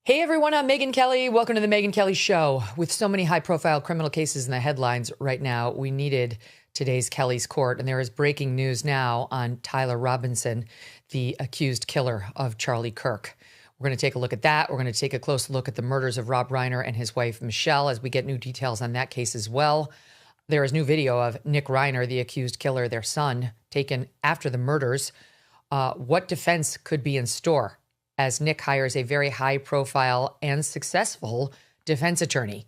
Hey everyone, I'm Megyn Kelly. Welcome to the Megyn Kelly Show. With so many high-profile criminal cases in the headlines right now, we needed today's Kelly's Court. And there is breaking news now on Tyler Robinson, the accused killer of Charlie Kirk. We're going to take a look at that. We're going to take a close look at the murders of Rob Reiner and his wife, Michele, as we get new details on that case as well. There is new video of Nick Reiner, the accused killer, their son, taken after the murders. What defense could be in store as Nick hires a very high-profile and successful defense attorney?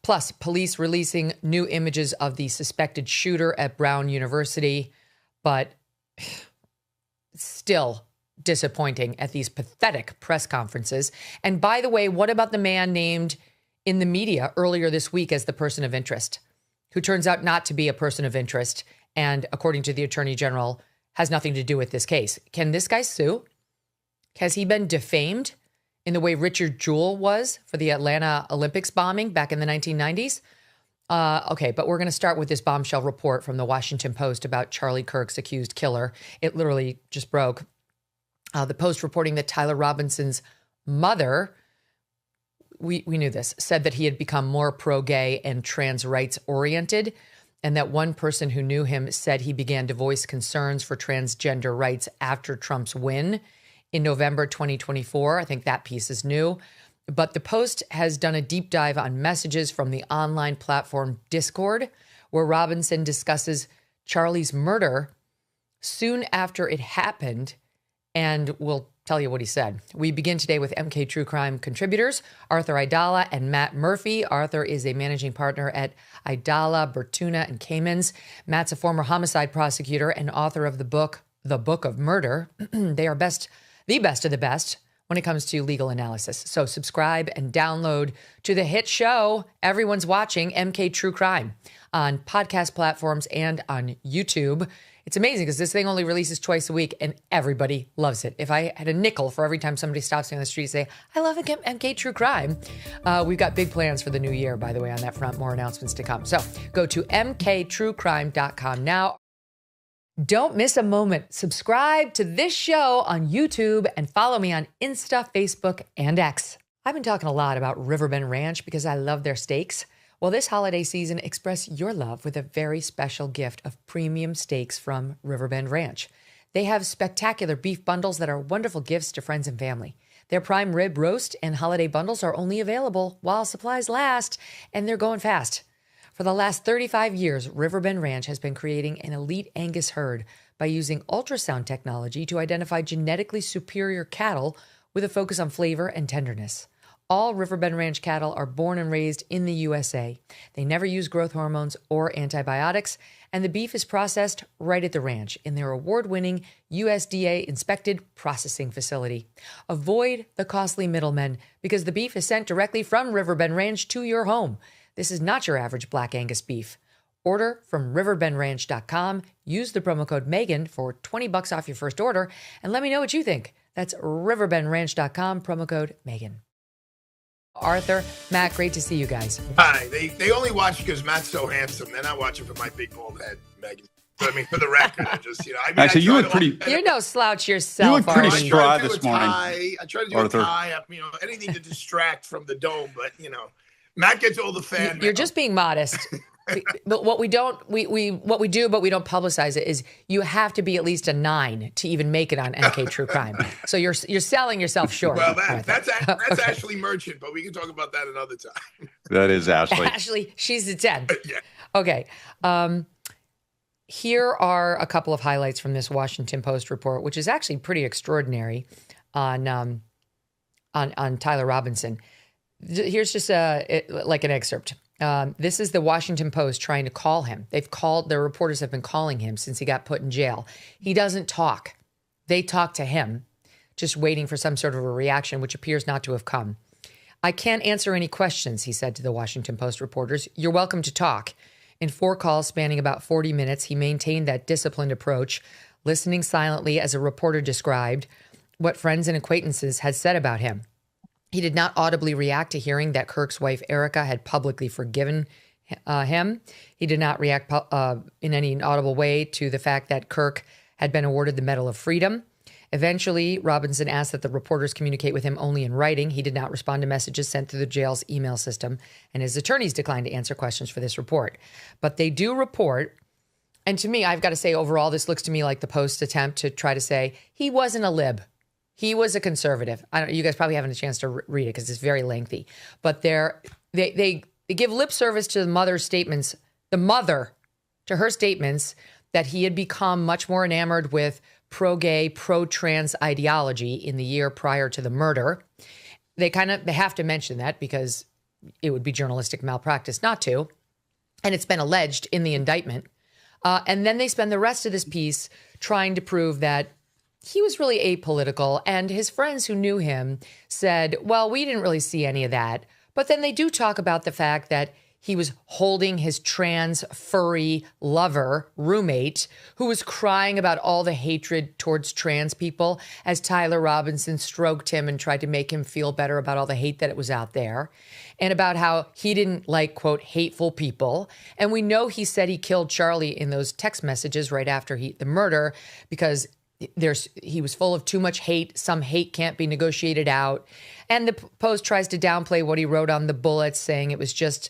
Plus, police releasing new images of the suspected shooter at Brown University, but still disappointing at these pathetic press conferences. And by the way, what about the man named in the media earlier this week as the person of interest, who turns out not to be a person of interest and, according to the Attorney General, has nothing to do with this case? Can this guy sue? Has he been defamed in the way Richard Jewell was for the Atlanta Olympics bombing back in the 1990s? Okay, but we're going to start with this bombshell report from the Washington Post about Charlie Kirk's accused killer. It literally just broke. The Post reporting that Tyler Robinson's mother, we knew this, said that he had become more pro-gay and trans rights oriented, and that one person who knew him said he began to voice concerns for transgender rights after Trump's win in November 2024. I think that piece is new. But the Post has done a deep dive on messages from the online platform Discord, where Robinson discusses Charlie's murder soon after it happened, and we'll tell you what he said. We begin today with MK True Crime contributors, Arthur Aidala and Matt Murphy. Arthur is a managing partner at Aidala, Bertuna, and Kamens. Matt's a former homicide prosecutor and author of the book of Murder. They are the best of the best when it comes to legal analysis. So subscribe and download to the hit show everyone's watching, MK True Crime, on podcast platforms and on YouTube. It's amazing because this thing only releases twice a week and everybody loves it. If I had a nickel for every time somebody stops me on the street and say, I love MK True Crime, we've got big plans for the new year, by the way, on that front. More announcements to come. So go to mktruecrime.com now. Don't miss a moment. Subscribe to this show on YouTube and follow me on Insta, Facebook, and X. I've been talking a lot about Riverbend Ranch because I love their steaks. Well, this holiday season, express your love with a very special gift of premium steaks from Riverbend Ranch. They have spectacular beef bundles that are wonderful gifts to friends and family. Their prime rib roast and holiday bundles are only available while supplies last, and they're going fast. For the last 35 years, Riverbend Ranch has been creating an elite Angus herd by using ultrasound technology to identify genetically superior cattle with a focus on flavor and tenderness. All Riverbend Ranch cattle are born and raised in the USA. They never use growth hormones or antibiotics, and the beef is processed right at the ranch in their award-winning USDA-inspected processing facility. Avoid the costly middlemen because the beef is sent directly from Riverbend Ranch to your home. This is not your average Black Angus beef. Order from riverbendranch.com. Use the promo code Megyn for $20 off your first order, and let me know what you think. That's riverbendranch.com, promo code Megyn. Arthur, Matt, great to see you guys. Hi. They only watch because Matt's so handsome. They're not watching for my big bald head, Megyn. So, I mean, for the record, I just, Actually, you look pretty. You're no slouch yourself. You look pretty Artie. spry this morning. I try to do Arthur. a tie, anything to distract from the dome, but, Matt gets all the fan. You're just being modest. But what we don't publicize it is you have to be at least a 9 to even make it on MK True Crime. So you're selling yourself short. Well, that's Ashley Merchant, but we can talk about that another time. That is Ashley. Ashley, she's a 10. Yeah. Okay. Here are a couple of highlights from this Washington Post report, which is actually pretty extraordinary on Tyler Robinson. Here's just like an excerpt. This is the Washington Post trying to call him. The reporters have been calling him since he got put in jail. He doesn't talk. They talk to him, just waiting for some sort of a reaction, which appears not to have come. I can't answer any questions, he said to the Washington Post reporters. You're welcome to talk. In 4 calls spanning about 40 minutes, he maintained that disciplined approach, listening silently as a reporter described what friends and acquaintances had said about him. He did not audibly react to hearing that Kirk's wife, Erica, had publicly forgiven him. He did not react in any audible way to the fact that Kirk had been awarded the Medal of Freedom. Eventually, Robinson asked that the reporters communicate with him only in writing. He did not respond to messages sent through the jail's email system, and his attorneys declined to answer questions for this report. But they do report, and to me, I've got to say, overall, this looks to me like the Post's attempt to try to say he wasn't a lib. He was a conservative. I don't. You guys probably haven't a chance to read it because it's very lengthy. But they give lip service to the mother's statements, to her statements that he had become much more enamored with pro-gay, pro-trans ideology in the year prior to the murder. They have to mention that because it would be journalistic malpractice not to. And it's been alleged in the indictment. And then they spend the rest of this piece trying to prove that he was really apolitical. And his friends who knew him said, well, we didn't really see any of that. But then they do talk about the fact that he was holding his trans furry lover roommate who was crying about all the hatred towards trans people as Tyler Robinson stroked him and tried to make him feel better about all the hate that it was out there and about how he didn't like, quote, hateful people. And we know he said he killed Charlie in those text messages right after the murder because he was full of too much hate. Some hate can't be negotiated out. And the Post tries to downplay what he wrote on the bullets, saying it was just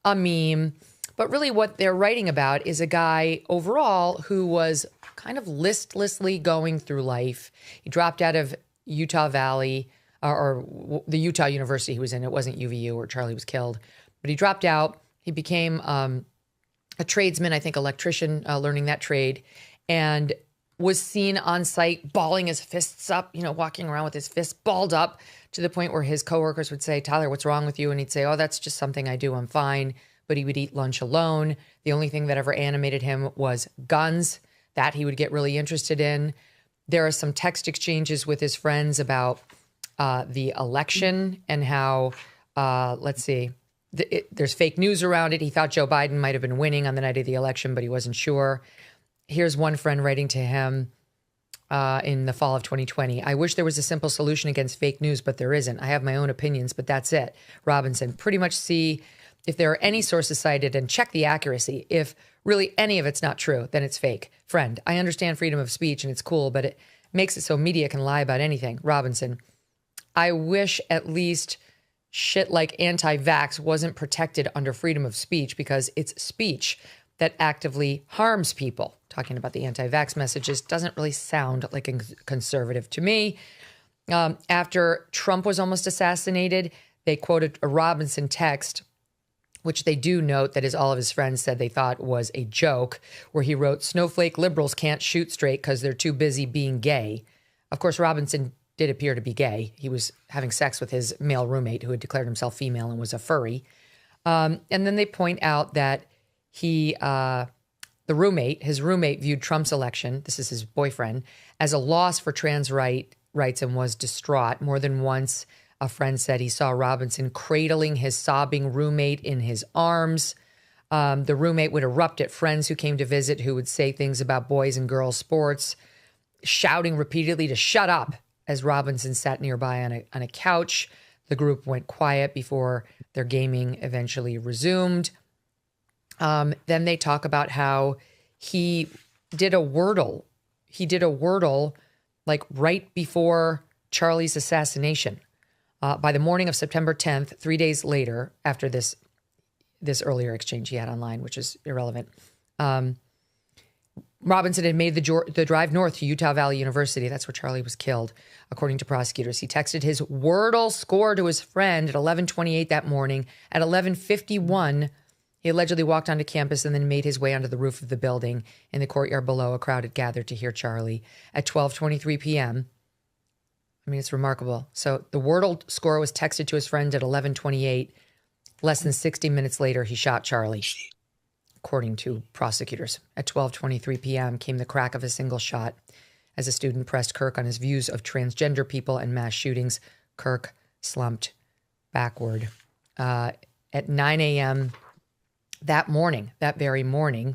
a meme. But really what they're writing about is a guy overall who was kind of listlessly going through life. He dropped out of Utah Valley or the Utah University he was in. It wasn't UVU where Charlie was killed. But he dropped out. He became a tradesman, I think electrician, learning that trade, and was seen on site balling his fists up, walking around with his fists balled up to the point where his coworkers would say, Tyler, what's wrong with you? And he'd say, oh, that's just something I do. I'm fine. But he would eat lunch alone. The only thing that ever animated him was guns that he would get really interested in. There are some text exchanges with his friends about the election and how, there's fake news around it. He thought Joe Biden might have been winning on the night of the election, but he wasn't sure. Here's one friend writing to him in the fall of 2020. I wish there was a simple solution against fake news, but there isn't. I have my own opinions, but that's it. Robinson, pretty much see if there are any sources cited and check the accuracy. If really any of it's not true, then it's fake. Friend, I understand freedom of speech and it's cool, but it makes it so media can lie about anything. Robinson, I wish at least shit like anti-vax wasn't protected under freedom of speech because it's speech that actively harms people. Talking about the anti-vax messages doesn't really sound like a conservative to me. After Trump was almost assassinated, they quoted a Robinson text, which they do note that all of his friends said they thought was a joke, where he wrote, snowflake liberals can't shoot straight because they're too busy being gay. Of course, Robinson did appear to be gay. He was having sex with his male roommate who had declared himself female and was a furry. And then they point out that his roommate viewed Trump's election, this is his boyfriend, as a loss for trans rights and was distraught. More than once, a friend said he saw Robinson cradling his sobbing roommate in his arms. The roommate would erupt at friends who came to visit who would say things about boys and girls sports, shouting repeatedly to shut up as Robinson sat nearby on a couch. The group went quiet before their gaming eventually resumed. Then they talk about how he did a Wordle. He did a Wordle like right before Charlie's assassination. By the morning of September 10th, 3 days later, after this earlier exchange he had online, which is irrelevant, Robinson had made the drive north to Utah Valley University. That's where Charlie was killed, according to prosecutors. He texted his Wordle score to his friend at 11:28 that morning. At 11:51, he allegedly walked onto campus and then made his way onto the roof of the building. In the courtyard below, a crowd had gathered to hear Charlie. At 12:23 p.m., I mean, it's remarkable. So the Wordle score was texted to his friend at 11:28. Less than 60 minutes later, he shot Charlie, according to prosecutors. At 12:23 p.m. came the crack of a single shot. As a student pressed Kirk on his views of transgender people and mass shootings, Kirk slumped backward. At 9 a.m., that very morning,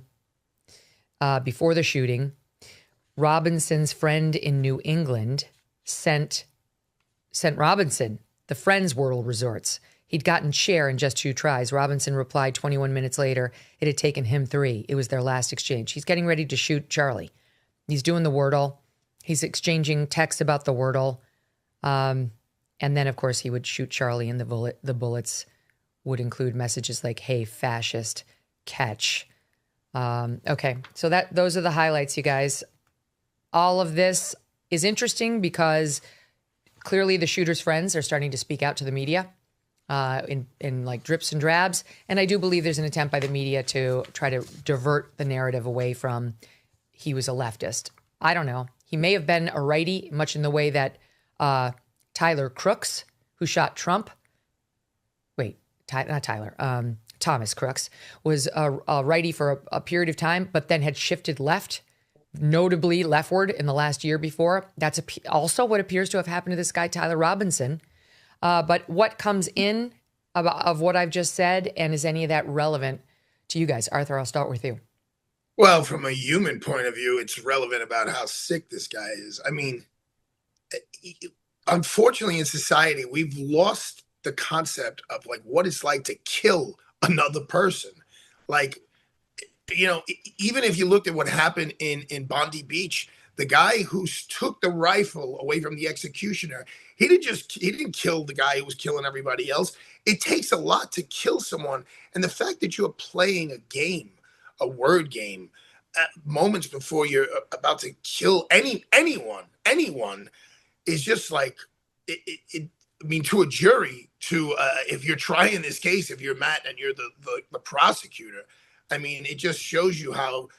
before the shooting, Robinson's friend in New England sent Robinson the friend's Wordle resorts. He'd gotten share in just 2 tries. Robinson replied 21 minutes later. It had taken him 3. It was their last exchange. He's getting ready to shoot Charlie. He's doing the Wordle. He's exchanging texts about the Wordle. And then, of course, he would shoot Charlie, and the bullets would include messages like, "Hey, fascist, catch." Okay, so those are the highlights, you guys. All of this is interesting because clearly the shooter's friends are starting to speak out to the media in like drips and drabs. And I do believe there's an attempt by the media to try to divert the narrative away from he was a leftist. I don't know. He may have been a righty, much in the way that Tyler Crooks, who shot Trump. Wait, not Tyler. Thomas Crooks was a righty for a period of time, but then had shifted left, notably leftward in the last year before. That's also what appears to have happened to this guy, Tyler Robinson. But what comes in of what I've just said, and is any of that relevant to you guys? Arthur, I'll start with you. Well, from a human point of view, it's relevant about how sick this guy is. I mean, unfortunately in society, we've lost the concept of like what it's like to kill another person. Like, you know, even if you looked at what happened in Bondi Beach, the guy who took the rifle away from the executioner, he didn't kill the guy who was killing everybody else. It takes a lot to kill someone. And the fact that you're playing a game, a word game, moments before you're about to kill anyone is just like, I mean, to a jury, if you're trying this case, if you're Matt and you're the prosecutor, I mean, it just shows you how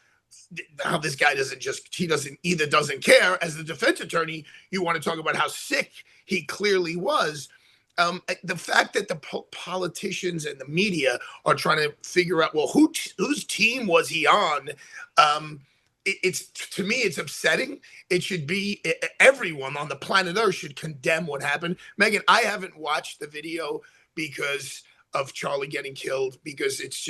this guy doesn't care. As the defense attorney, you want to talk about how sick he clearly was. The fact that the politicians and the media are trying to figure out, well, whose team was he on? To me, it's upsetting. It should be everyone on the planet Earth should condemn what happened. Megyn, I haven't watched the video because of Charlie getting killed, because it's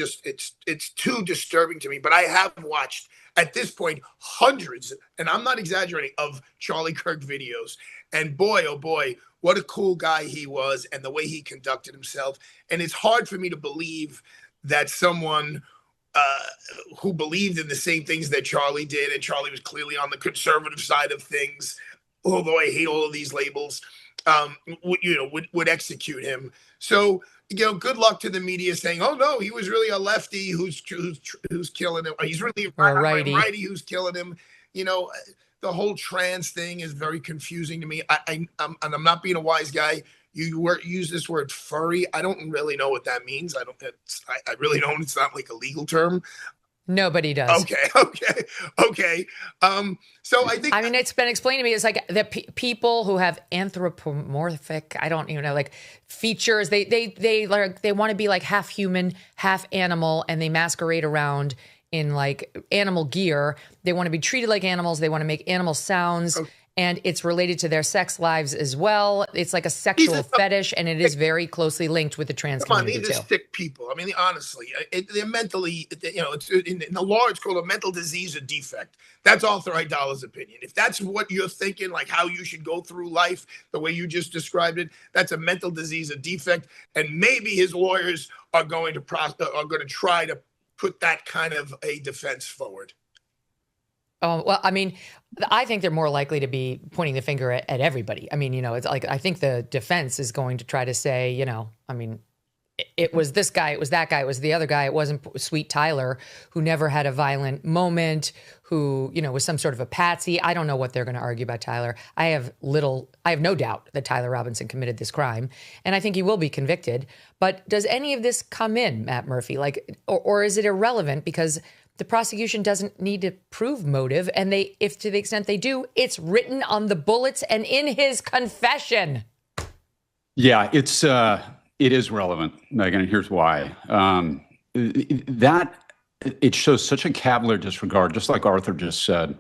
too disturbing to me. But I have watched at this point hundreds, and I'm not exaggerating, of Charlie Kirk videos. And boy, oh boy, what a cool guy he was, and the way he conducted himself. And it's hard for me to believe that someone who believed in the same things that Charlie did, and Charlie was clearly on the conservative side of things, although I hate all of these labels, would execute him. So, good luck to the media saying, "Oh no, he was really a lefty who's killing him. He's really a righty who's killing him." The whole trans thing is very confusing to me. And I'm not being a wise guy. You use this word furry. I don't really know what that means. I really don't. It's not like a legal term. Nobody does. Okay. So I think, it's been explained to me. It's like the people who have anthropomorphic, I don't even know, like features. They want to be like half human, half animal, and they masquerade around in like animal gear. They want to be treated like animals. They want to make animal sounds. Okay. And it's related to their sex lives as well. It's like a sexual fetish, and it is very closely linked with the trans community too. These are sick people. I mean, honestly, they're mentally, it's in the law, it's called a mental disease or defect. That's Arthur Aidala's opinion. If that's what you're thinking, like how you should go through life, the way you just described it, that's a mental disease or defect. And maybe his lawyers are going to try to put that kind of a defense forward. Oh, well, I mean, I think they're more likely to be pointing the finger at everybody. I mean, it's like, I think the defense is going to try to say, it was this guy, it was that guy, it was the other guy. It wasn't sweet Tyler, who never had a violent moment, who, was some sort of a patsy. I don't know what they're going to argue about Tyler. I have no doubt that Tyler Robinson committed this crime, and I think he will be convicted. But does any of this come in, Matt Murphy? Or is it irrelevant because the prosecution doesn't need to prove motive, and if to the extent they do, it's written on the bullets and in his confession. Yeah, it is relevant, Megyn, and here's why. It shows such a cavalier disregard, just like Arthur just said.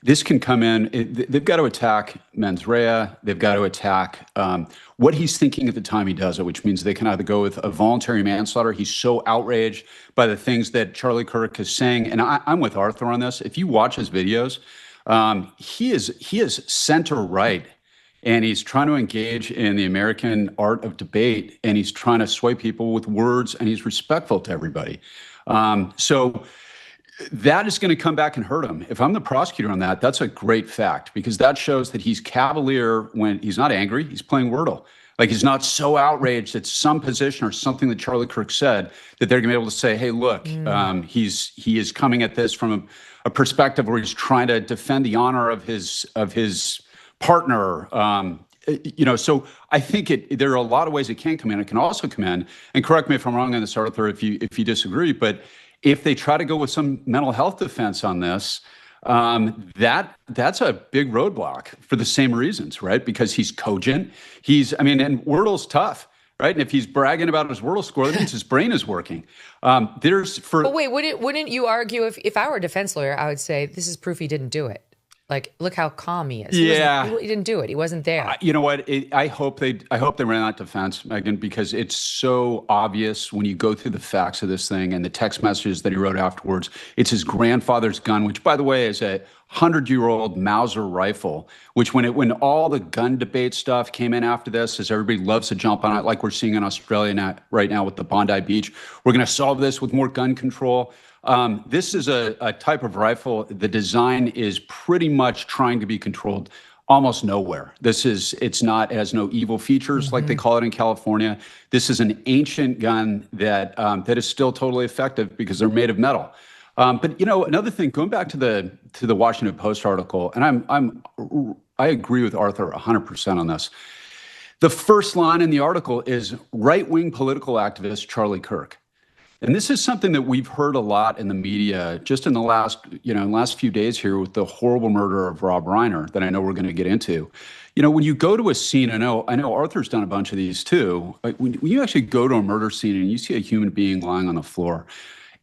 This can come in. They've got to attack mens rea. They've got to attack what he's thinking at the time he does it, which means they can either go with a voluntary manslaughter. He's so outraged by the things that Charlie Kirk is saying. And I'm with Arthur on this. If you watch his videos, he is center right. And he's trying to engage in the American art of debate. And he's trying to sway people with words. And he's respectful to everybody. So that is going to come back and hurt him. If I'm the prosecutor on that, that's a great fact, because that shows that he's cavalier when he's not angry. He's playing Wordle. Like, he's not so outraged at some position or something that Charlie Kirk said that they're going to be able to say, hey, look, he is coming at this from a perspective where he's trying to defend the honor of his partner. So I think there are a lot of ways it can come in. It can also come in, and correct me if I'm wrong on this, Arthur, if you disagree, but if they try to go with some mental health defense on this, that's a big roadblock for the same reasons, right? Because he's cogent. And Wordle's tough, right? And if he's bragging about his Wordle score, that means his brain is working. But wait, wouldn't you argue if I were a defense lawyer, I would say this is proof he didn't do it. Like, look how calm he is. He didn't do it. He wasn't there. You know what? I hope they ran that defense, Megyn, because it's so obvious when you go through the facts of this thing and the text messages that he wrote afterwards. It's his grandfather's gun, which, by the way, is a 100-year-old Mauser rifle, which when all the gun debate stuff came in after this, as everybody loves to jump on it, like we're seeing in Australia right now with the Bondi Beach, we're going to solve this with more gun control. This is a type of rifle. The design is pretty much trying to be controlled almost nowhere. It has no evil features like they call it in California. This is an ancient gun that is still totally effective because they're made of metal. But another thing, going back to the Washington Post article, and I agree with Arthur 100% on this. The first line in the article is right-wing political activist Charlie Kirk. And this is something that we've heard a lot in the media just in the last few days here with the horrible murder of Rob Reiner that I know we're going to get into. When you go to a scene, I know Arthur's done a bunch of these too. When you actually go to a murder scene and you see a human being lying on the floor,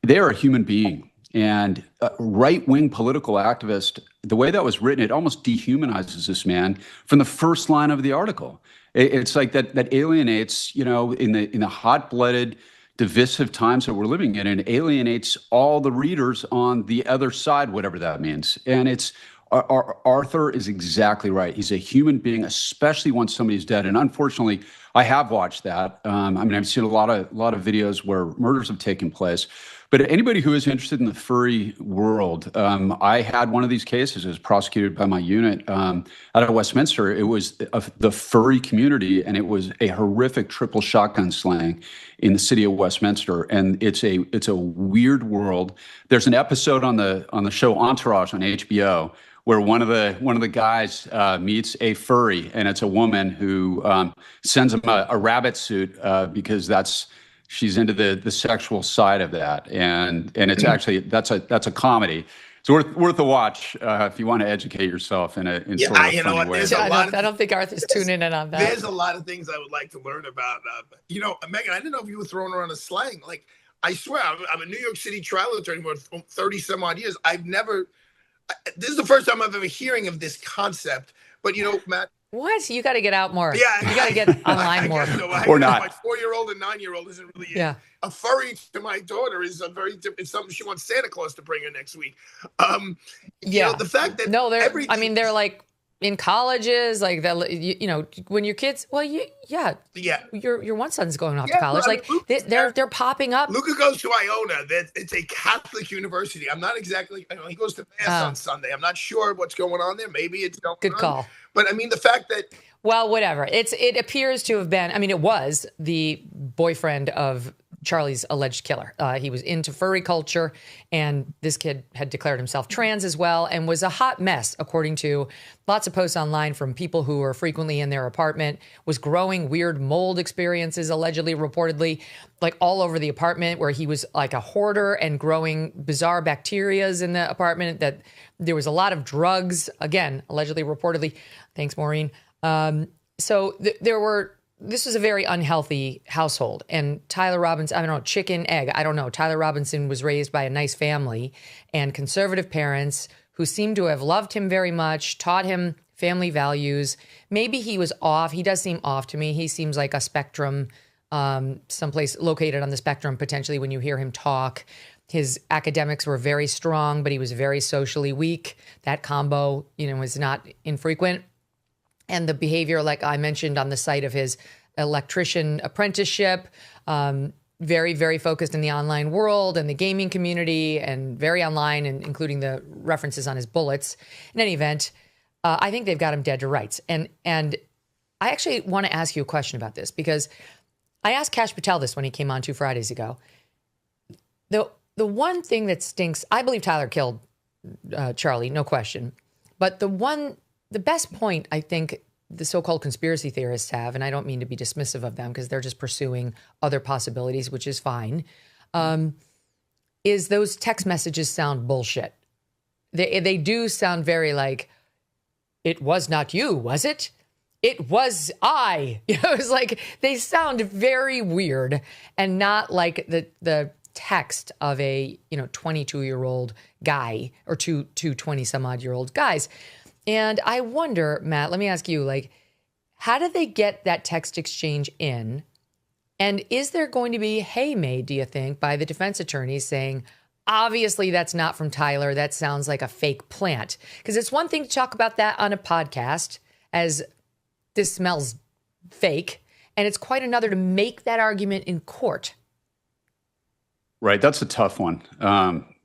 they are a human being. And a right-wing political activist, the way that was written, it almost dehumanizes this man from the first line of the article. It's like that alienates, in the hot-blooded, divisive times that we're living in, and alienates all the readers on the other side, whatever that means. And Arthur is exactly right. He's a human being, especially once somebody's dead. And unfortunately, I have watched that. I've seen a lot of videos where murders have taken place. But anybody who is interested in the furry world, I had one of these cases. It was prosecuted by my unit out of Westminster. It was the furry community, and it was a horrific triple shotgun slaying in the city of Westminster. And it's a weird world. There's an episode on the show Entourage on HBO where one of the guys meets a furry, and it's a woman who sends him a rabbit suit because she's into the sexual side of that, and it's actually that's a comedy. It's worth a watch if you want to educate yourself in sort of a funny way. I don't think Arthur's tuning in on that. There's a lot of things I would like to learn about. Megyn, I didn't know if you were throwing around a slang. Like, I swear, I'm a New York City trial attorney for 30 some odd years. This is the first time I've ever hearing of this concept. But Matt. What? You got to get out more. Yeah, you got to get online more. Or not. My 4-year-old and 9-year-old isn't really. Yeah. A furry to my daughter is it's something she wants Santa Claus to bring her next week. The fact that they're like in colleges, like that. When your kids, your one son's going off to college. Like they're popping up. Luca goes to Iona. It's a Catholic university. I'm not exactly. He goes to mass on Sunday. I'm not sure what's going on there. Maybe it's going good on. Call. But the fact that. Well, whatever. It appears to have been. It was the boyfriend of Charlie's alleged killer. He was into furry culture, and this kid had declared himself trans as well, and was a hot mess, according to lots of posts online from people who were frequently in their apartment. Was growing weird mold experiences, allegedly, reportedly, like all over the apartment, where he was like a hoarder and growing bizarre bacterias in the apartment. That there was a lot of drugs, again, allegedly, reportedly. Thanks, Maureen. This was a very unhealthy household. And Tyler Robinson, I don't know, chicken, egg, I don't know. Tyler Robinson was raised by a nice family and conservative parents who seemed to have loved him very much, taught him family values. Maybe he was off. He does seem off to me. He seems like a spectrum, someplace located on the spectrum, potentially, when you hear him talk. His academics were very strong, but he was very socially weak. That combo, was not infrequent. And the behavior, like I mentioned on the site of his electrician apprenticeship, very, very focused in the online world and the gaming community and very online, and including the references on his bullets. In any event, I think they've got him dead to rights. And I actually want to ask you a question about this, because I asked Kash Patel this when he came on 2 Fridays ago. The one thing that stinks, I believe Tyler killed Charlie, no question. But the best point I think the so-called conspiracy theorists have, and I don't mean to be dismissive of them because they're just pursuing other possibilities, which is fine, is those text messages sound bullshit. They do sound very like, it was not you, was it? It was I. It's like they sound very weird and not like the text of a 22-year-old guy or two 20-some-odd-year-old guys. And I wonder, Matt, let me ask you, like, how did they get that text exchange in? And is there going to be hay made, do you think, by the defense attorneys saying, obviously that's not from Tyler, that sounds like a fake plant? Because it's one thing to talk about that on a podcast as this smells fake, and it's quite another to make that argument in court. Right, that's a tough one,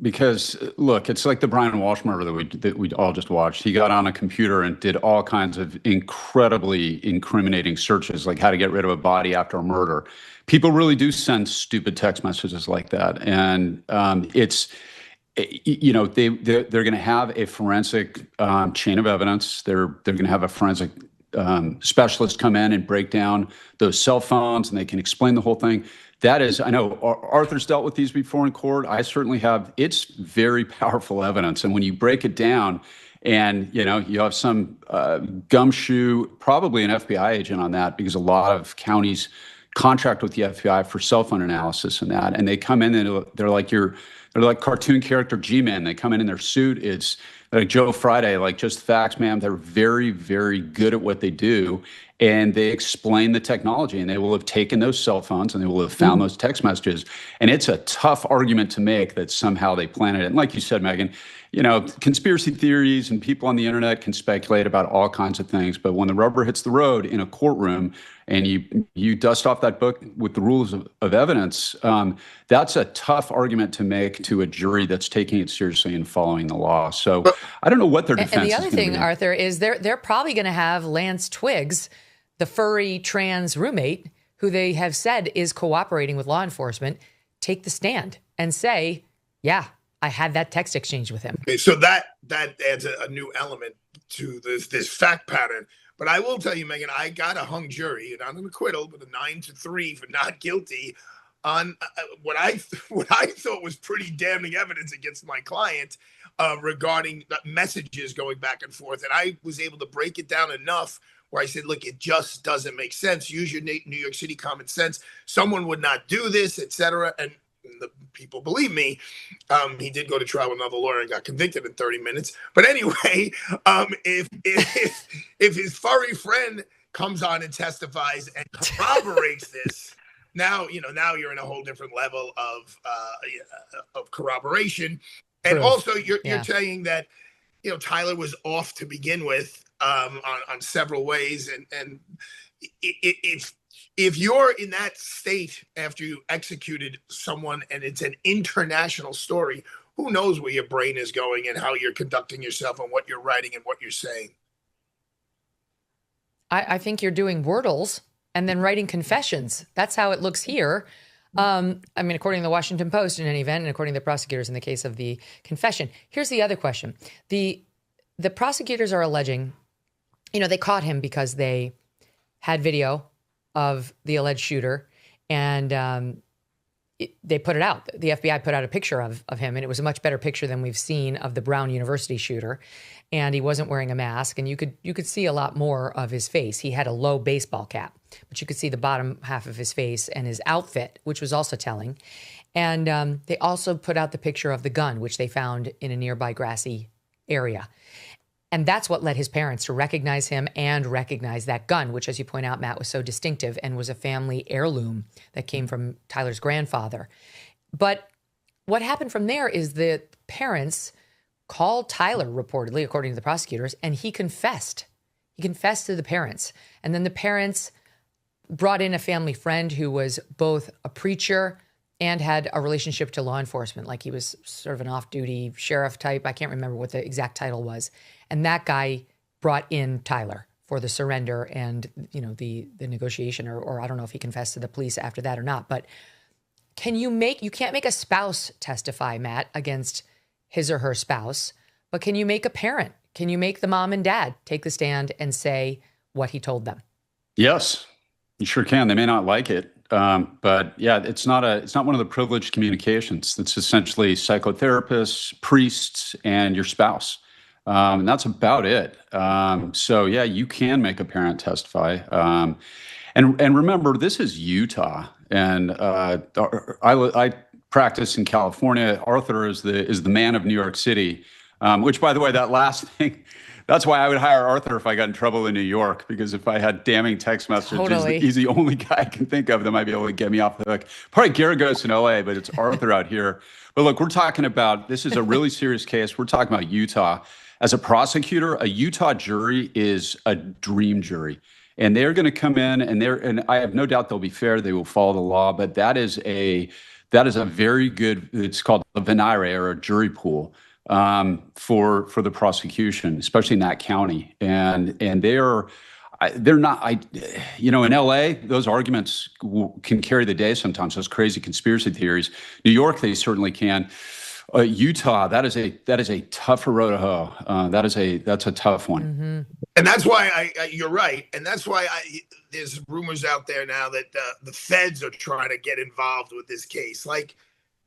because look, it's like the Brian Walsh murder that we all just watched. He got on a computer and did all kinds of incredibly incriminating searches, like how to get rid of a body after a murder. People really do send stupid text messages like that, and it's they're going to have a forensic chain of evidence. They're going to have a forensic specialist come in and break down those cell phones, and they can explain the whole thing. That is, I know Arthur's dealt with these before in court. I certainly have. It's very powerful evidence. And when you break it down and, you have some gumshoe, probably an FBI agent on that, because a lot of counties contract with the FBI for cell phone analysis and that. And they come in and they're like cartoon character G-Men. They come in their suit. It's like Joe Friday, like just facts, ma'am. They're very, very good at what they do. And they explain the technology, and they will have taken those cell phones and they will have found those text messages. And it's a tough argument to make that somehow they planted it. And like you said, Megyn, conspiracy theories and people on the internet can speculate about all kinds of things. But when the rubber hits the road in a courtroom and you dust off that book with the rules of evidence, that's a tough argument to make to a jury that's taking it seriously and following the law. So I don't know what their defense is. And the other thing, Arthur, is they're probably going to have Lance Twiggs, the furry trans roommate, who they have said is cooperating with law enforcement, take the stand and say, yeah, I had that text exchange with him. Okay, so that adds a new element to this fact pattern. But I will tell you, Megyn, I got a hung jury, not an acquittal, but a 9-3 for not guilty on what I thought was pretty damning evidence against my client regarding the messages going back and forth. And I was able to break it down enough where I said, look, it just doesn't make sense. Use your New York City common sense. Someone would not do this, et cetera. And the people believe me. He did go to trial with another lawyer and got convicted in 30 minutes. But anyway, if his furry friend comes on and testifies and corroborates this, now you're in a whole different level of corroboration. And also you're saying that Tyler was off to begin with on several ways, and if you're in that state after you executed someone and it's an international story, who knows where your brain is going and how you're conducting yourself and what you're writing and what you're saying. I think you're doing Wordles and then writing confessions. That's how it looks here. According to the Washington Post in any event, and according to the prosecutors in the case of the confession. Here's the other question. The prosecutors are alleging, they caught him because they had video of the alleged shooter, and they put it out. The FBI put out a picture of him, and it was a much better picture than we've seen of the Brown University shooter. And he wasn't wearing a mask, and you could see a lot more of his face. He had a low baseball cap, but you could see the bottom half of his face and his outfit, which was also telling. And they also put out the picture of the gun, which they found in a nearby grassy area. And that's what led his parents to recognize him and recognize that gun, which, as you point out, Matt, was so distinctive and was a family heirloom that came from Tyler's grandfather. But what happened from there is the parents called Tyler, reportedly, according to the prosecutors, and he confessed. He confessed to the parents. And then the parents brought in a family friend who was both a preacher and had a relationship to law enforcement. Like he was sort of an off-duty sheriff type. I can't remember what the exact title was. And that guy brought in Tyler for the surrender and, you know, the negotiation, or I don't know if he confessed to the police after that or not. But you can't make a spouse testify, Matt, against his or her spouse, but can you make a parent? Can you make the mom and dad take the stand and say what he told them? Yes, you sure can. They may not like it. But yeah, it's not one of the privileged communications. It's essentially psychotherapists, priests, and your spouse. And that's about it. So yeah, you can make a parent testify. And remember, this is Utah, and I practice in California. Arthur is the man of New York City, which, by the way, that last thing. That's why I would hire Arthur if I got in trouble in New York, because if I had damning text messages, Totally. he's the only guy I can think of that might be able to get me off the hook. Probably Garagos in LA, but it's Arthur out here. But look, we're talking about, this is a really serious case. We're talking about Utah. As a prosecutor, a Utah jury is a dream jury. And they're going to come in and I have no doubt they'll be fair. They will follow the law, but that is a very good, it's called a venire, or a jury pool. For the prosecution, especially in that county, and they're not. In LA, those arguments can carry the day sometimes. Those crazy conspiracy theories. New York, they certainly can. Utah, that is a tougher road to hoe. That's a tough one. Mm-hmm. And that's why you're right. And that's why there's rumors out there now that the feds are trying to get involved with this case. Like,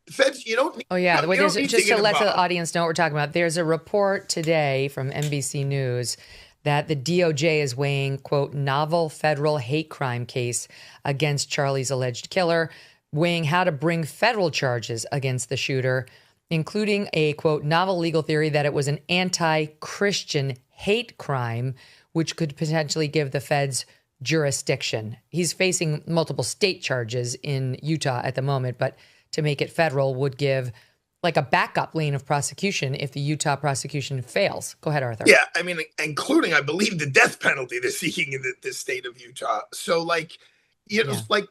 the feds, you don't. Oh yeah, just to let the involved. audience know what we're talking about. There's a report today from NBC News that the DOJ is weighing, quote, novel federal hate crime case against Charlie's alleged killer, weighing how to bring federal charges against the shooter, including a, quote, novel legal theory that it was an anti-Christian hate crime, which could potentially give the feds jurisdiction. He's facing multiple state charges in Utah at the moment, but to make it federal would give like a backup lane of prosecution if the Utah prosecution fails. Go ahead, Arthur. Yeah, I mean, including, I believe, the death penalty they're seeking in the state of Utah. So, like, like,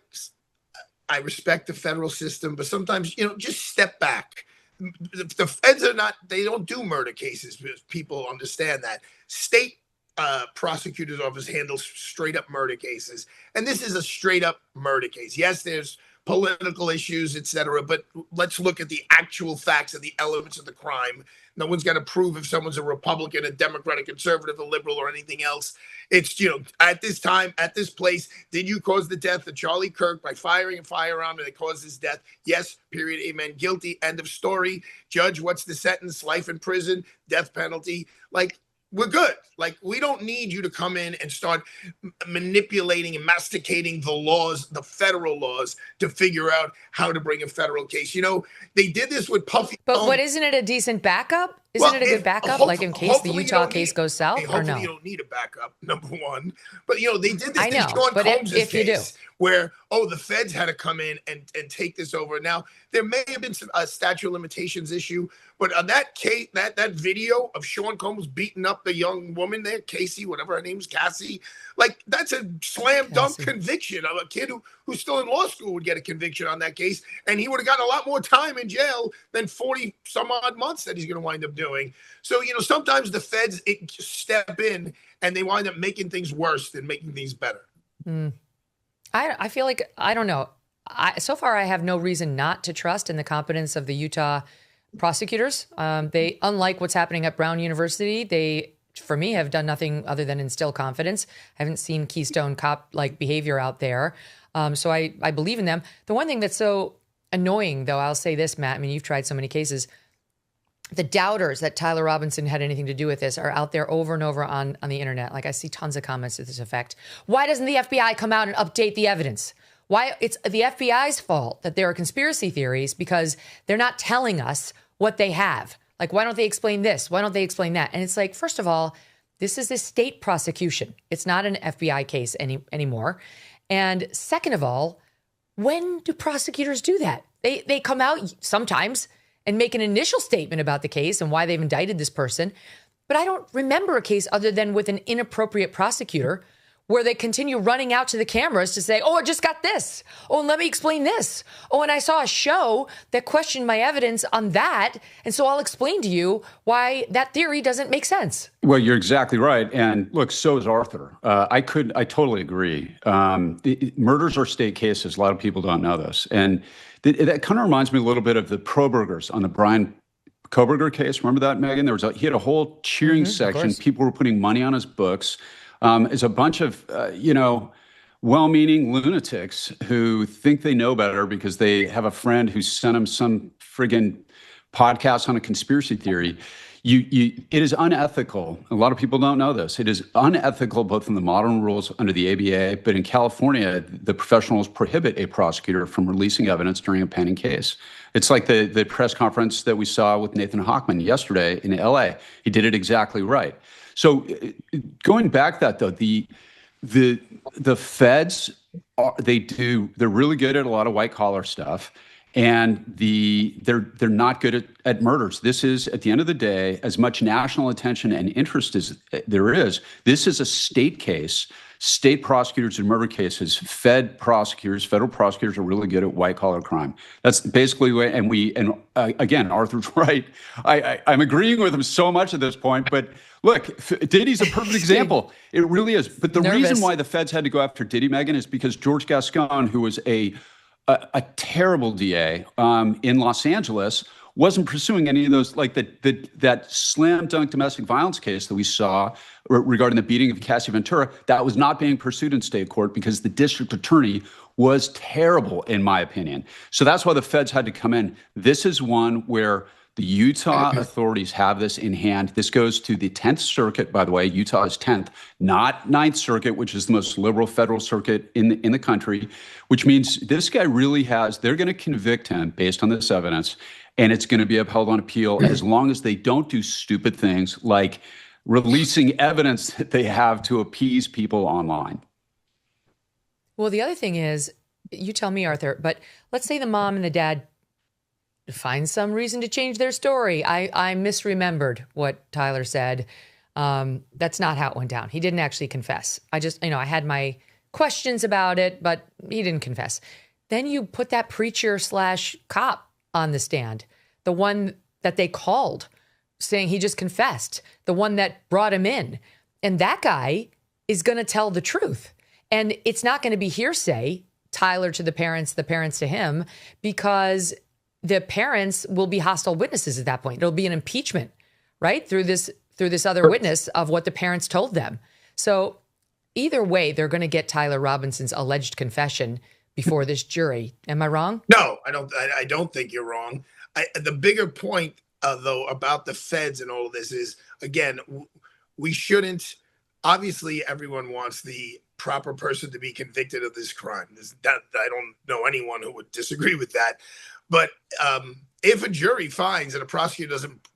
I respect the federal system, but sometimes, just step back. The feds they don't do murder cases. People understand that. State prosecutor's office handles straight up murder cases. And this is a straight up murder case. Yes, there's political issues, etc. But let's look at the actual facts and the elements of the crime. No one's got to prove if someone's a Republican, a Democrat, a conservative, a liberal, or anything else. It's, at this time, at this place, did you cause the death of Charlie Kirk by firing a firearm and it caused his death? Yes, period, amen, guilty, end of story. Judge, what's the sentence? Life in prison, death penalty. Like, we're good. Like, we don't need you to come in and start manipulating and masticating the laws, the federal laws, to figure out how to bring a federal case. They did this with Puffy. But isn't it a decent backup? Isn't it a good backup? Like in case the Utah case goes south, or no? You don't need a backup, number one. But, they did this I know, Sean but Combs' if you do, case where, the feds had to come in and take this over. Now, there may have been a statute of limitations issue, but on that case, that video of Sean Combs beating up the young woman there, Casey, whatever her name is, Cassie, like, that's a slam dunk conviction of a kid who's still in law school would get a conviction on that case, and he would have gotten a lot more time in jail than 40 some odd months that he's going to wind up doing. So, sometimes the feds step in and they wind up making things worse than making things better. I feel like, I don't know. So far, I have no reason not to trust in the competence of the Utah prosecutors. They, unlike what's happening at Brown University, they, for me, have done nothing other than instill confidence. I haven't seen Keystone Cop-like behavior out there. So I believe in them. The one thing that's so annoying, though, I'll say this, Matt, I mean, you've tried so many cases. The doubters that Tyler Robinson had anything to do with this are out there over and over on the internet. Like, I see tons of comments to this effect. Why doesn't the FBI come out and update the evidence? Why it's the FBI's fault that there are conspiracy theories because they're not telling us what they have. Like, why don't they explain this? Why don't they explain that? And it's like, first of all, this is a state prosecution. It's not an FBI case anymore. And second of all, when do prosecutors do that? They come out sometimes and make an initial statement about the case and why they've indicted this person. But I don't remember a case other than with an inappropriate prosecutor where they continue running out to the cameras to say, oh, I just got this. Oh, and let me explain this. Oh, and I saw a show that questioned my evidence on that. And so I'll explain to you why that theory doesn't make sense. Well, you're exactly right. And look, so is Arthur. I totally agree. Murders are state cases. A lot of people don't know this. And that kind of reminds me a little bit of the Probergers on the Brian Koberger case. Remember that, Megyn? He had a whole cheering section. People were putting money on his books. It's a bunch of, well-meaning lunatics who think they know better because they have a friend who sent them some friggin' podcast on a conspiracy theory. It is unethical. A lot of people don't know this. It is unethical, both in the modern rules under the ABA, but in California, the professionals prohibit a prosecutor from releasing evidence during a pending case. It's like the press conference that we saw with Nathan Hochman yesterday in LA. He did it exactly right. So going back that though, the feds they're really good at a lot of white collar stuff, and they're not good at murders. This is, at the end of the day, as much national attention and interest as there is. This is a state case. State prosecutors in murder cases, federal prosecutors are really good at white collar crime. That's basically what, again, Arthur's right. I'm agreeing with him so much at this point, but look, Diddy's a perfect example. It really is. But the reason why the feds had to go after Diddy, Megyn, is because George Gascon, who was a terrible DA in Los Angeles, wasn't pursuing any of those, like that slam dunk domestic violence case that we saw regarding the beating of Cassie Ventura. That was not being pursued in state court because the district attorney was terrible, in my opinion. So that's why the feds had to come in. This is one where the Utah authorities have this in hand. This goes to the 10th Circuit, by the way. Utah is 10th, not 9th Circuit, which is the most liberal federal circuit in the country, which means this guy really they're going to convict him based on this evidence, and it's going to be upheld on appeal as long as they don't do stupid things like releasing evidence that they have to appease people online. Well, the other thing is, you tell me, Arthur, but let's say the mom and the dad find some reason to change their story. I misremembered what Tyler said. That's not how it went down. He didn't actually confess. I I had my questions about it, but he didn't confess. Then you put that preacher / cop on the stand, the one that they called saying he just confessed, the one that brought him in. And that guy is going to tell the truth. And it's not going to be hearsay, Tyler to the parents to him, because the parents will be hostile witnesses at that point. It'll be an impeachment, right? Through this other witness of what the parents told them. So either way, they're going to get Tyler Robinson's alleged confession before this jury. Am I wrong? No, I don't think you're wrong. The bigger point, though, about the feds and all of this is, again, we shouldn't. Obviously, everyone wants the proper person to be convicted of this crime. I don't know anyone who would disagree with that. But if a jury finds that a prosecutor doesn't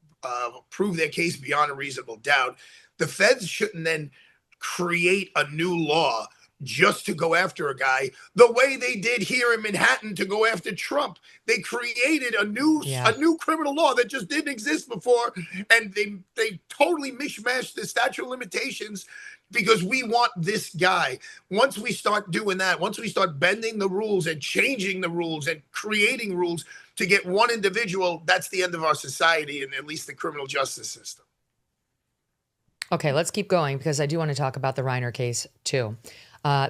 prove their case beyond a reasonable doubt, the feds shouldn't then create a new law just to go after a guy the way they did here in Manhattan to go after Trump. They created a new criminal law that just didn't exist before, and they totally mishmashed the statute of limitations because we want this guy. Once we start doing that, once we start bending the rules and changing the rules and creating rules to get one individual, that's the end of our society and at least the criminal justice system. Okay, let's keep going because I do want to talk about the Reiner case too.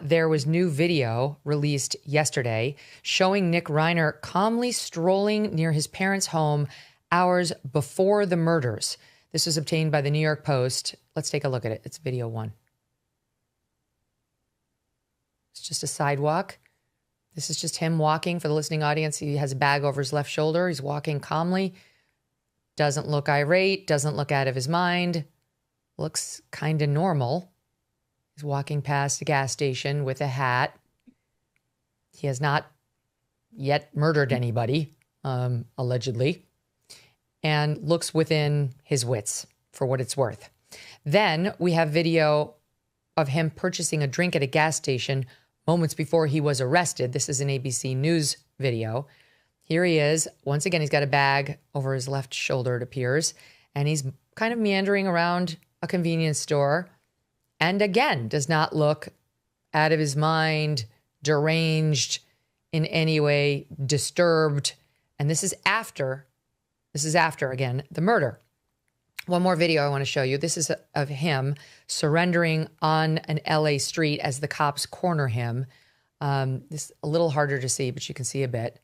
There was new video released yesterday showing Nick Reiner calmly strolling near his parents' home hours before the murders. This was obtained by the New York Post. Let's take a look at it. It's video 1. It's just a sidewalk. This is just him walking. For the listening audience, he has a bag over his left shoulder. He's walking calmly. Doesn't look irate. Doesn't look out of his mind. Looks kind of normal. He's walking past a gas station with a hat. He has not yet murdered anybody, allegedly, and looks within his wits for what it's worth. Then we have video of him purchasing a drink at a gas station moments before he was arrested. This is an ABC News video. Here he is. Once again, he's got a bag over his left shoulder, it appears, and he's kind of meandering around a convenience store. And again, does not look out of his mind, deranged, in any way disturbed. And this is after, again, the murder. One more video I want to show you. This is of him surrendering on an LA street as the cops corner him. This is a little harder to see, but you can see a bit.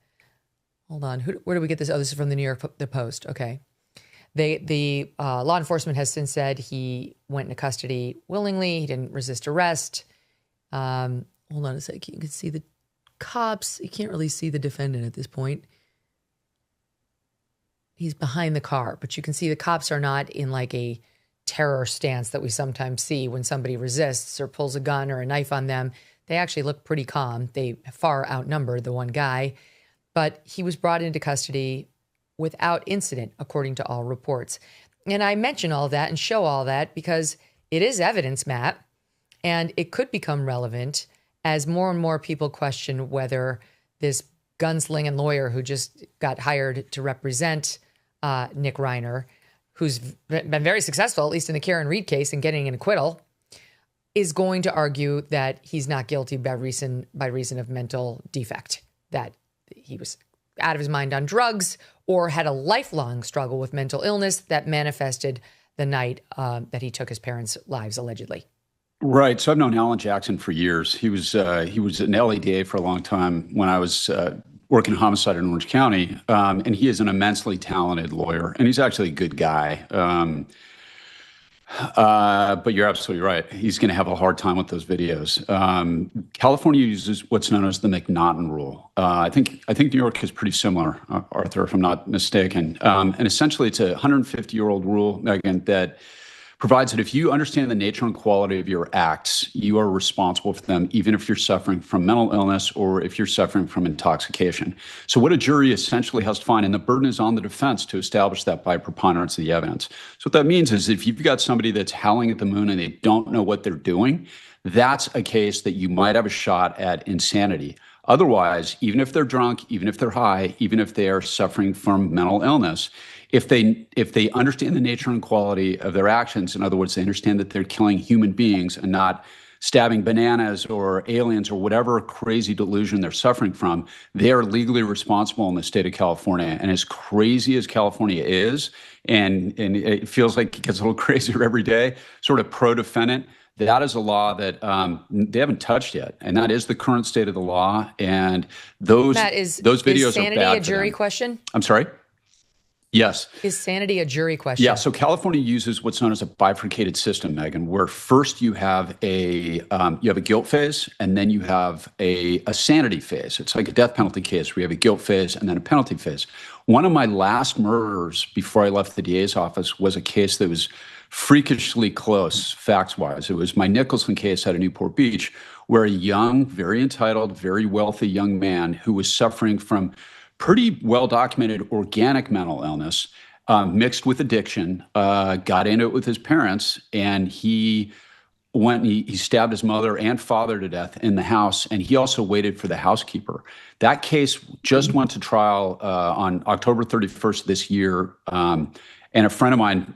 Hold on. Where did we get this? Oh, this is from the New York Post. Okay. The law enforcement has since said he went into custody willingly. He didn't resist arrest. Hold on a sec. You can see the cops. You can't really see the defendant at this point. He's behind the car, but you can see the cops are not in like a terror stance that we sometimes see when somebody resists or pulls a gun or a knife on them. They actually look pretty calm. They far outnumber the one guy, but he was brought into custody without incident, according to all reports. And I mention all that and show all that because it is evidence, Matt, and it could become relevant as more and more people question whether this gunslinging lawyer who just got hired to represent Nick Reiner, who's been very successful, at least in the Karen Reed case, in getting an acquittal, is going to argue that he's not guilty by reason of mental defect, that he was out of his mind on drugs or had a lifelong struggle with mental illness that manifested the night that he took his parents' lives, allegedly. Right. So I've known Alan Jackson for years. He was an LADA for a long time when I was working homicide in Orange County. And he is an immensely talented lawyer, and he's actually a good guy. But you're absolutely right. He's going to have a hard time with those videos. California uses what's known as the McNaughton rule. I think New York is pretty similar, Arthur, if I'm not mistaken. And essentially, it's a 150-year-old rule, Megyn, that provides that if you understand the nature and quality of your acts, you are responsible for them, even if you're suffering from mental illness or if you're suffering from intoxication. So what a jury essentially has to find, and the burden is on the defense to establish that by preponderance of the evidence. So what that means is if you've got somebody that's howling at the moon and they don't know what they're doing, that's a case that you might have a shot at insanity. Otherwise, even if they're drunk, even if they're high, even if they are suffering from mental illness, if they understand the nature and quality of their actions, in other words, they understand that they're killing human beings and not stabbing bananas or aliens or whatever crazy delusion they're suffering from, they are legally responsible in the state of California. And as crazy as California is, and it feels like it gets a little crazier every day, sort of pro-defendant, that is a law that they haven't touched yet, and that is the current state of the law. And those videos is sanity are bad a jury for them. question? I'm sorry? Yes. Is sanity a jury question? Yeah. So California uses what's known as a bifurcated system, Megyn, where first you have a guilt phase, and then you have a sanity phase. It's like a death penalty case where you have a guilt phase and then a penalty phase. One of my last murders before I left the DA's office was a case that was freakishly close, facts-wise. It was my Nicholson case out of Newport Beach, where a young, very entitled, very wealthy young man who was suffering from pretty well-documented organic mental illness mixed with addiction, got into it with his parents, and he stabbed his mother and father to death in the house, and he also waited for the housekeeper. That case just went to trial on October 31st this year, and a friend of mine,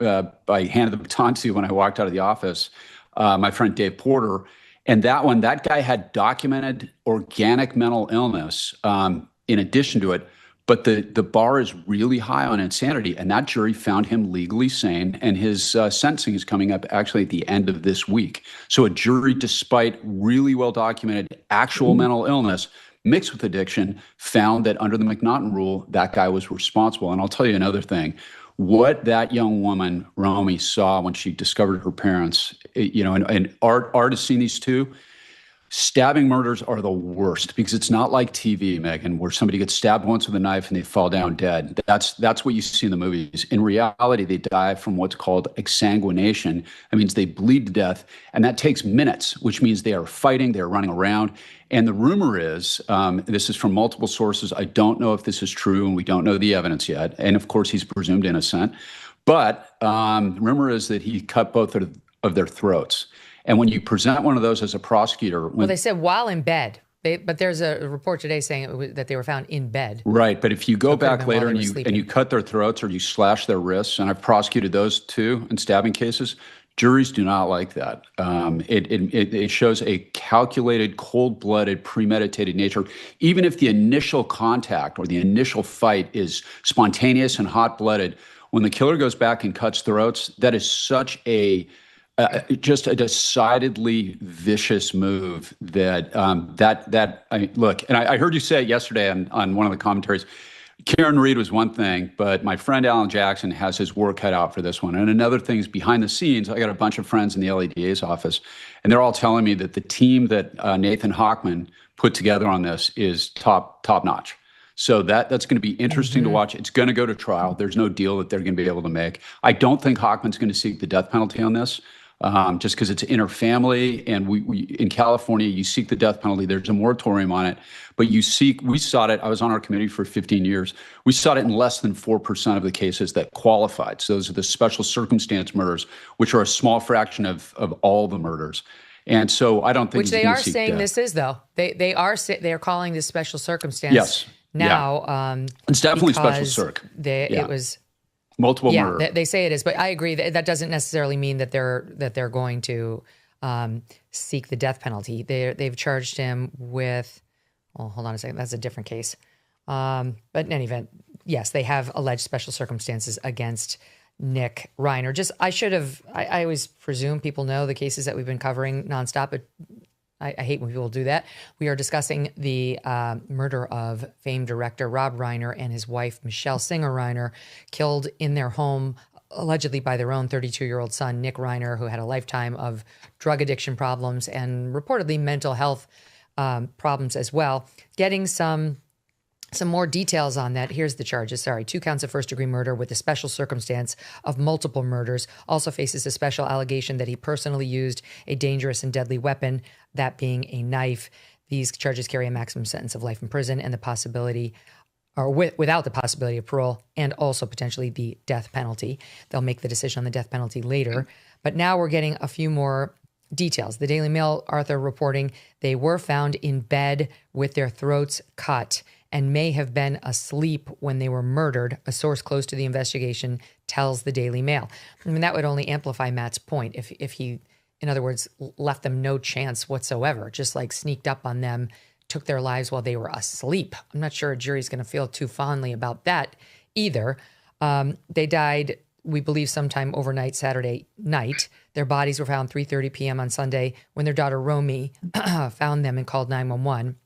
I handed the baton to when I walked out of the office, my friend Dave Porter, and that guy had documented organic mental illness in addition to it, but the bar is really high on insanity, and that jury found him legally sane, and his sentencing is coming up actually at the end of this week. So a jury, despite really well-documented actual mental illness mixed with addiction, found that under the McNaughton rule, that guy was responsible. And I'll tell you another thing. What that young woman, Romy, saw when she discovered her parents, and Art has seen these too. Stabbing murders are the worst because it's not like TV, Megyn, where somebody gets stabbed once with a knife and they fall down dead. That's what you see in the movies. In reality, they die from what's called exsanguination. That means they bleed to death, and that takes minutes, which means they are fighting, they're running around. And the rumor is, this is from multiple sources, I don't know if this is true, and we don't know the evidence yet. And of course, he's presumed innocent. But the rumor is that he cut both of their throats. And when you present one of those as a prosecutor... Well, they said while in bed. But there's a report today saying that they were found in bed. Right, but if you go back later and you cut their throats or you slash their wrists, and I've prosecuted those too in stabbing cases, Juries do not like that. It shows a calculated, cold-blooded, premeditated nature. Even if the initial contact or the initial fight is spontaneous and hot-blooded, when the killer goes back and cuts throats, that is such just a decidedly vicious move that look. And I heard you say it yesterday on one of the commentaries. Karen Reed was one thing, but my friend Alan Jackson has his work cut out for this one. And another thing is behind the scenes, I got a bunch of friends in the LADA's office, and they're all telling me that the team that Nathan Hochman put together on this is top notch. So that's going to be interesting to watch. It's going to go to trial. There's no deal that they're going to be able to make. I don't think Hochman's going to seek the death penalty on this. Just because it's inter-family, and we in California, you seek the death penalty. There's a moratorium on it, but we sought it. I was on our committee for 15 years. We sought it in less than 4% of the cases that qualified. So those are the special circumstance murders, which are a small fraction of all the murders. And so I don't think which they are saying death. This is though. They are calling this special circumstance. Yes. Now, it's definitely special circ. It was. Multiple murder. They say it is, but I agree that doesn't necessarily mean that they're going to seek the death penalty. They've charged him with. Oh, hold on a second. That's a different case. But in any event, yes, they have alleged special circumstances against Nick Reiner. I always presume people know the cases that we've been covering nonstop, but I hate when people do that. We are discussing the murder of famed director Rob Reiner and his wife, Michelle Singer Reiner, killed in their home, allegedly by their own 32-year-old son, Nick Reiner, who had a lifetime of drug addiction problems and reportedly mental health problems as well. Getting some more details on that. Here's the charges. 2 counts of first-degree murder with a special circumstance of multiple murders. Also faces a special allegation that he personally used a dangerous and deadly weapon, that being a knife. These charges carry a maximum sentence of life in prison and the possibility, or without the possibility of parole, and also potentially the death penalty. They'll make the decision on the death penalty later. But now we're getting a few more details. The Daily Mail, Arthur, reporting they were found in bed with their throats cut and may have been asleep when they were murdered, a source close to the investigation tells the Daily Mail. I mean, that would only amplify Matt's point if he, in other words, left them no chance whatsoever, just like sneaked up on them, took their lives while they were asleep. I'm not sure a jury's going to feel too fondly about that either. They died, we believe, sometime overnight Saturday night. Their bodies were found 3:30 p.m. on Sunday when their daughter Romy found them and called 911.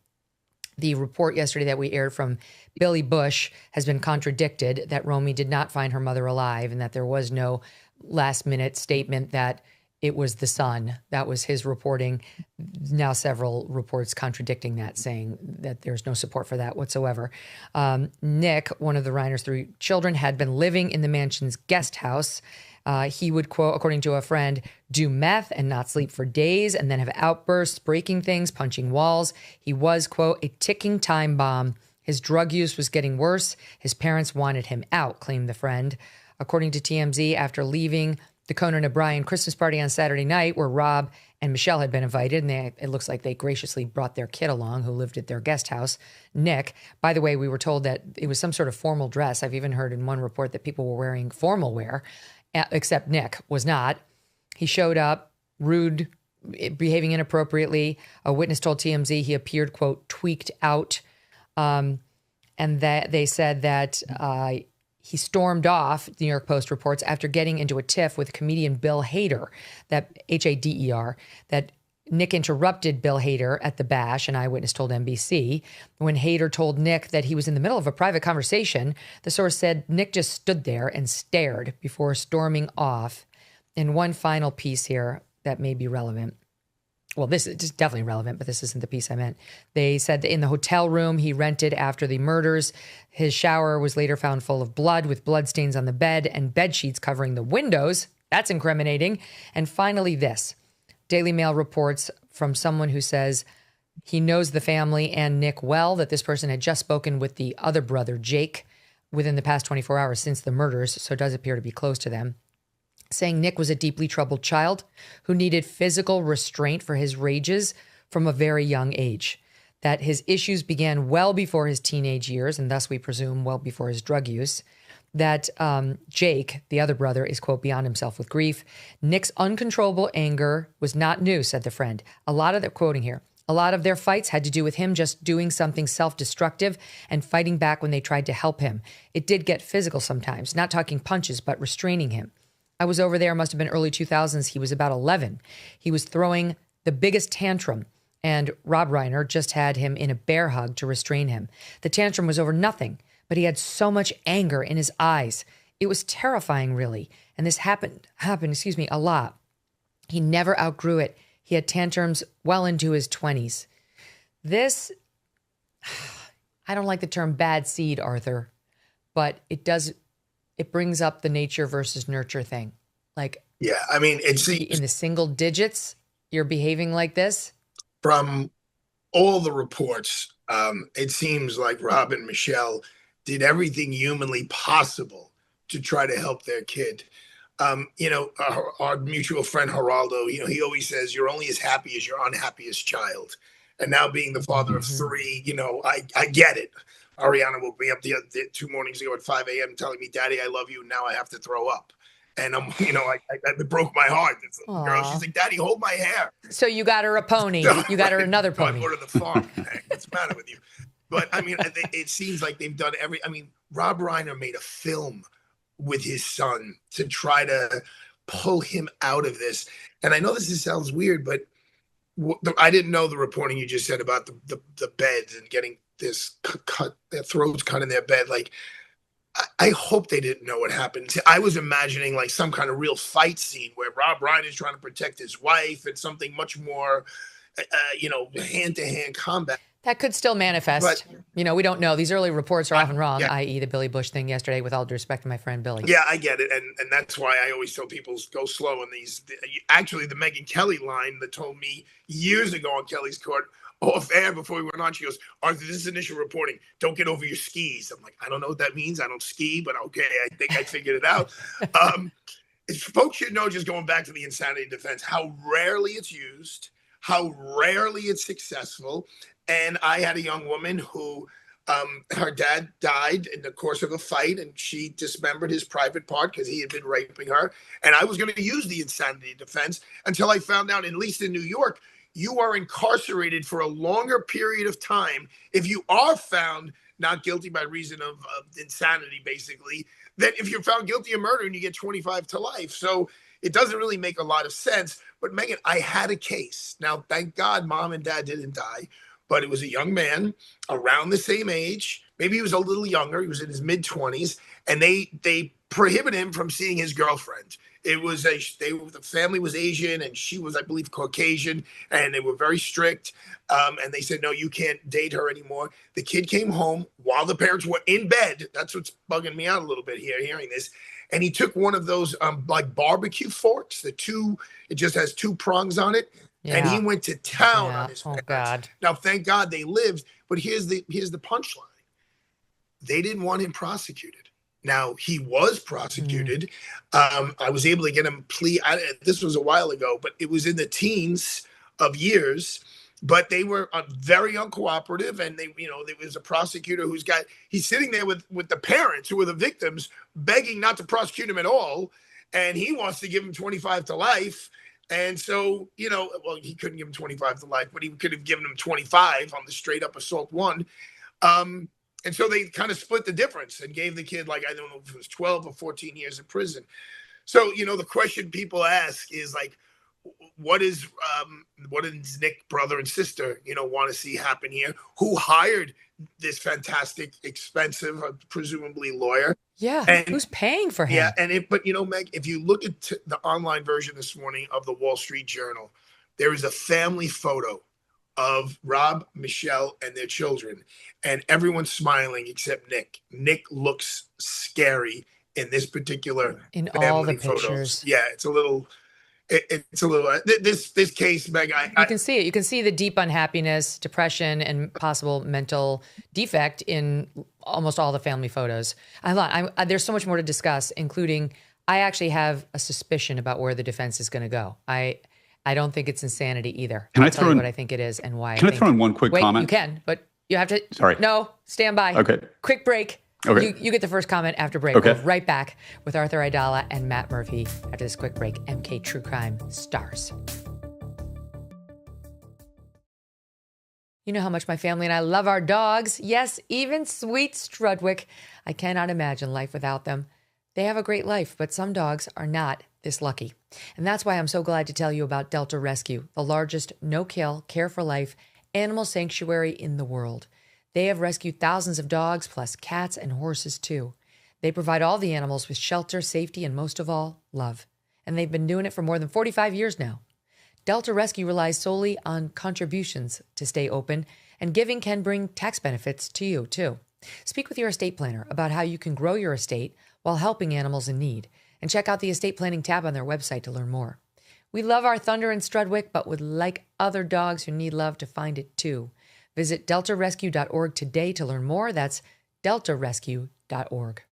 The report yesterday that we aired from Billy Bush has been contradicted, that Romy did not find her mother alive and that there was no last-minute statement that it was the son. That was his reporting. Now several reports contradicting that, saying that there's no support for that whatsoever. Nick, one of the Reiner's 3 children, had been living in the mansion's guest house. He would, quote, according to a friend, do meth and not sleep for days and then have outbursts, breaking things, punching walls. He was, quote, a ticking time bomb. His drug use was getting worse. His parents wanted him out, claimed the friend. According to TMZ, after leaving the Conan O'Brien Christmas party on Saturday night, where Rob and Michelle had been invited, and it looks like they graciously brought their kid along who lived at their guest house, Nick. By the way, we were told that it was some sort of formal dress. I've even heard in one report that people were wearing formal wear, except Nick was not. He showed up, rude, behaving inappropriately. A witness told TMZ he appeared, quote, tweaked out. And that they said that he stormed off, the New York Post reports, after getting into a tiff with comedian Bill Hader, that Hader, that Nick interrupted Bill Hader at the bash, an eyewitness told NBC. When Hader told Nick that he was in the middle of a private conversation, the source said Nick just stood there and stared before storming off. And one final piece here that may be relevant. Well, this is definitely relevant, but this isn't the piece I meant. They said that in the hotel room he rented after the murders, his shower was later found full of blood with bloodstains on the bed and bed sheets covering the windows. That's incriminating. And finally, this. Daily Mail reports from someone who says he knows the family and Nick well, that this person had just spoken with the other brother, Jake, within the past 24 hours since the murders, so it does appear to be close to them, saying Nick was a deeply troubled child who needed physical restraint for his rages from a very young age, that his issues began well before his teenage years, and thus we presume well before his drug use, that Jake, the other brother, is, quote, beyond himself with grief. Nick's uncontrollable anger was not new, said the friend. Quoting here, a lot of their fights had to do with him just doing something self-destructive and fighting back when they tried to help him. It did get physical sometimes, not talking punches, but restraining him. I was over there, must have been early 2000s. He was about 11. He was throwing the biggest tantrum, and Rob Reiner just had him in a bear hug to restrain him. The tantrum was over nothing, but he had so much anger in his eyes. It was terrifying, really. And this happened, a lot. He never outgrew it. He had tantrums well into his 20s. This, I don't like the term bad seed, Arthur, but it brings up the nature versus nurture thing. Like, yeah, I mean, it's in the single digits, you're behaving like this. From all the reports, it seems like Rob and Michele did everything humanly possible to try to help their kid. Our mutual friend Geraldo, he always says, you're only as happy as your unhappiest child. And now being the father of three, I get it. Ariana woke me up the 2 mornings ago at 5 a.m. telling me, Daddy, I love you. Now I have to throw up. And it broke my heart. Girl, she's like, Daddy, hold my hair. So you got her a pony. You got her another pony. Go to the farm. What's the matter with you? But I mean, it seems like they've done Rob Reiner made a film with his son to try to pull him out of this. And I know this sounds weird, but I didn't know the reporting you just said about the beds and getting this cut, their throats cut in their bed. Like, I hope they didn't know what happened. I was imagining like some kind of real fight scene where Rob Reiner is trying to protect his wife and something much more, hand-to-hand combat. That could still manifest. But, we don't know. These early reports are often wrong, yeah. i.e. the Billy Bush thing yesterday, with all due respect to my friend Billy. Yeah, I get it. And that's why I always tell people go slow on these. Actually, the Megyn Kelly line that told me years ago on Kelly's Court, off air before we went on, she goes, Arthur, this is initial reporting. Don't get over your skis. I'm like, I don't know what that means. I don't ski, but okay, I think I figured it out. Folks should know, just going back to the insanity defense, how rarely it's used, how rarely it's successful. And I had a young woman who her dad died in the course of a fight, and she dismembered his private part because he had been raping her. And I was going to use the insanity defense until I found out, at least in New York, you are incarcerated for a longer period of time if you are found not guilty by reason of insanity, basically, than if you're found guilty of murder and you get 25 to life. So it doesn't really make a lot of sense. But Megyn, I had a case. Now, thank God mom and dad didn't die, but it was a young man around the same age. Maybe he was a little younger. He was in his mid-20s, and they prohibited him from seeing his girlfriend. It was the family was Asian, and she was, I believe, Caucasian, and they were very strict. And they said, no, you can't date her anymore. The kid came home while the parents were in bed. That's what's bugging me out a little bit here, hearing this. And he took one of those like barbecue forks, it just has 2 prongs on it. Yeah. And he went to town on his parents. God. Now, thank God they lived, but here's the punchline. They didn't want him prosecuted. Now, he was prosecuted. I was able to get him plea. This was a while ago, but it was in the teens of years. But they were very uncooperative, and there was a prosecutor he's sitting there with the parents who were the victims, begging not to prosecute him at all, and he wants to give him 25 to life. And so, he couldn't give him 25 to life, but he could have given him 25 on the straight up assault one. And so they kind of split the difference and gave the kid, like, I don't know if it was 12 or 14 years in prison. So, the question people ask is like, what does Nick, brother and sister, want to see happen here? Who hired this fantastic, expensive, presumably lawyer? Yeah, and who's paying for him? Yeah, but Meg, if you look at the online version this morning of the Wall Street Journal, there is a family photo of Rob, Michele, and their children, and everyone's smiling except Nick. Nick looks scary in this particular in family all the photos. Pictures. Yeah, it's a little. This case, Meg. You can see it. You can see the deep unhappiness, depression, and possible mental defect in almost all the family photos. There's so much more to discuss, including I actually have a suspicion about where the defense is going to go. I don't think it's insanity either. Can I'll I tell you what I think it is and why. Can I throw in one quick comment? You can, but you have to. Sorry. No, stand by. Okay. Quick break. Okay. You get the first comment after break. Okay. We're right back with Arthur Aidala and Matt Murphy after this quick break. MK True Crime stars. You know how much my family and I love our dogs. Yes, even sweet Strudwick. I cannot imagine life without them. They have a great life, but some dogs are not this lucky. And that's why I'm so glad to tell you about Delta Rescue, the largest no-kill, care-for-life animal sanctuary in the world. They have rescued thousands of dogs, plus cats and horses too. They provide all the animals with shelter, safety, and most of all, love. And they've been doing it for more than 45 years now. Delta Rescue relies solely on contributions to stay open, and giving can bring tax benefits to you too. Speak with your estate planner about how you can grow your estate while helping animals in need, and check out the estate planning tab on their website to learn more. We love our Thunder and Strudwick, but would like other dogs who need love to find it too. Visit deltarescue.org today to learn more. That's deltarescue.org.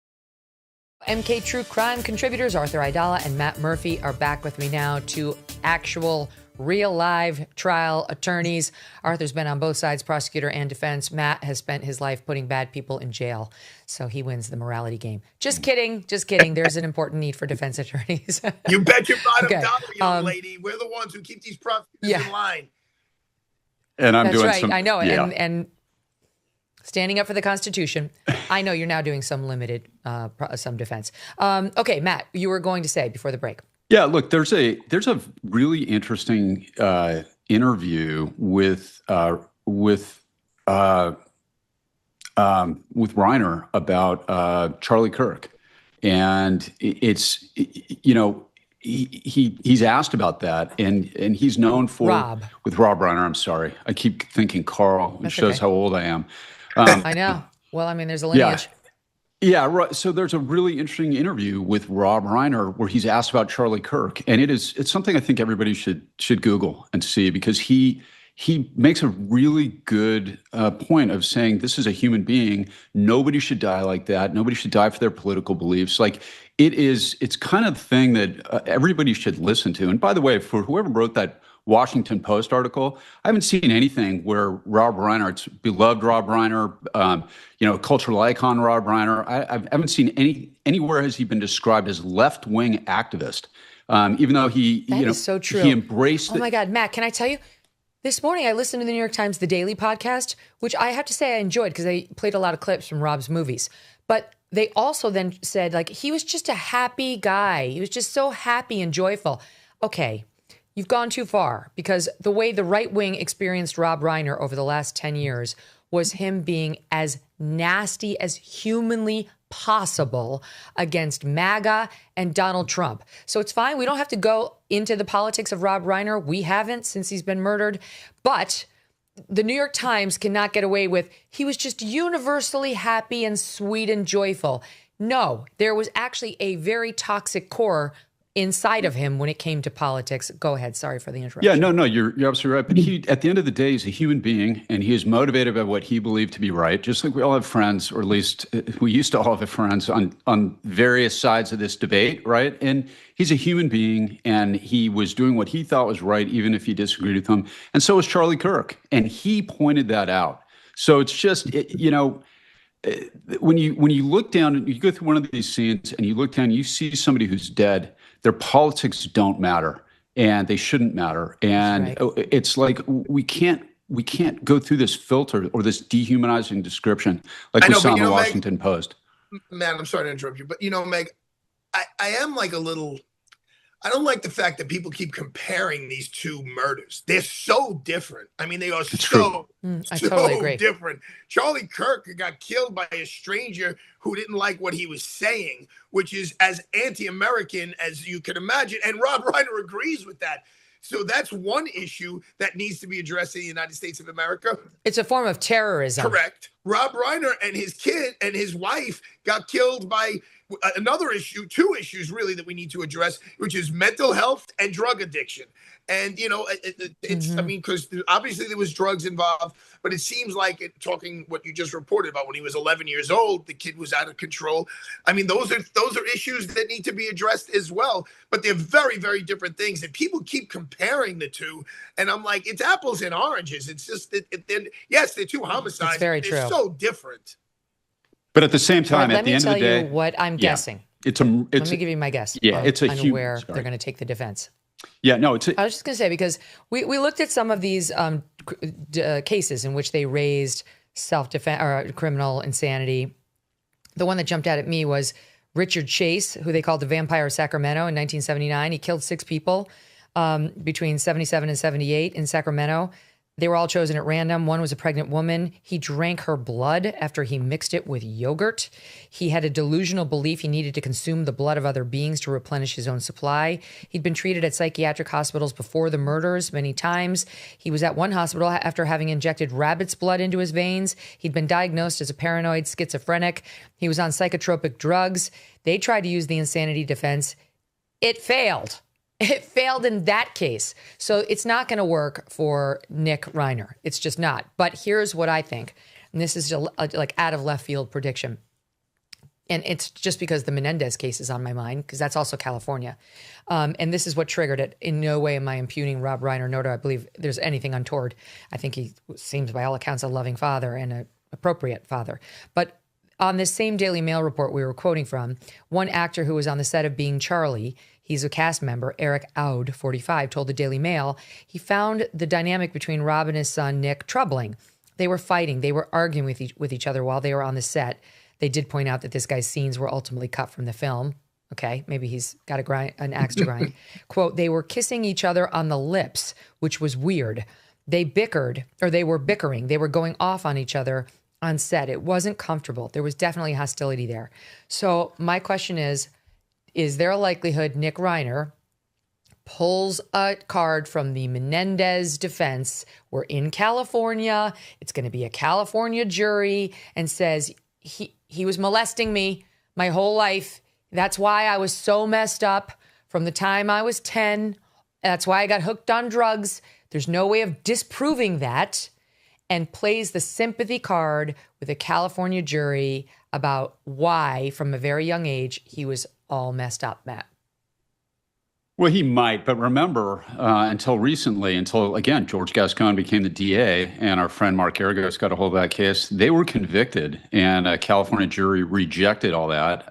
MK True Crime contributors Arthur Aidala and Matt Murphy are back with me now, two actual real live trial attorneys. Arthur's been on both sides, prosecutor and defense. Matt has spent his life putting bad people in jail, so he wins the morality game. Just kidding. There's an important need for defense attorneys. You bet your bottom Okay. dollar, young lady. We're the ones who keep these prosecutors in line. And I'm That's doing right. some. I know. Yeah. And standing up for the Constitution. I know you're now doing some limited, some defense. Okay, Matt, you were going to say before the break. Yeah, look, there's a really interesting interview with Reiner about Charlie Kirk, and it's he's asked about that, and he's known for with Rob Reiner. I'm sorry, I keep thinking Carl, which shows how old I am. I know. Well, I mean, there's a lineage. Yeah, right. So there's a really interesting interview with Rob Reiner where he's asked about Charlie Kirk, and it's something I think everybody should Google and see, because he makes a really good point of saying this is a human being. Nobody should die like that. Nobody should die for their political beliefs. Like it's kind of the thing that everybody should listen to. And by the way, for whoever wrote that Washington Post article, I haven't seen anything where Rob Reiner, it's beloved Rob Reiner, cultural icon Rob Reiner. I haven't seen anywhere has he been described as left-wing activist, even though That is so true. He embraced. Oh my God, Matt, can I tell you? This morning I listened to the New York Times The Daily podcast, which I have to say I enjoyed because they played a lot of clips from Rob's movies. But they also then said, like, he was just a happy guy. He was just so happy and joyful. Okay. You've gone too far, because the way the right wing experienced Rob Reiner over the last 10 years was him being as nasty as humanly possible against MAGA and Donald Trump. So it's fine. We don't have to go into the politics of Rob Reiner. We haven't since he's been murdered. But the New York Times cannot get away with he was just universally happy and sweet and joyful. No, there was actually a very toxic core inside of him when it came to politics. Go ahead. Sorry for the interruption. Yeah, no, you're absolutely right. But he, at the end of the day, is a human being, and he is motivated by what he believed to be right. Just like we all have friends, or at least we used to all have friends on various sides of this debate, right? And he's a human being, and he was doing what he thought was right, even if he disagreed with him. And so was Charlie Kirk, and he pointed that out. So it's just, when you look down, you go through one of these scenes, and you look down, you see somebody who's dead. Their politics don't matter, and they shouldn't matter. And it's like we can't go through this filter or this dehumanizing description like we saw in the Washington Post. Man, I'm sorry to interrupt you, but Meg, I am like a little. I don't like the fact that people keep comparing these two murders. They're so different. I mean, they are so totally agree. different. Charlie Kirk got killed by a stranger who didn't like what he was saying, which is as anti-American as you can imagine. And Rob Reiner agrees with that. So that's one issue that needs to be addressed in the United States of America. It's a form of terrorism. Correct. Rob Reiner and his kid and his wife got killed by another issue, two issues really that we need to address, which is mental health and drug addiction. And, it's, I mean, because obviously there was drugs involved, but it seems like talking what you just reported about when he was 11 years old, the kid was out of control. I mean, those are issues that need to be addressed as well, but they're very, very different things. And people keep comparing the two. And I'm like, it's apples and oranges. It's just, yes, they're two homicides. It's very they're true. So different. But at the same time, Let at the me end of tell the day, you what I'm guessing. Let me give you my guess. It's a on huge, where they're going to take the defense. Yeah, no, I was just going to say, because we looked at some of these cases in which they raised self-defense or criminal insanity. The one that jumped out at me was Richard Chase, who they called the Vampire of Sacramento in 1979. He killed 6 people between 77 and 78 in Sacramento. They were all chosen at random. One was a pregnant woman. He drank her blood after he mixed it with yogurt. He had a delusional belief he needed to consume the blood of other beings to replenish his own supply. He'd been treated at psychiatric hospitals before the murders many times. He was at one hospital after having injected rabbit's blood into his veins. He'd been diagnosed as a paranoid schizophrenic. He was on psychotropic drugs. They tried to use the insanity defense. It failed. It failed in that case. So it's not going to work for Nick Reiner. It's just not. But here's what I think. And this is a like out of left field prediction. And it's just because the Menendez case is on my mind, because that's also California. And this is what triggered it. In no way am I impugning Rob Reiner, nor do I believe there's anything untoward. I think he seems by all accounts a loving father and an appropriate father. But on this same Daily Mail report we were quoting from, one actor who was on the set of Being Charlie, he's a cast member, Eric Aud, 45, told the Daily Mail he found the dynamic between Rob and his son, Nick, troubling. They were fighting. They were arguing with each other while they were on the set. They did point out that this guy's scenes were ultimately cut from the film. Okay, maybe he's got an axe to grind. Quote, they were kissing each other on the lips, which was weird. They were bickering. They were going off on each other on set. It wasn't comfortable. There was definitely hostility there. So my question is there a likelihood Nick Reiner pulls a card from the Menendez defense? We're in California. It's going to be a California jury, and says he was molesting me my whole life. That's why I was so messed up from the time I was 10. That's why I got hooked on drugs. There's no way of disproving that. And plays the sympathy card with a California jury about why, from a very young age, he was all messed up, Matt. Well, he might, but remember, until again, George Gascon became the DA and our friend Mark Aragos got a hold of that case, they were convicted, and a California jury rejected all that.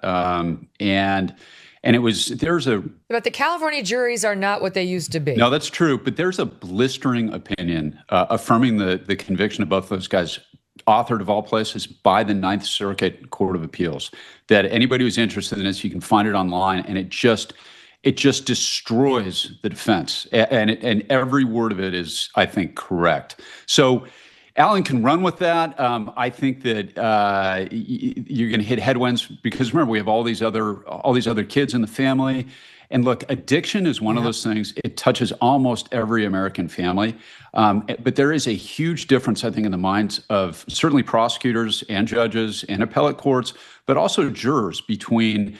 And But the California juries are not what they used to be. No, that's true. But there's a blistering opinion affirming the conviction of both those guys, authored of all places by the Ninth Circuit Court of Appeals, that anybody who's interested in this, you can find it online, and it just destroys the defense. And every word of it is, I think, correct. So Alan can run with that. I think that you're going to hit headwinds because remember, we have all these other kids in the family. And look, addiction is one of those things. It touches almost every American family. But there is a huge difference, I think, in the minds of certainly prosecutors and judges and appellate courts, but also jurors between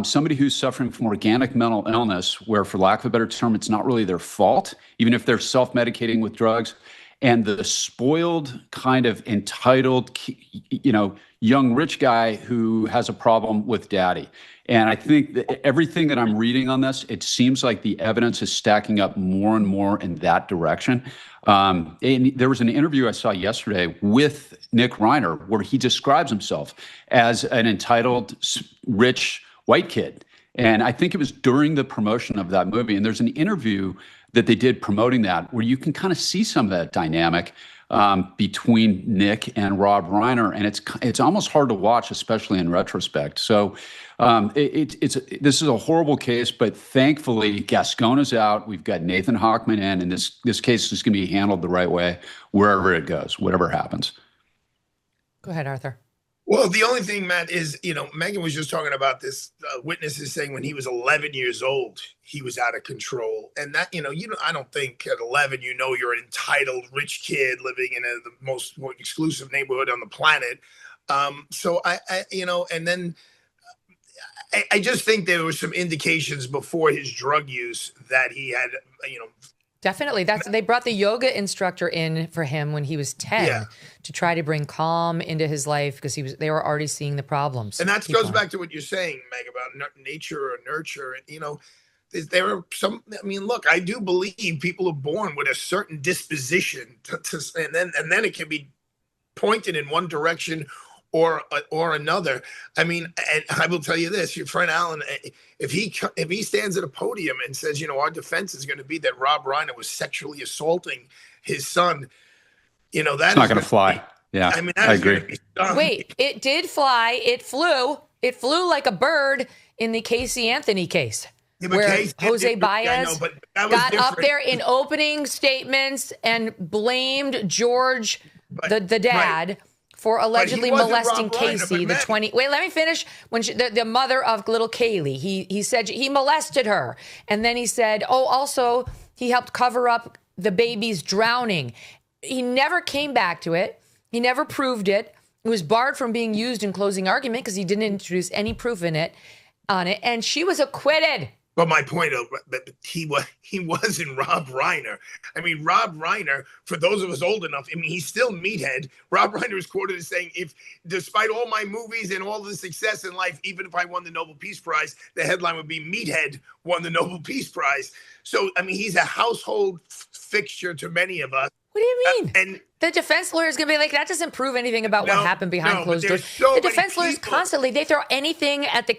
somebody who's suffering from organic mental illness, where, for lack of a better term, it's not really their fault, even if they're self-medicating with drugs, and the spoiled, kind of entitled, young rich guy who has a problem with daddy. And I think that everything that I'm reading on this, it seems like the evidence is stacking up more and more in that direction. And there was an interview I saw yesterday with Nick Reiner where he describes himself as an entitled, rich white kid. And I think it was during the promotion of that movie. And there's an interview that they did promoting that where you can kind of see some of that dynamic between Nick and Rob Reiner. And it's almost hard to watch, especially in retrospect. So this is a horrible case, but thankfully Gascon is out. We've got Nathan Hochman in, and this case is going to be handled the right way wherever it goes, whatever happens. Go ahead, Arthur. Well, the only thing, Matt, is, Megyn was just talking about this. Witnesses saying when he was 11 years old, he was out of control. And that, I don't think at 11, you're an entitled rich kid living in the most exclusive neighborhood on the planet. So and then I just think there were some indications before his drug use that he had, Definitely. They brought the yoga instructor in for him when he was 10 to try to bring calm into his life because they were already seeing the problems. And that goes back to what you're saying, Meg, about nature or nurture. And, there are some, look, I do believe people are born with a certain disposition and then it can be pointed in one direction or another. I mean, and I will tell you this: your friend Alan, if he stands at a podium and says, our defense is going to be that Rob Reiner was sexually assaulting his son, that it's not going to fly. Yeah, I mean, I agree. Wait, it did fly. It flew. It flew like a bird in the Casey Anthony case. Yeah, where Jose Baez got different. up there in opening statements and blamed George, the dad, for allegedly molesting Casey, the 20. Wait, let me finish. When the mother of little Kaylee, he said he molested her, and then he said, also he helped cover up the baby's drowning. He never came back to it. He never proved it. It was barred from being used in closing argument because he didn't introduce any proof on it, and she was acquitted. But my point, he wasn't Rob Reiner. I mean, Rob Reiner, for those of us old enough, I mean, he's still meathead. Rob Reiner is quoted as saying, despite all my movies and all the success in life, even if I won the Nobel Peace Prize, the headline would be Meathead won the Nobel Peace Prize. So, I mean, he's a household fixture to many of us. What do you mean? And the defense lawyer is going to be like, that doesn't prove anything about what happened behind closed doors. So the defense lawyers constantly, they throw anything at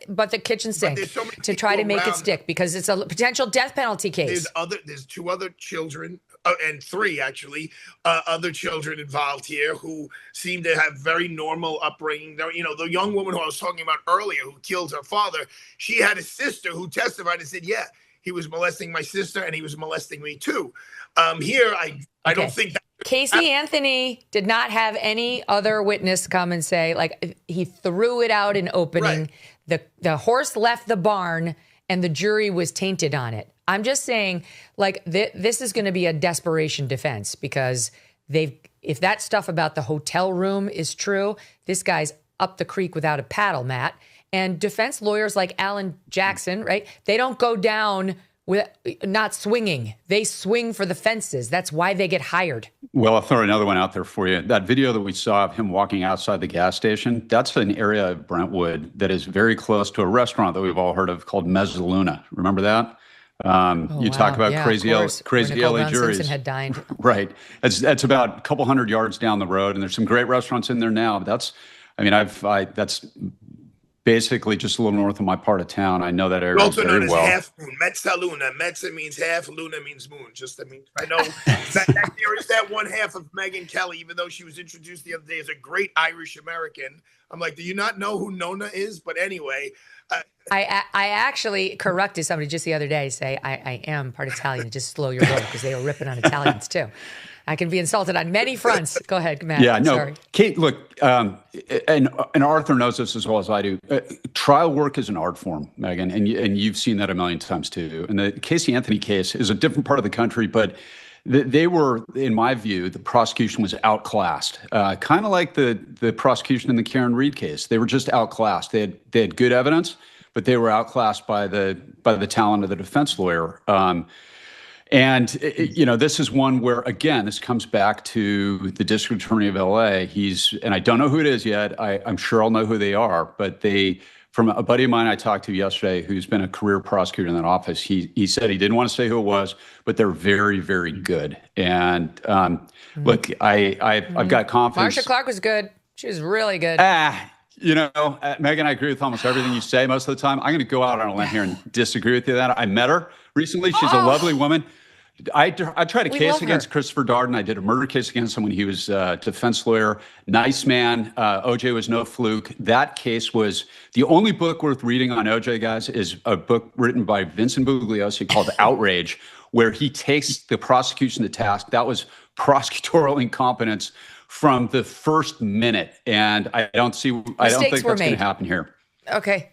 but the kitchen sink to try to make it stick because it's a potential death penalty case. There's two other children, and three actually, other children involved here who seem to have very normal upbringing. The young woman who I was talking about earlier who killed her father, she had a sister who testified and said, yeah, he was molesting my sister and he was molesting me too. Here, I don't think that. Casey Anthony did not have any other witness come and say, like, he threw it out in opening. Right. The horse left the barn and the jury was tainted on it. I'm just saying, like, this is going to be a desperation defense because if that stuff about the hotel room is true, this guy's up the creek without a paddle, Matt. And defense lawyers like Alan Jackson, right? They don't go down with not swinging. They swing for the fences. That's why they get hired. Well, I'll throw another one out there for you. That video that we saw of him walking outside the gas station, that's an area of Brentwood that is very close to a restaurant that we've all heard of called Mezzaluna. Remember that? Talk about crazy LA juries. Simpson had dined. Right. That's about a couple hundred yards down the road, and there's some great restaurants in there now. That's basically just a little north of my part of town. I know that area also very known well. As half moon. Mezzaluna. Mezza means half, luna means moon. I know that there is that one half of Megyn Kelly, even though she was introduced the other day as a great Irish American. I'm like, do you not know who Nona is? But anyway. I actually corrected somebody just the other day, say I am part Italian. Just slow your roll because they were ripping on Italians too. I can be insulted on many fronts. Go ahead, Matt. Yeah, no, sorry. Kate, look, and Arthur knows this as well as I do. Trial work is an art form, Megyn, and you've seen that a million times too. And the Casey Anthony case is a different part of the country, but they were, in my view, the prosecution was outclassed, kind of like the prosecution in the Karen Reed case. They were just outclassed. They had good evidence, but they were outclassed by the talent of the defense lawyer. And, this is one where, again, this comes back to the district attorney of LA. And I don't know who it is yet. I'm sure I'll know who they are. But from a buddy of mine I talked to yesterday who's been a career prosecutor in that office, he said he didn't want to say who it was, but they're very, very good. And look, I've got confidence. Marsha Clark was good. She was really good. Megyn, I agree with almost everything you say most of the time. I'm going to go out on a limb here and disagree with you that I met her recently. She's a lovely woman. I tried a case against Christopher Darden. I did a murder case against him when he was a defense lawyer. Nice man. OJ was no fluke. That case was the only book worth reading on OJ, guys, is a book written by Vincent Bugliosi called Outrage, where he takes the prosecution to task. That was prosecutorial incompetence from the first minute. And I don't think that's going to happen here. Okay.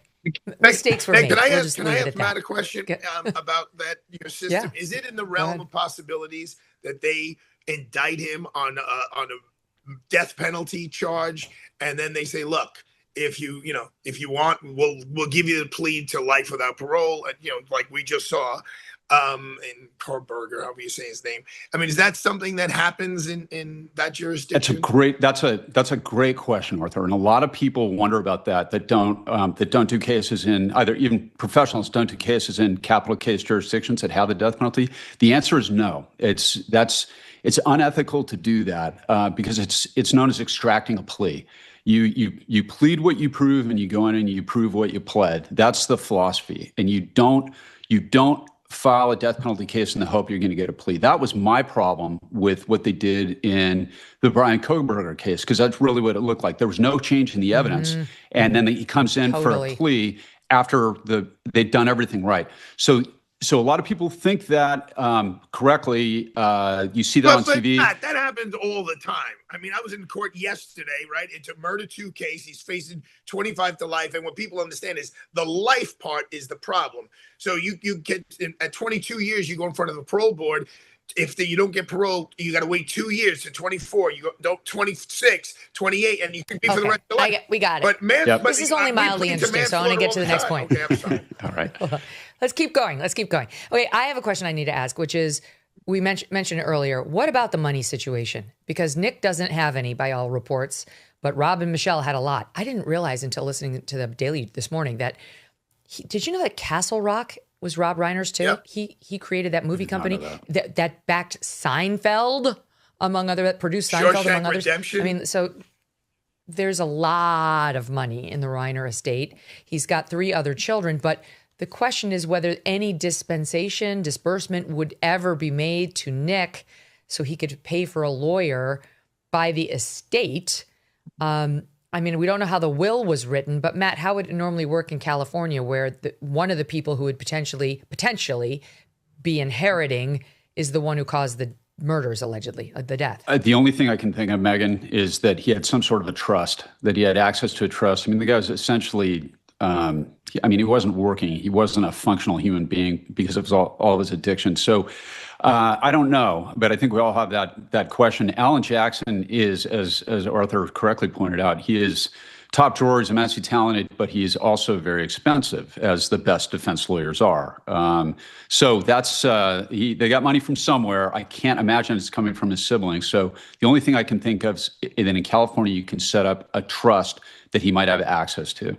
Mistakes were made. Can I ask Matt a question about that system? Yeah. Is it in the realm of possibilities that they indict him on a death penalty charge, and then they say, "Look, if you want, we'll give you the plea to life without parole," like we just saw in Korberger, however you say his name. I mean, is that something that happens in that jurisdiction? That's a great question, Arthur. And a lot of people wonder about that don't do cases in either, even professionals don't do cases in capital case jurisdictions that have the death penalty. The answer is no. It's unethical to do that because it's known as extracting a plea. You plead what you prove, and you go in and you prove what you pled. That's the philosophy. And you don't file a death penalty case in the hope you're going to get a plea. That was my problem with what they did in the Brian Koberger case, because that's really what it looked like. There was no change in the evidence, and then he comes in for a plea after they'd done everything right. So a lot of people think that correctly. You see that on TV. That happens all the time. I mean, I was in court yesterday, right? It's a murder 2 case. He's facing 25 to life. And what people understand is the life part is the problem. So you get at 22 years, you go in front of the parole board. If you don't get parole, you got to wait 2 years to 24. You go 26, 28, and you can be for the rest of the life. We got it. But this is only mildly interesting, so I want to get to the next point. Okay, I'm sorry. All right. Let's keep going. Okay, I have a question I need to ask, which is, we mentioned it earlier. What about the money situation? Because Nick doesn't have any, by all reports, but Rob and Michele had a lot. I didn't realize until listening to the Daily this morning that did you know that Castle Rock was Rob Reiner's too? Yep. He created that movie company that backed Seinfeld, among other, that produced Seinfeld, among others. Redemption. I mean, so there's a lot of money in the Reiner estate. He's got 3 other children, but the question is whether any disbursement would ever be made to Nick so he could pay for a lawyer by the estate. I mean, we don't know how the will was written, but Matt, how would it normally work in California, where one of the people who would potentially be inheriting is the one who caused the murders, allegedly, the death? The only thing I can think of, Megyn, is that he had some sort of a trust, that he had access to a trust. I mean, the guy was essentially, he wasn't working. He wasn't a functional human being because of all of his addiction. So I don't know, but I think we all have that question. Alan Jackson is, as Arthur correctly pointed out, he is top drawer, he's immensely talented, but he's also very expensive, as the best defense lawyers are. So that's they got money from somewhere. I can't imagine it's coming from his siblings. So the only thing I can think of is that in California you can set up a trust that he might have access to.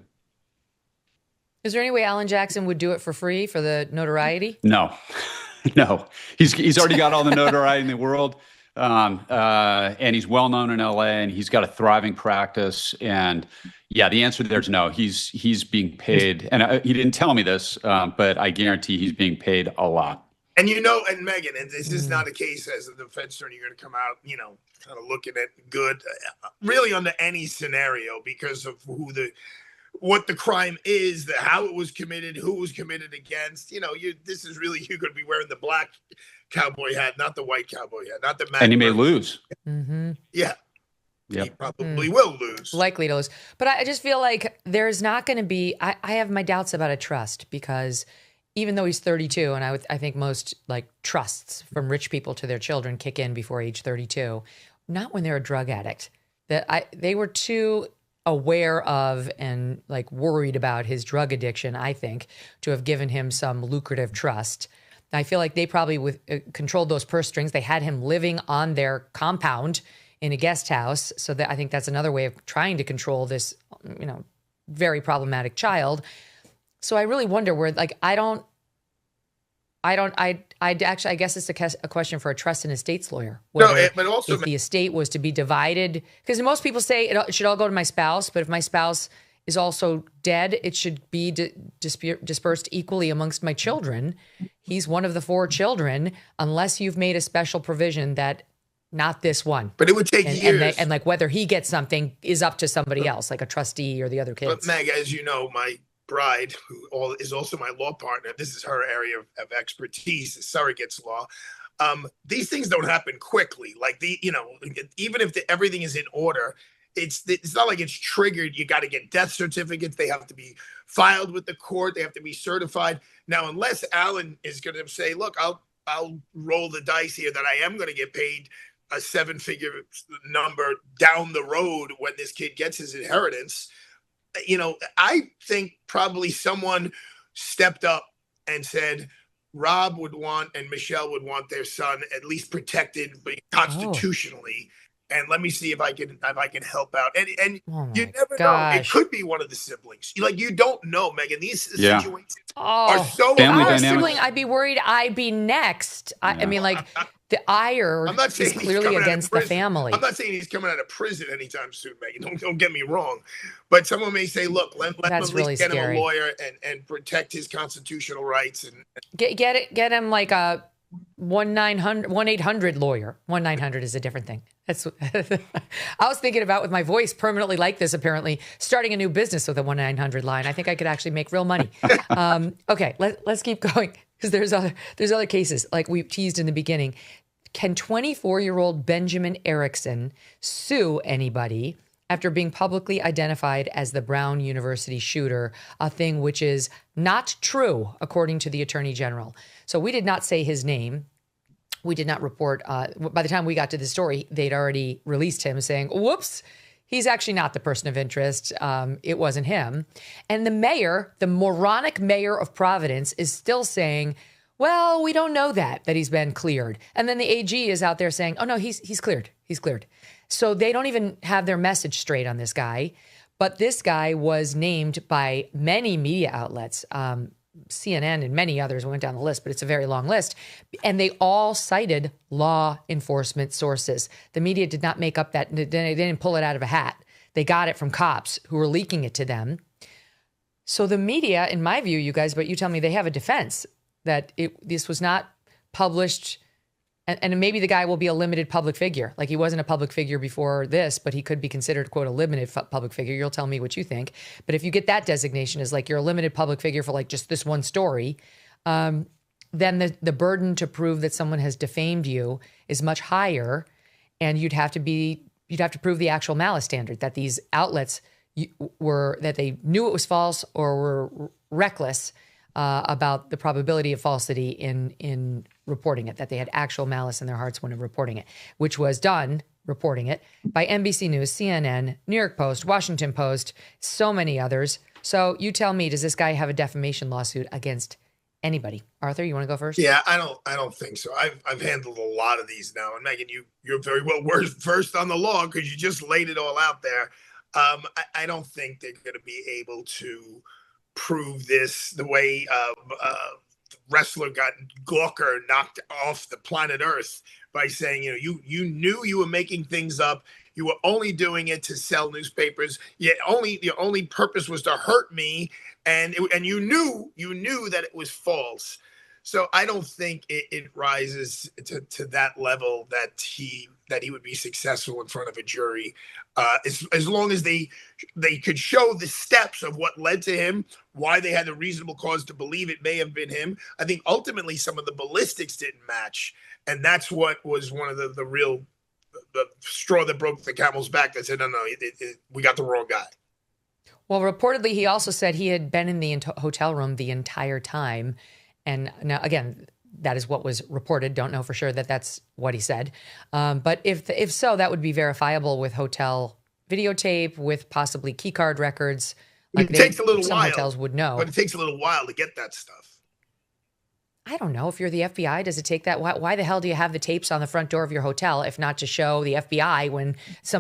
Is there any way Alan Jackson would do it for free for the notoriety? No. No, he's already got all the notoriety in the world, and he's well known in LA, and he's got a thriving practice. And yeah, the answer there is no. He's being paid, and he didn't tell me this, but I guarantee he's being paid a lot. And and Megyn, and this is not a case as a defense attorney, you're going to come out, kind of looking at good, really under any scenario, because of what the crime is, how it was committed, who was committed against. This is really, you're going to be wearing the black cowboy hat, not the white cowboy hat, not the man. And he may lose. Mm-hmm. Yeah. Yep. He probably will lose. Likely to lose. But I just feel like there's not going to be, I have my doubts about a trust, because even though he's 32, and I think most trusts from rich people to their children kick in before age 32, not when they're a drug addict. They were too aware of and worried about his drug addiction, I think, to have given him some lucrative trust. I feel like they probably controlled those purse strings. They had him living on their compound in a guest house. So I think that's another way of trying to control this, very problematic child. So I really wonder where, I guess it's a question for a trust and estates lawyer. But also, if the estate was to be divided, because most people say it should all go to my spouse, but if my spouse is also dead, it should be dispersed equally amongst my children. He's one of the 4 children, unless you've made a special provision that not this one. But it would take years. And whether he gets something is up to somebody else, like a trustee or the other kids. But Meg, as you know, my bride, who is also my law partner, this is her area of expertise, surrogates law. These things don't happen quickly. Even if everything is in order, it's not like it's triggered. You got to get death certificates. They have to be filed with the court. They have to be certified. Now, unless Alan is going to say, look, I'll roll the dice here that I am going to get paid a 7-figure number down the road when this kid gets his inheritance. I think probably someone stepped up and said Rob would want and Michele would want their son at least protected constitutionally. and let me see if I can help out. And Oh you my never know. It gosh. could be one of the siblings. Like, you don't know, Megyn. These Yeah. situations are so Family Our dynamics. sibling, I'd be worried I'd be next. I mean, like, the ire I'm not saying is he's clearly coming out of against the prison. family. I'm not saying he's coming out of prison anytime soon, Megyn. Don't get me wrong. But someone may say, look, let him That's at really least get him a scary. lawyer and protect his constitutional rights. And Get him like a 1-800 lawyer. 1-900 is a different thing. That's I was thinking about, with my voice permanently like this, apparently starting a new business with a 1-900 line. I think I could actually make real money. Okay, let's keep going, because there's other cases like we teased in the beginning. Can 24-year-old Benjamin Erickson sue anybody after being publicly identified as the Brown University shooter, a thing which is not true, according to the Attorney General? So we did not say his name. We did not report. By the time we got to the story, they'd already released him saying, whoops, he's actually not the person of interest. It wasn't him. And the mayor, the moronic mayor of Providence, is still saying, well, we don't know that he's been cleared. And then the AG is out there saying, oh, no, he's cleared. He's cleared. So they don't even have their message straight on this guy. But this guy was named by many media outlets, CNN and many others. We went down the list, but it's a very long list. And they all cited law enforcement sources. The media did not make up that. They didn't pull it out of a hat. They got it from cops who were leaking it to them. So the media, in my view, you guys, but you tell me, they have a defense that this was not published. And maybe the guy will be a limited public figure. Like, he wasn't a public figure before this, but he could be considered, quote, a limited public figure. You'll tell me what you think. But if you get that designation as like you're a limited public figure for like just this one story, then the burden to prove that someone has defamed you is much higher. And you'd have to prove the actual malice standard, that these outlets that they knew it was false or were reckless about the probability of falsity in reporting it, that they had actual malice in their hearts when reporting it, which was done, reporting it, by NBC News, CNN, New York Post, Washington Post, so many others. So you tell me, does this guy have a defamation lawsuit against anybody? Arthur, you want to go first? yeah, I don't think so. I've handled a lot of these now, and Megyn, you're very well versed on the law because you just laid it all out there. I don't think they're going to be able to prove this the way wrestler got Gawker knocked off the planet Earth by saying, you knew you were making things up. You were only doing it to sell newspapers. Yet your only purpose was to hurt me, and you knew that it was false. So I don't think it rises to that level that he would be successful in front of a jury, as long as they could show the steps of what led to him, why they had a reasonable cause to believe it may have been him. I think ultimately some of the ballistics didn't match, and that's what was one of the real straw that broke the camel's back. That said, no, we got the wrong guy. Well, reportedly, he also said he had been in the hotel room the entire time. And now, again, that is what was reported. Don't know for sure that that's what he said. But if so, that would be verifiable with hotel videotape, with possibly key card records. Like, it takes a little some while. Hotels would know. But it takes a little while to get that stuff. I don't know. If you're the FBI, does it take that? Why the hell do you have the tapes on the front door of your hotel if not to show the FBI when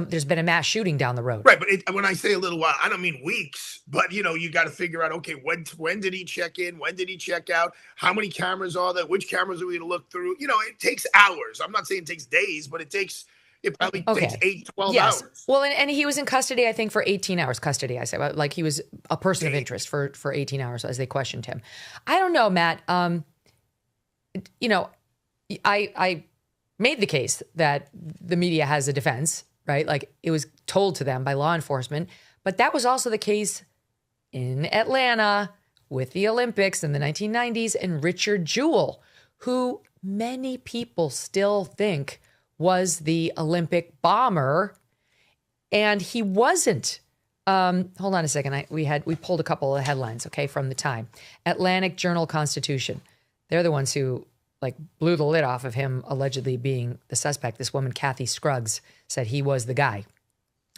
there's been a mass shooting down the road? Right, but when I say a little while, I don't mean weeks. But you got to figure out, okay, when did he check in? When did he check out? How many cameras are there? Which cameras are we going to look through? It takes hours. I'm not saying it takes days, but it probably takes 8, 12 hours. Well, and he was in custody, I think, for 18 hours. Custody, I say, like he was a person of interest for 18 hours as they questioned him. I don't know, Matt. I made the case that the media has a defense, right? Like, it was told to them by law enforcement, but that was also the case in Atlanta with the Olympics in the 1990s and Richard Jewell, who many people still think was the Olympic bomber, and he wasn't. Hold on a second. We pulled a couple of headlines, okay, from the time. Atlantic Journal-Constitution. They're the ones who blew the lid off of him allegedly being the suspect. This woman, Kathy Scruggs, said he was the guy.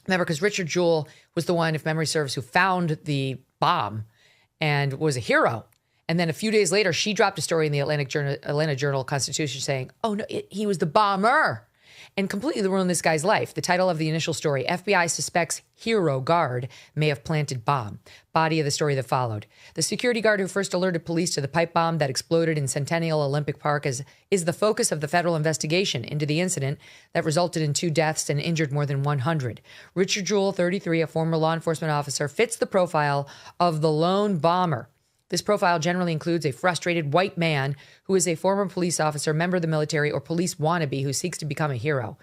Remember, because Richard Jewell was the one, if memory serves, who found the bomb and was a hero. And then a few days later, she dropped a story in the Atlanta Journal-Constitution saying, oh, no, he was the bomber. and completely ruined this guy's life. The title of the initial story, FBI suspects hero guard may have planted bomb. Body of the story that followed. The security guard who first alerted police to the pipe bomb that exploded in Centennial Olympic Park is the focus of the federal investigation into the incident that resulted in 2 deaths and injured more than 100. Richard Jewell, 33, a former law enforcement officer, fits the profile of the lone bomber. This profile generally includes a frustrated white man who is a former police officer, member of the military, or police wannabe who seeks to become a hero.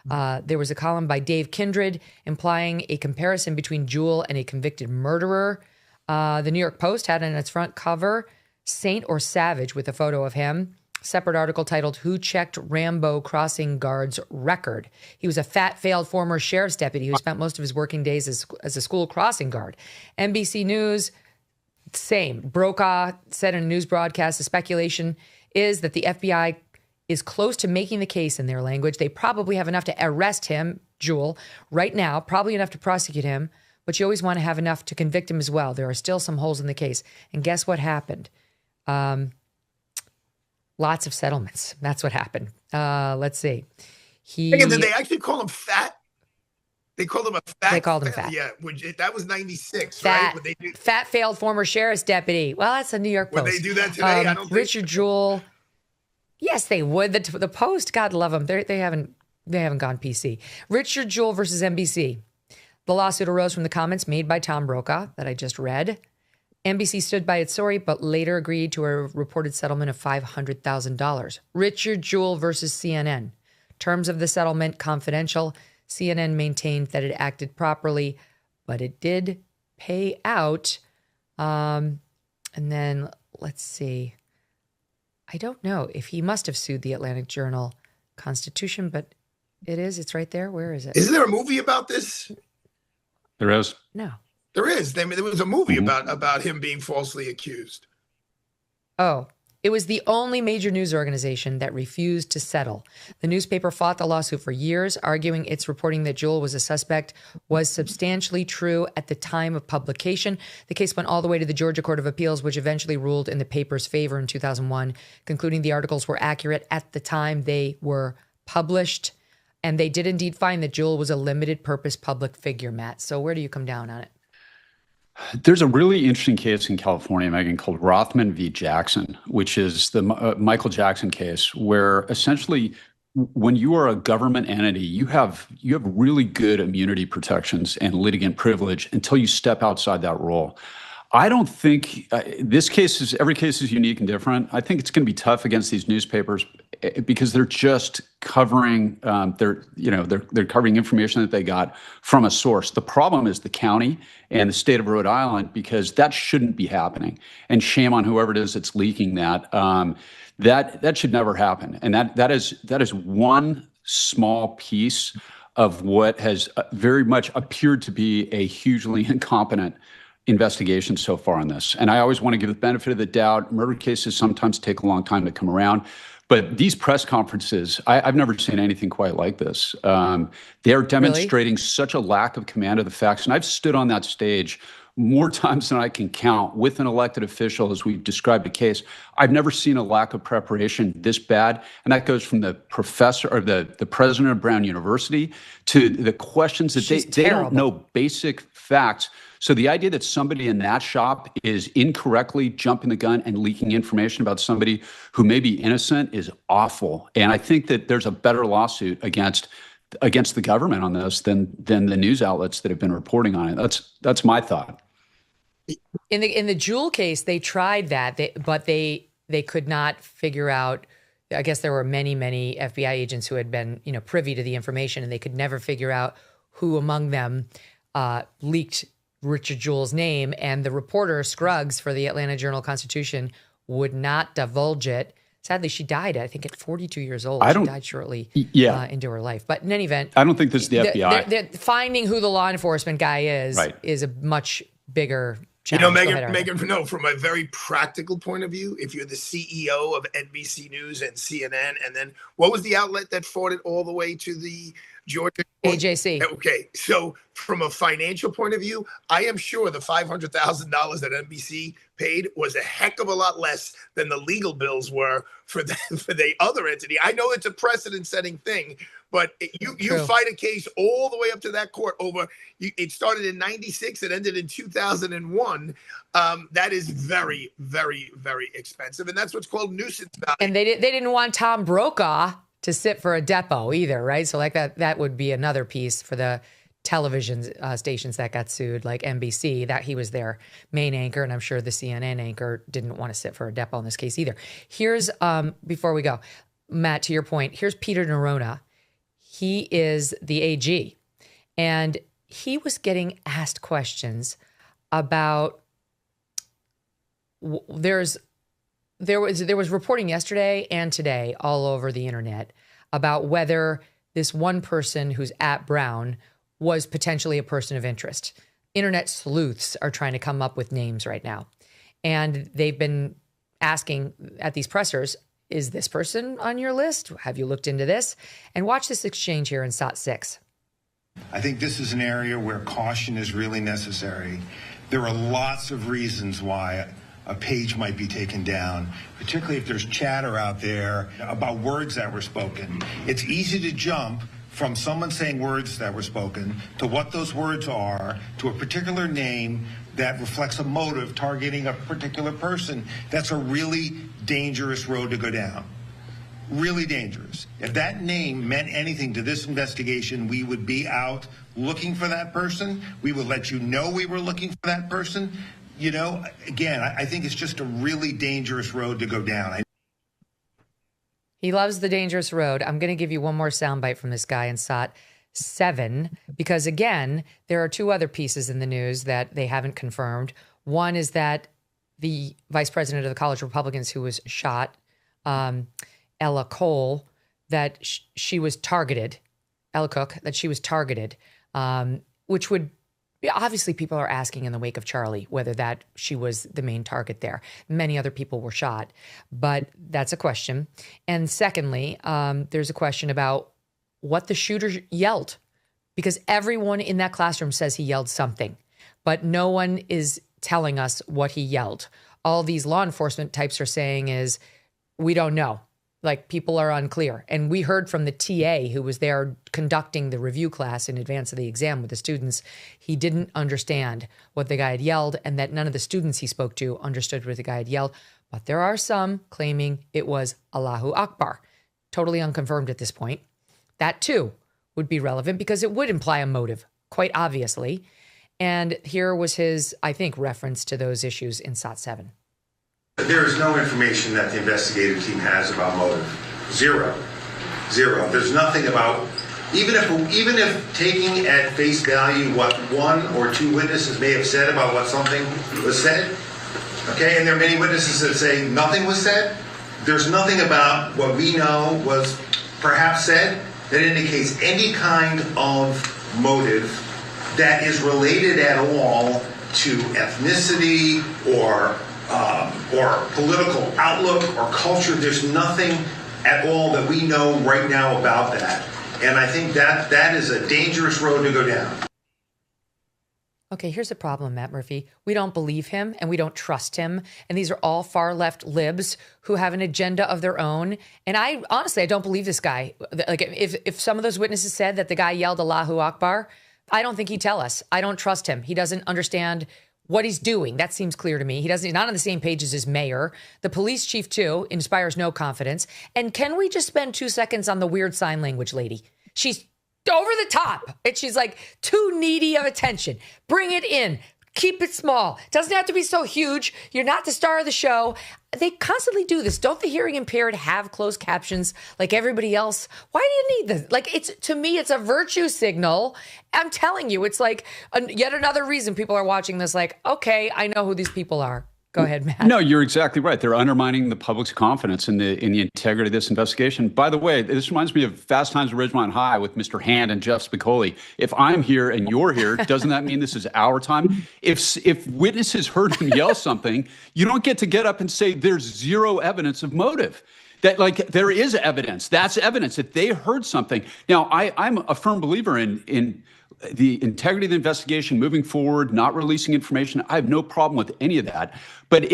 There was a column by Dave Kindred implying a comparison between Jewell and a convicted murderer. The New York Post had on its front cover, Saint or Savage, with a photo of him. Separate article titled, Who Checked Rambo Crossing Guard's Record? He was a fat, failed former sheriff's deputy who spent most of his working days as a school crossing guard. NBC News, same. Brokaw said in a news broadcast, the speculation is that the FBI is close to making the case in their language. They probably have enough to arrest him, Jewell, right now, probably enough to prosecute him, but you always want to have enough to convict him as well. There are still some holes in the case. And guess what happened? Lots of settlements. That's what happened. Let's see. Did they actually call him fat? They called him a fat. They called him fat. Yeah, that was 96, fat, right? Fat failed former sheriff's deputy. Well, that's a New York Post. Would they do that today? I don't think Richard Jewell. Yes, they would. The Post, God love them. They haven't gone PC. Richard Jewell versus NBC. The lawsuit arose from the comments made by Tom Brokaw that I just read. NBC stood by its story, but later agreed to a reported settlement of $500,000. Richard Jewell versus CNN. Terms of the settlement confidential. CNN maintained that it acted properly, but it did pay out. And then let's see. I don't know if he must have sued the Atlantic Journal-Constitution, but it's right there. Where is it? Isn't there a movie about this? There is. No. There is. There was a movie about him being falsely accused. Oh, it was the only major news organization that refused to settle. The newspaper fought the lawsuit for years, arguing its reporting that Jewell was a suspect was substantially true at the time of publication. The case went all the way to the Georgia Court of Appeals, which eventually ruled in the paper's favor in 2001, concluding the articles were accurate at the time they were published. And they did indeed find that Jewell was a limited purpose public figure, Matt. So where do you come down on it? There's a really interesting case in California, Megyn, called Rothman v. Jackson, which is the Michael Jackson case, where essentially when you are a government entity, you have really good immunity protections and litigant privilege until you step outside that role. I don't think every case is unique and different. I think it's going to be tough against these newspapers because they're just covering they're covering information that they got from a source. The problem is the county and the state of Rhode Island, because that shouldn't be happening. And shame on whoever it is that's leaking that. That should never happen. And that is one small piece of what has very much appeared to be a hugely incompetent investigation so far on this. And I always want to give the benefit of the doubt. Murder cases sometimes take a long time to come around. But these press conferences, I've never seen anything quite like this. They're demonstrating such a lack of command of the facts. And I've stood on that stage more times than I can count with an elected official as we've described the case. I've never seen a lack of preparation this bad. And that goes from the professor or the president of Brown University to the questions that they don't know basic facts. So the idea that somebody in that shop is incorrectly jumping the gun and leaking information about somebody who may be innocent is awful. And I think that there's a better lawsuit against the government on this than the news outlets that have been reporting on it. That's my thought. In the Jewell case, they tried that, but they could not figure out. I guess there were many FBI agents who had been privy to the information, and they could never figure out who among them leaked Richard Jewell's name. And the reporter Scruggs for the Atlanta Journal-Constitution would not divulge it. Sadly, she died, I think, at 42 years old. She died shortly into her life. But in any event, I don't think this is the FBI. They're finding who the law enforcement guy is a much bigger challenge. Megyn, from a very practical point of view, if you're the CEO of NBC News and CNN, and then what was the outlet that fought it all the way to the Georgia. AJC. Okay, so from a financial point of view, I am sure the $500,000 that NBC paid was a heck of a lot less than the legal bills were for the other entity. I know it's a precedent-setting thing, but you fight a case all the way up to that court over. It started in '96, it ended in 2001. That is very, very, very expensive, and that's what's called nuisance value. And they didn't want Tom Brokaw to sit for a depot either, right? So like that would be another piece for the television stations that got sued, like NBC, that he was their main anchor, and I'm sure the CNN anchor didn't want to sit for a depot in this case either. Here's, before we go, Matt, to your point, here's Peter Nerona. He is the AG, and he was getting asked questions about, there was reporting yesterday and today all over the internet about whether this one person who's at Brown was potentially a person of interest. Internet sleuths are trying to come up with names right now. And they've been asking at these pressers, is this person on your list? Have you looked into this? And watch this exchange here in SOT 6. I think this is an area where caution is really necessary. There are lots of reasons why a page might be taken down, particularly if there's chatter out there about words that were spoken. It's easy to jump from someone saying words that were spoken to what those words are, to a particular name that reflects a motive targeting a particular person. That's a really dangerous road to go down. Really dangerous. If that name meant anything to this investigation, we would be out looking for that person. We would let you know we were looking for that person. You know, again, I think it's just a really dangerous road to go down. He loves the dangerous road. I'm going to give you one more soundbite from this guy in SOT 7, because again, there are two other pieces in the news that they haven't confirmed. One is that the vice president of the College Republicans who was shot, Ella Cole, that she was targeted, Ella Cook, that she was targeted, which would, obviously people are asking in the wake of Charlie whether that she was the main target there. Many other people were shot, but that's a question. And secondly, there's a question about what the shooter yelled, because everyone in that classroom says he yelled something, but no one is telling us what he yelled. All these law enforcement types are saying is, we don't know. Like, people are unclear. And we heard from the TA who was there conducting the review class in advance of the exam with the students. He didn't understand what the guy had yelled, and that none of the students he spoke to understood what the guy had yelled. But there are some claiming it was Allahu Akbar. Totally unconfirmed at this point. That too would be relevant because it would imply a motive, quite obviously. And here was his, I think, reference to those issues in SOT 7. There is no information that the investigative team has about motive. Zero. There's nothing about, even if taking at face value what one or two witnesses may have said about what something was said, okay, and there are many witnesses that say nothing was said, there's nothing about what we know was perhaps said that indicates any kind of motive that is related at all to ethnicity or political outlook or culture. There's nothing at all that we know right now about that. And I think that is a dangerous road to go down. Okay, here's the problem, Matt Murphy. We don't believe him and we don't trust him. And these are all far left libs who have an agenda of their own. And I honestly don't believe this guy. Like, if some of those witnesses said that the guy yelled Allahu Akbar, I don't think he'd tell us. I don't trust him. He doesn't understand what he's doing. That seems clear to me. He's not on the same page as his mayor. The police chief, too, inspires no confidence. And can we just spend 2 seconds on the weird sign language lady? She's over the top. And she's like too needy of attention. Bring it in. Keep it small. Doesn't have to be so huge. You're not the star of the show. They constantly do this. Don't the hearing impaired have closed captions like everybody else? Why do you need this? Like, to me, it's a virtue signal. I'm telling you, it's like yet another reason people are watching this like, okay, I know who these people are. Go ahead, Matt. No, you're exactly right. They're undermining the public's confidence in the integrity of this investigation. By the way, this reminds me of Fast Times at Ridgemont High with Mr. Hand and Jeff Spicoli. If I'm here and you're here, doesn't that mean this is our time? If witnesses heard him yell something, you don't get to get up and say there's zero evidence of motive. that like there is evidence. That's evidence that they heard something. Now, I'm a firm believer in the integrity of the investigation, moving forward, not releasing information. I have no problem with any of that. But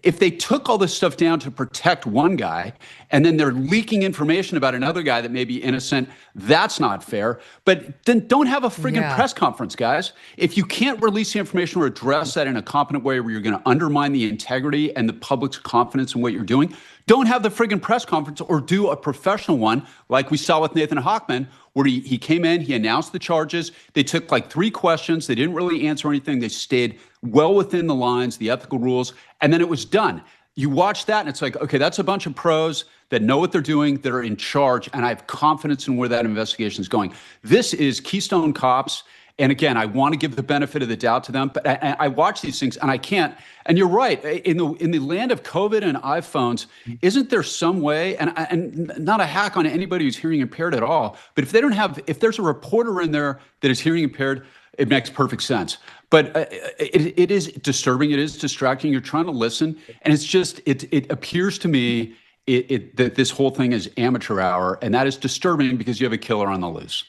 if they took all this stuff down to protect one guy and then they're leaking information about another guy that may be innocent, that's not fair. But then don't have a friggin' press conference, guys. If you can't release the information or address that in a competent way where you're going to undermine the integrity and the public's confidence in what you're doing, don't have the friggin' press conference or do a professional one like we saw with Nathan Hochman, where he came in, he announced the charges. They took like 3 questions. They didn't really answer anything. They stayed well within the lines, the ethical rules, and then it was done. You watch that and it's like, okay, that's a bunch of pros that know what they're doing, that are in charge, and I have confidence in where that investigation is going. This is Keystone Cops. And again, I want to give the benefit of the doubt to them, but I watch these things and I can't. And you're right. In the land of COVID and iPhones, isn't there some way? And not a hack on anybody who's hearing impaired at all. But if there's a reporter in there that is hearing impaired, it makes perfect sense. But it is disturbing. It is distracting. You're trying to listen, and it's just it appears to me that this whole thing is amateur hour, and that is disturbing because you have a killer on the loose.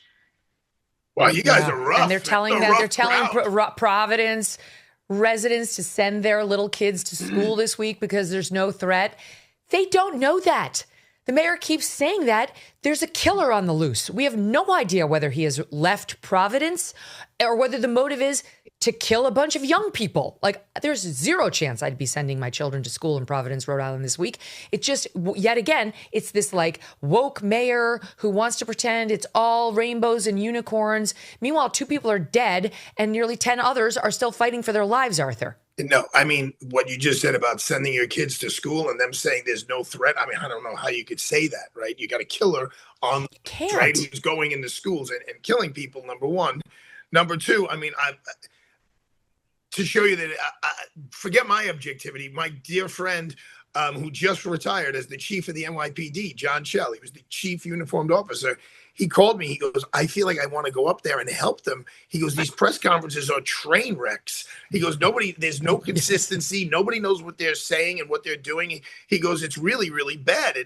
Wow, you guys are rough. And they're telling Providence residents to send their little kids to school this week because there's no threat. They don't know that. The mayor keeps saying that there's a killer on the loose. We have no idea whether he has left Providence or whether the motive is to kill a bunch of young people. Like, there's zero chance I'd be sending my children to school in Providence, Rhode Island this week. It just, yet again, it's this like woke mayor who wants to pretend it's all rainbows and unicorns. Meanwhile, 2 people are dead and nearly 10 others are still fighting for their lives, Arthur. No, I mean, what you just said about sending your kids to school and them saying there's no threat. I mean, I don't know how you could say that, right? You got a killer on the train who's going into schools and killing people, number one. Number two, I mean, to show you that, forget my objectivity, my dear friend who just retired as the chief of the NYPD, John Shell, he was the chief uniformed officer. He called me. He goes, I feel like I want to go up there and help them. He goes, these press conferences are train wrecks. He goes, there's no consistency. Nobody knows what they're saying and what they're doing. He goes, it's really, really bad.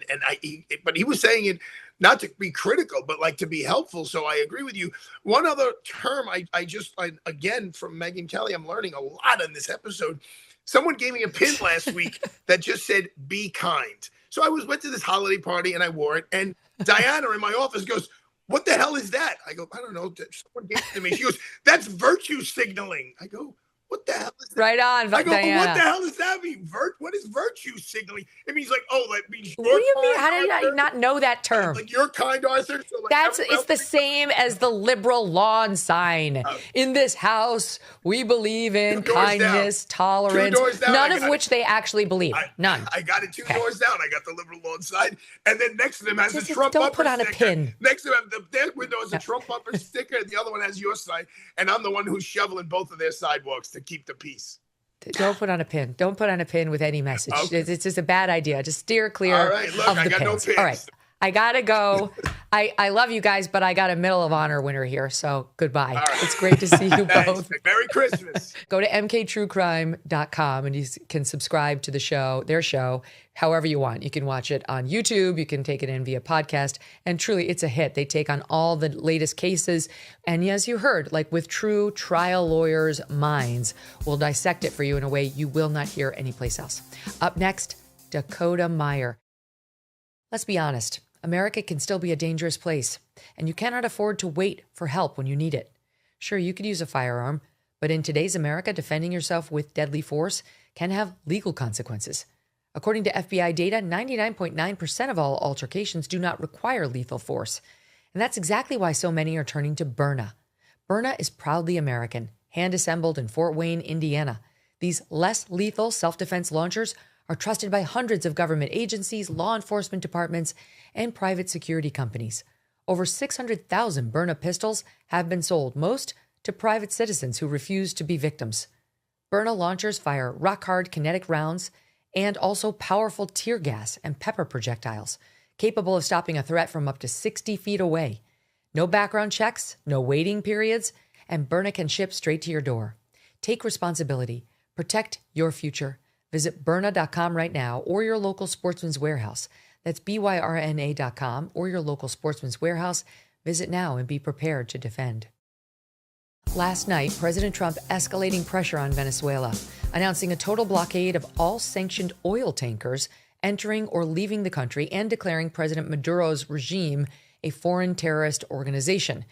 But he was saying it not to be critical, but like to be helpful. So I agree with you. One other term again, from Megyn Kelly, I'm learning a lot in this episode. Someone gave me a pin last week that just said, be kind. So I went to this holiday party and I wore it. And Diana in my office goes, what the hell is that? I go, I don't know. Someone gave it to me. She goes, that's virtue signaling. I go, what the hell is that? Right on, I go, Diana. what the hell does that mean? What is virtue signaling? It means like, oh, that means what do you mean? How did I not know that term? Like, you're kind, Arthur. So like, it's the same as the liberal lawn sign. In this house, we believe in kindness, tolerance, none of which they actually believe. None. I got it 2 doors down. I got the liberal lawn sign. And then next to them has a Trump bumper sticker. Don't put on a pin. Next to them, their window has a Trump bumper sticker. And the other one has your sign. And I'm the one who's shoveling both of their sidewalks to keep the peace. Don't put on a pin. Don't put on a pin with any message. Okay. It's just a bad idea. Just steer clear All right, look, of the I got pins. No pins. All right. I got to go. I love you guys, but I got a Medal of Honor winner here. So goodbye. Right. It's great to see you both. Merry Christmas. Go to mktruecrime.com and you can subscribe to their show, however you want. You can watch it on YouTube. You can take it in via podcast. And truly, it's a hit. They take on all the latest cases. And as you heard, like with true trial lawyers' minds, we'll dissect it for you in a way you will not hear anyplace else. Up next, Dakota Meyer. Let's be honest. America can still be a dangerous place, and you cannot afford to wait for help when you need it. Sure, you could use a firearm, but in today's America, defending yourself with deadly force can have legal consequences. According to FBI data, 99.9% of all altercations do not require lethal force. And that's exactly why so many are turning to Byrna. Byrna is proudly American, hand-assembled in Fort Wayne, Indiana. These less lethal self-defense launchers are trusted by hundreds of government agencies, law enforcement departments, and private security companies. Over 600,000 Byrna pistols have been sold, most to private citizens who refuse to be victims. Byrna launchers fire rock-hard kinetic rounds and also powerful tear gas and pepper projectiles, capable of stopping a threat from up to 60 feet away. No background checks, no waiting periods, and Byrna can ship straight to your door. Take responsibility. Protect your future. Visit Byrna.com right now or your local Sportsman's Warehouse. That's byrna.com or your local Sportsman's Warehouse. Visit now and be prepared to defend. Last night, President Trump escalating pressure on Venezuela, announcing a total blockade of all sanctioned oil tankers entering or leaving the country and declaring President Maduro's regime a foreign terrorist organization.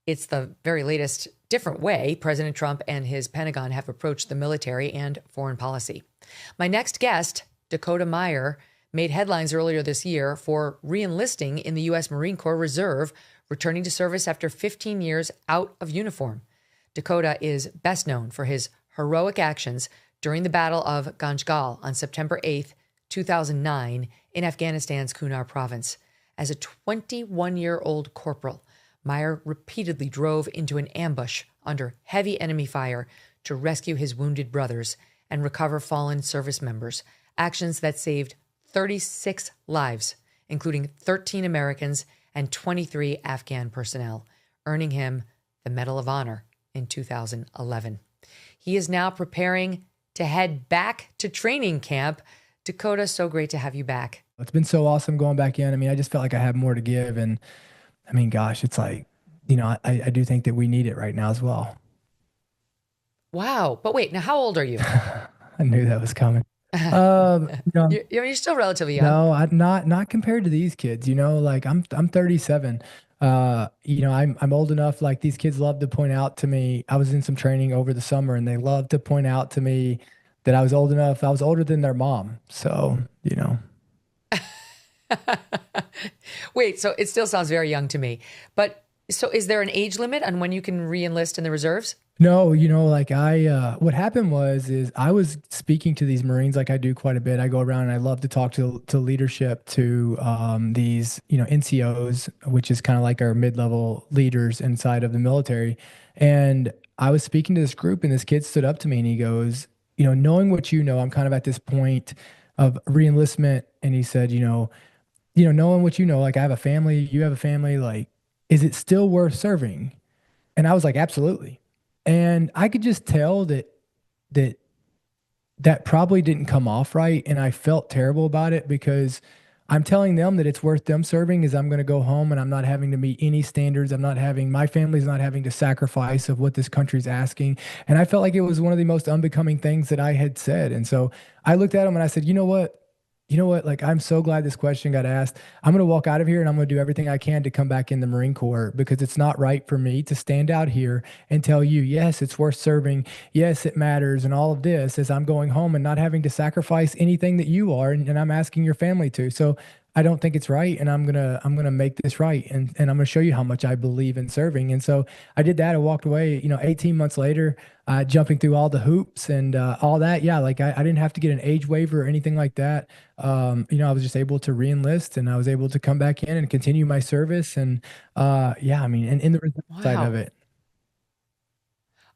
It's the very latest different way President Trump and his Pentagon have approached the military and foreign policy. My next guest, Dakota Meyer, made headlines earlier this year for re-enlisting in the U.S. Marine Corps Reserve, returning to service after 15 years out of uniform. Dakota is best known for his heroic actions during the Battle of Ganjgal on September 8th, 2009, in Afghanistan's Kunar province. As a 21-year-old corporal, Meyer repeatedly drove into an ambush under heavy enemy fire to rescue his wounded brothers and recover fallen service members, actions that saved 36 lives, including 13 Americans and 23 Afghan personnel, earning him the Medal of Honor in 2011. He is now preparing to head back to training camp. Dakota, so great to have you back. It's been so awesome going back in. I mean, I just felt like I had more to give. And I mean, gosh, it's like, you know, I do think that we need it right now as well. Wow. But wait, now how old are you? I knew that was coming. You know, you're still relatively young. No, not compared to these kids, you know, like I'm 37. You know, I'm old enough, like these kids love to point out to me. I was in some training over the summer and they love to point out to me that I was old enough. I was older than their mom. So, you know. Wait, so it still sounds very young to me. But so is there an age limit on when you can re-enlist in the reserves? No, you know, like what happened is I was speaking to these Marines like I do quite a bit. I go around and I love to talk to leadership, to these, you know, NCOs, which is kind of like our mid-level leaders inside of the military. And I was speaking to this group and this kid stood up to me and he goes, you know, knowing what you know, I'm kind of at this point of re-enlistment. And he said, you know, knowing what you know, like I have a family, you have a family, like, is it still worth serving? And I was like, absolutely. And I could just tell that probably didn't come off right. And I felt terrible about it because I'm telling them that it's worth them serving is I'm going to go home and I'm not having to meet any standards. My family's not having to sacrifice of what this country's asking. And I felt like it was one of the most unbecoming things that I had said. And so I looked at him and I said, you know what? Like, I'm so glad this question got asked. I'm going to walk out of here and I'm going to do everything I can to come back in the Marine Corps because it's not right for me to stand out here and tell you, yes, it's worth serving. Yes, it matters. And all of this as I'm going home and not having to sacrifice anything that you are. And I'm asking your family to. So I don't think it's right. And I'm going to make this right. And I'm going to show you how much I believe in serving. And so I did that. I walked away, 18 months later, jumping through all the hoops and all that. Yeah. Like I didn't have to get an age waiver or anything like that. I was just able to re-enlist and I was able to come back in and continue my service. And yeah, I mean, and in the side of it.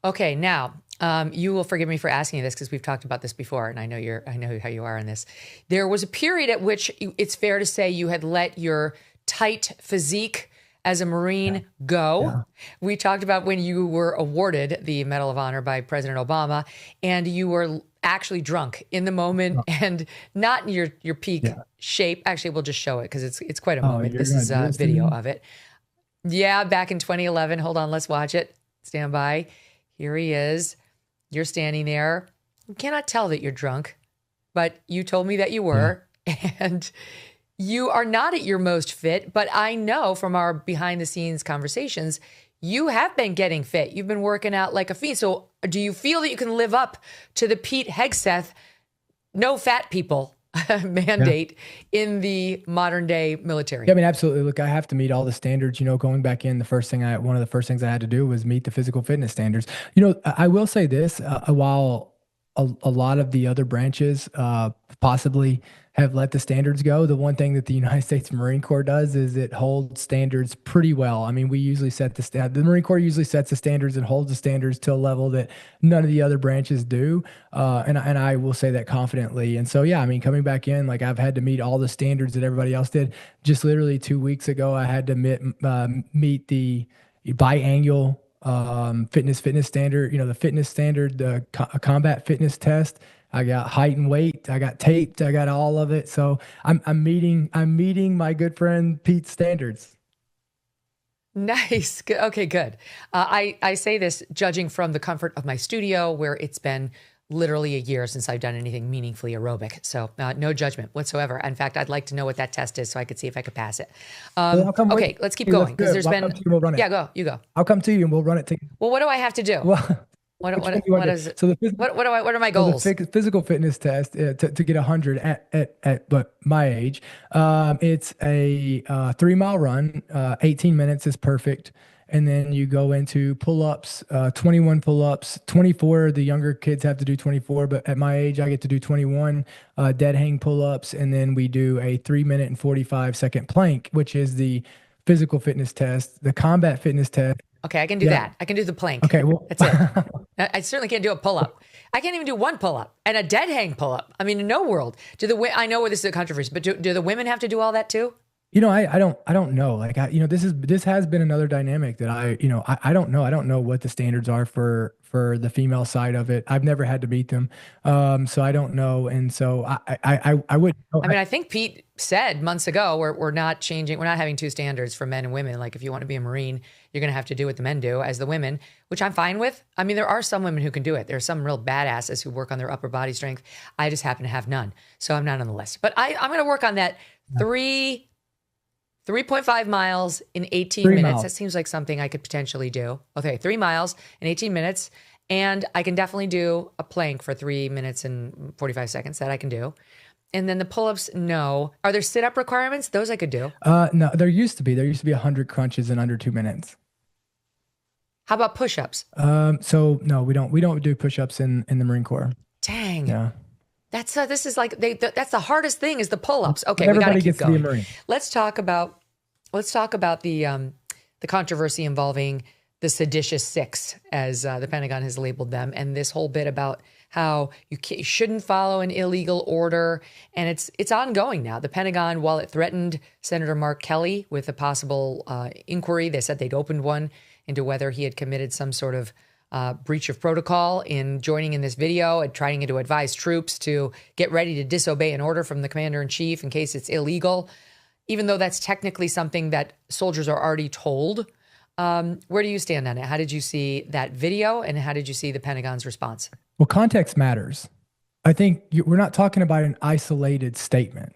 Okay. Now, you will forgive me for asking you this because we've talked about this before, and I know how you are on this. There was a period at which it's fair to say you had let your tight physique as a Marine go. Yeah. We talked about when you were awarded the Medal of Honor by President Obama, and you were actually drunk in the moment and not in your peak shape. Actually, we'll just show it because it's quite a moment. This is a video of it. Yeah, back in 2011. Hold on, let's watch it. Stand by. Here he is. You're standing there. You cannot tell that you're drunk, but you told me that you were. Yeah. And you are not at your most fit, but I know from our behind the scenes conversations, you have been getting fit. You've been working out like a fiend. So do you feel that you can live up to the Pete Hegseth no fat people mandate in the modern day military? Yeah, I mean, absolutely. Look, I have to meet all the standards, going back in, one of the first things I had to do was meet the physical fitness standards. I will say this, while a lot of the other branches possibly have let the standards go, the one thing that the United States Marine Corps does is it holds standards pretty well. I mean, we usually set the Marine Corps usually sets the standards and holds the standards to a level that none of the other branches do. And I will say that confidently. And so, yeah, I mean, coming back in, like I've had to meet all the standards that everybody else did. Just literally 2 weeks ago, I had to meet the biannual fitness standard, the fitness standard, the combat fitness test. I got height and weight. I got taped. I got all of it. So I'm meeting my good friend Pete's standards. Nice. Good. Okay, good. I say this judging from the comfort of my studio, where it's been literally a year since I've done anything meaningfully aerobic. So no judgment whatsoever. In fact, I'd like to know what that test is so I could see if I could pass it. Okay, let's keep going because there's been. Yeah, go. You go. I'll come to you and we'll run it together. Well, what do I have to do? Well, what is it? So what are my goals? So the physical fitness test to get 100 at my age, it's a 3-mile run. 18 minutes is perfect. And then you go into pull-ups, 21 pull-ups, 24. The younger kids have to do 24, but at my age, I get to do 21 dead hang pull-ups. And then we do a 3-minute and 45-second plank, which is the physical fitness test, the combat fitness test. Okay, I can do that. I can do the plank. Okay, well, that's it. I certainly can't do a pull-up. I can't even do one pull-up and a dead hang pull-up. I mean, in no world. I know where this is a controversy, but do the women have to do all that too? I don't know. Like, this has been another dynamic that I don't know. I don't know what the standards are for the female side of it. I've never had to beat them. So I don't know. And so I would. I mean, I think Pete said months ago, we're not changing. We're not having two standards for men and women. Like, if you want to be a Marine, you're going to have to do what the men do as the women, which I'm fine with. I mean, there are some women who can do it. There are some real badasses who work on their upper body strength. I just happen to have none. So I'm not on the list, but I'm going to work on that 3.5 miles in 18 minutes. Miles. That seems like something I could potentially do. Okay, 3 miles in 18 minutes. And I can definitely do a plank for 3 minutes and 45 seconds. That I can do. And then the pull-ups, no. Are there sit-up requirements? Those I could do. No, there used to be 100 crunches in under 2 minutes. How about push-ups? So no, we don't do push-ups in the Marine Corps. Dang. Yeah. That's this is like that's the hardest thing is the pull-ups. Okay, Everybody we got to keep going. To be a Marine. Let's talk about the controversy involving the Seditious Six, as the Pentagon has labeled them, and this whole bit about how you shouldn't follow an illegal order, and it's ongoing now. The Pentagon, while it threatened Senator Mark Kelly with a possible inquiry, they said they'd opened one into whether he had committed some sort of breach of protocol in joining in this video and trying to advise troops to get ready to disobey an order from the commander-in-chief in case it's illegal, even though that's technically something that soldiers are already told. Where do you stand on it? How did you see that video, and how did you see the Pentagon's response? Well, context matters. I think we're not talking about an isolated statement.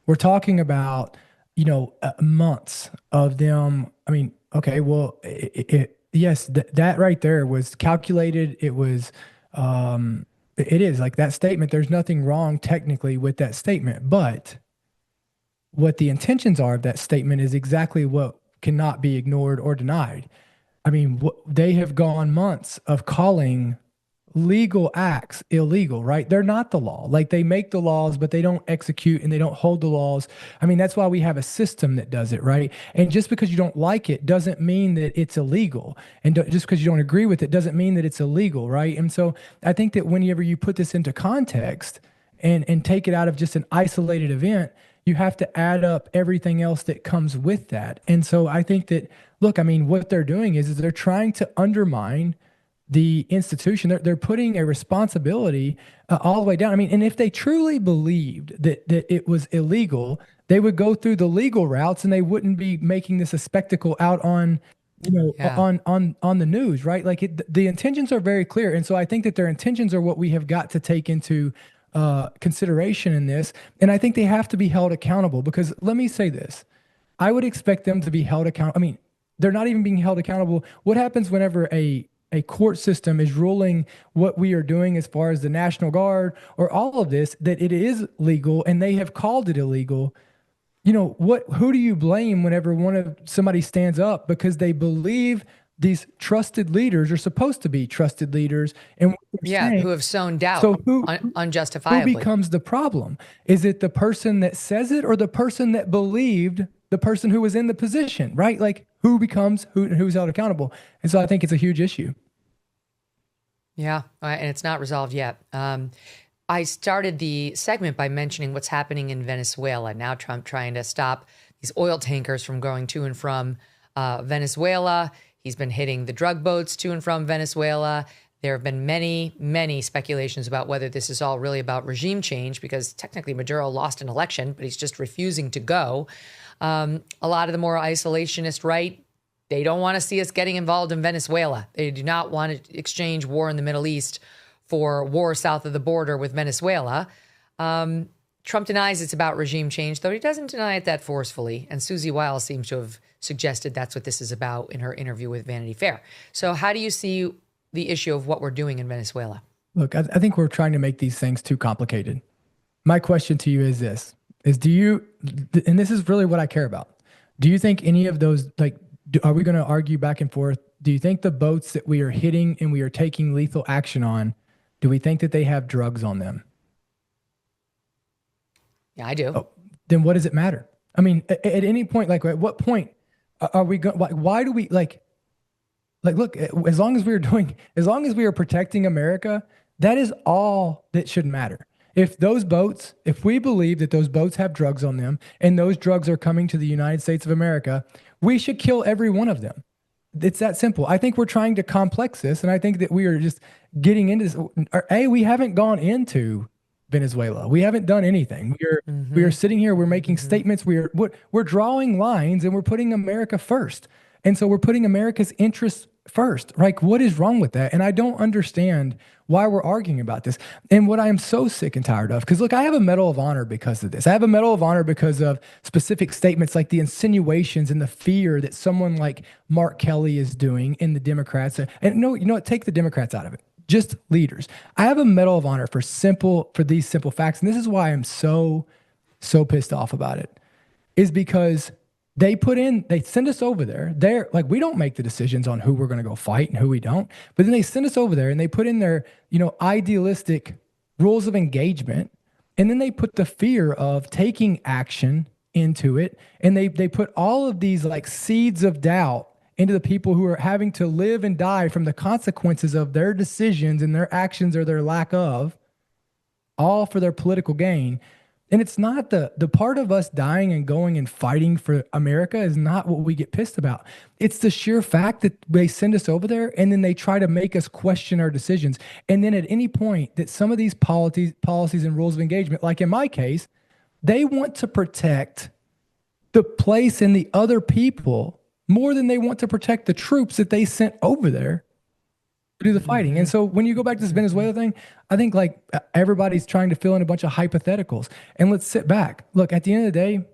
We're talking about, months of them. I mean, okay, well, yes, that right there was calculated. It was, it is like that statement. There's nothing wrong technically with that statement, but what the intentions are of that statement is exactly what cannot be ignored or denied. I mean, they have gone months of calling legal acts illegal, right? They're not the law. Like, they make the laws, but they don't execute and they don't hold the laws. I mean, that's why we have a system that does it, right? And just because you don't like it doesn't mean that it's illegal. And just because you don't agree with it doesn't mean that it's illegal, right? And so I think that whenever you put this into context and take it out of just an isolated event, you have to add up everything else that comes with that. And so I think that, look, I mean, what they're doing is they're trying to undermine the institution. They're putting a responsibility all the way down. I mean, and if they truly believed that it was illegal, they would go through the legal routes and they wouldn't be making this a spectacle out on, on the news, right? Like, the intentions are very clear. And so I think that their intentions are what we have got to take into consideration in this. And I think they have to be held accountable, because let me say this, I would expect them to be held accountable. I mean, they're not even being held accountable. What happens whenever a court system is ruling what we are doing as far as the National Guard or all of this, that it is legal and they have called it illegal? Who do you blame whenever somebody stands up because they believe these trusted leaders are supposed to be trusted leaders, and who have sown doubt, so unjustifiably. Who becomes the problem? Is it the person that says it or the person that believed the person who was in the position, right? Like, who's held accountable? And so I think it's a huge issue. Yeah, and it's not resolved yet. I started the segment by mentioning what's happening in Venezuela. Now Trump trying to stop these oil tankers from going to and from Venezuela. He's been hitting the drug boats to and from Venezuela. There have been many, many speculations about whether this is all really about regime change, because technically Maduro lost an election, but he's just refusing to go. A lot of the more isolationist right, they don't want to see us getting involved in Venezuela. They do not want to exchange war in the Middle East for war south of the border with Venezuela. Trump denies it's about regime change, though he doesn't deny it that forcefully. And Susie Wiles seems to have suggested that's what this is about in her interview with Vanity Fair. So how do you see the issue of what we're doing in Venezuela? Look, I think we're trying to make these things too complicated. My question to you is this, do you, and this is really what I care about, do you think any of those, like, are we going to argue back and forth? Do you think the boats that we are hitting and we are taking lethal action on, do we think that they have drugs on them? Yeah, I do. Oh, then what does it matter? I mean, at any point, like at what point are we going, why do we look, as long as we are protecting America, that is all that should matter. If we believe that those boats have drugs on them and those drugs are coming to the United States of America, we should kill every one of them. It's that simple. I think we're trying to complex this, and I think that we are just getting into this. We haven't gone into Venezuela. We haven't done anything. We are sitting here. We're making statements. We're drawing lines, and we're putting America first. And so we're putting America's interests first. Like, what is wrong with that? And I don't understand why we're arguing about this. And what I am so sick and tired of, because look, I have a Medal of Honor because of this. I have a Medal of Honor because of specific statements like the insinuations and the fear that someone like Mark Kelly is doing in the Democrats. And no, you know what? Take the Democrats out of it. Just leaders. I have a Medal of Honor for these simple facts. And this is why I'm so pissed off about it, is because they send us over there. They're like, we don't make the decisions on who we're going to go fight and who we don't. But then they send us over there and they put in their, idealistic rules of engagement. And then they put the fear of taking action into it. And they put all of these like seeds of doubt into the people who are having to live and die from the consequences of their decisions and their actions or their lack of, all for their political gain. And it's not the part of us dying and going and fighting for America is not what we get pissed about. It's the sheer fact that they send us over there and then they try to make us question our decisions. And then at any point that some of these policies and rules of engagement, like in my case, they want to protect the place and the other people more than they want to protect the troops that they sent over there to do the fighting. And so when you go back to this Venezuela thing, I think like everybody's trying to fill in a bunch of hypotheticals. And let's sit back. Look, at the end of the day,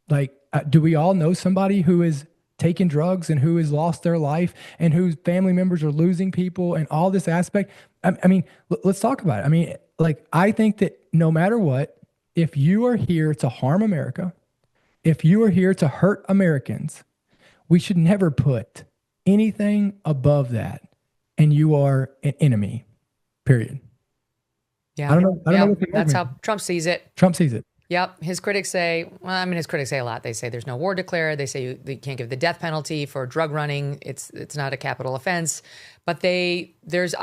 like, do we all know somebody who is taking drugs and who has lost their life and whose family members are losing people and all this aspect? I mean, let's talk about it. I mean, like, I think that no matter what, if you are here to harm America, if you are here to hurt Americans, we should never put anything above that. And you are an enemy, period. Yeah, I don't know. That's how Trump sees it. Trump sees it. Yep. His critics say, his critics say a lot. They say there's no war declared. They say you can't give the death penalty for drug running. It's not a capital offense. But I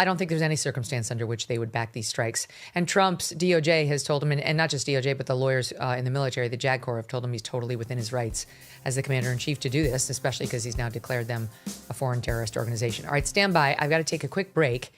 don't think there's any circumstance under which they would back these strikes. And Trump's DOJ has told him, and not just DOJ, but the lawyers in the military, the JAG Corps, have told him he's totally within his rights as the commander-in-chief to do this, especially because he's now declared them a foreign terrorist organization. All right, stand by. I've got to take a quick break.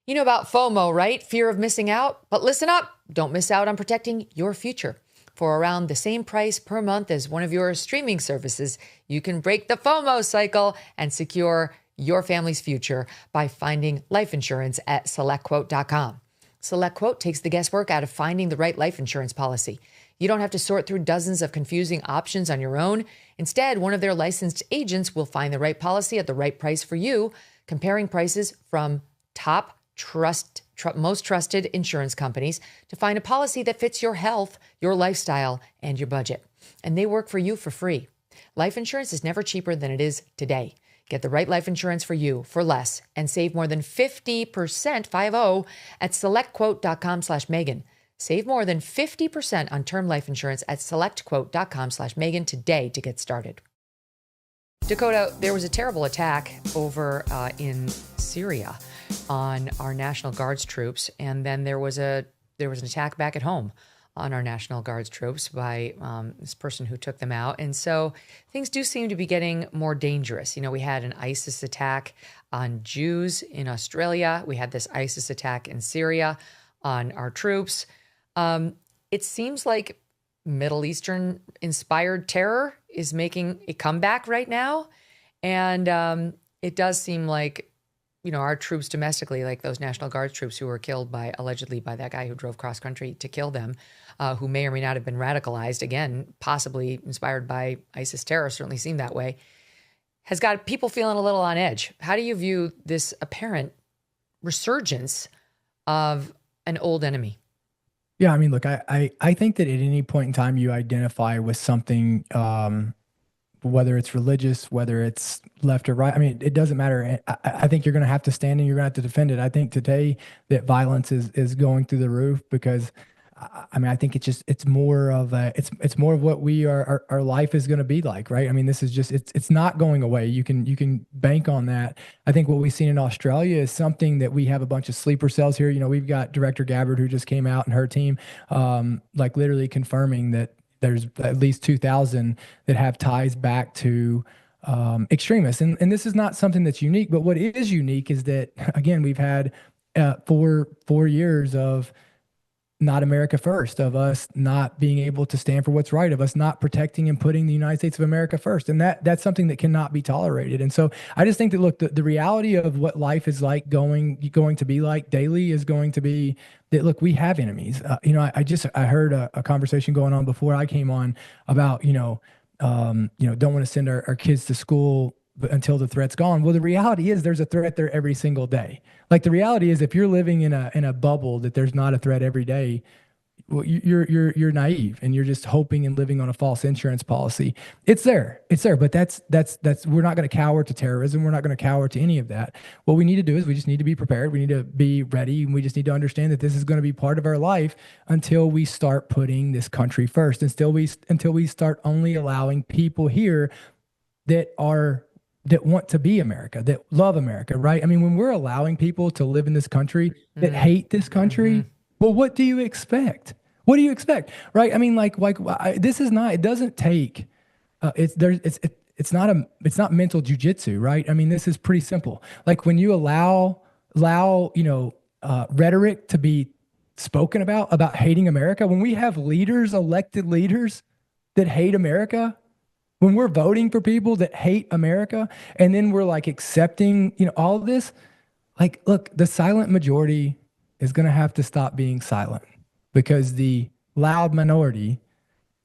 You know about FOMO, right? Fear of missing out. But listen up. Don't miss out on protecting your future. For around the same price per month as one of your streaming services, you can break the FOMO cycle and secure your family's future by finding life insurance at SelectQuote.com. SelectQuote takes the guesswork out of finding the right life insurance policy. You don't have to sort through dozens of confusing options on your own. Instead, one of their licensed agents will find the right policy at the right price for you, comparing prices from most trusted insurance companies to find a policy that fits your health, your lifestyle, and your budget. And they work for you for free. Life insurance is never cheaper than it is today. Get the right life insurance for you for less and save more than 50%, 50, at selectquote.com/Megyn. Save more than 50% on term life insurance at selectquote.com/Megyn today to get started. Dakota, there was a terrible attack over in Syria on our National Guard's troops, and then there was an attack back at home on our National Guard's troops by this person who took them out. And so things do seem to be getting more dangerous. You know, we had an ISIS attack on Jews in Australia. We had this ISIS attack in Syria on our troops. It seems like Middle Eastern inspired terror is making a comeback right now. And it does seem like, you know, our troops domestically, like those National Guard troops who were killed allegedly by that guy who drove cross country to kill them, who may or may not have been radicalized, again, possibly inspired by ISIS terror, certainly seemed that way, has got people feeling a little on edge. How do you view this apparent resurgence of an old enemy? Yeah, I mean, look, I think that at any point in time you identify with something, whether it's religious, whether it's left or right. I mean, it doesn't matter. I think you're going to have to stand and you're going to have to defend it. I think today that violence is going through the roof because, I mean, I think it's more of what our life is going to be like, right? I mean, this is just, it's not going away. You can bank on that. I think what we've seen in Australia is something that we have a bunch of sleeper cells here. You know, we've got Director Gabbard who just came out and her team, like literally confirming that there's at least 2,000 that have ties back to extremists. And this is not something that's unique, but what is unique is that, again, we've had 4 years of not America first, of us not being able to stand for what's right, of us not protecting and putting the United States of America first. And that's something that cannot be tolerated. And so I just think that, look, the reality of what life is like going to be like daily is going to be that, look, we have enemies. You know, I heard a conversation going on before I came on about, don't want to send our kids to school until the threat's gone. Well, the reality is there's a threat there every single day. Like, the reality is if you're living in a bubble that there's not a threat every day, well, you're naive and you're just hoping and living on a false insurance policy. It's there, but that's we're not going to cower to terrorism. We're not going to cower to any of that. What we need to do is we just need to be prepared. We need to be ready, and we just need to understand that this is going to be part of our life until we start putting this country first, until we start only allowing people here that want to be America, that love America, right? I mean, when we're allowing people to live in this country that hate this country, well, what do you expect? What do you expect, right? I mean, this is not. It doesn't take. It's not mental jujitsu, right? I mean, this is pretty simple. Like, when you allow rhetoric to be spoken about hating America, when we have elected leaders that hate America, when we're voting for people that hate America, and then we're like accepting, all of this, like, look, the silent majority is going to have to stop being silent because the loud minority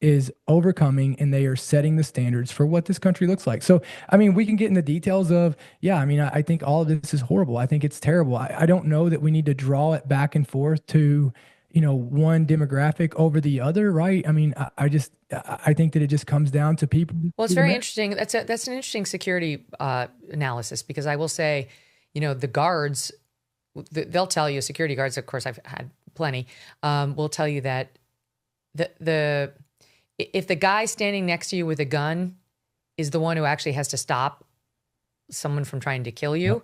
is overcoming and they are setting the standards for what this country looks like. So, I mean, we can get in the details of, I think all of this is horrible. I think it's terrible. I don't know that we need to draw it back and forth to, one demographic over the other, right? I mean, I think that it just comes down to people. Well, it's very interesting. That's an interesting security analysis, because I will say, the guards, they'll tell you, security guards, of course, I've had plenty, will tell you that if the guy standing next to you with a gun is the one who actually has to stop someone from trying to kill you,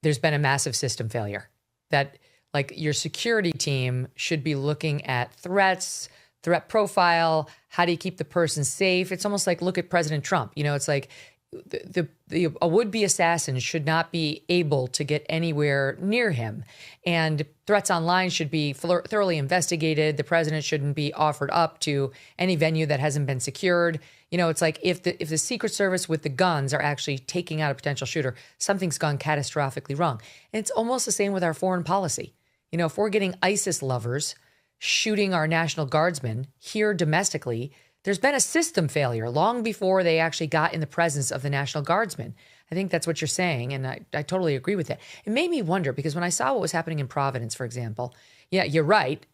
there's been a massive system failure. That, like, your security team should be looking at threats, threat profile, how do you keep the person safe? It's almost like, look at President Trump. It's like a would-be assassin should not be able to get anywhere near him. And threats online should be thoroughly investigated. The president shouldn't be offered up to any venue that hasn't been secured. It's like if the Secret Service with the guns are actually taking out a potential shooter, something's gone catastrophically wrong. And it's almost the same with our foreign policy. If we're getting ISIS lovers shooting our National Guardsmen here domestically, there's been a system failure long before they actually got in the presence of the National Guardsmen. I think that's what you're saying, and I totally agree with it. It made me wonder, because when I saw what was happening in Providence, for example, yeah, you're right.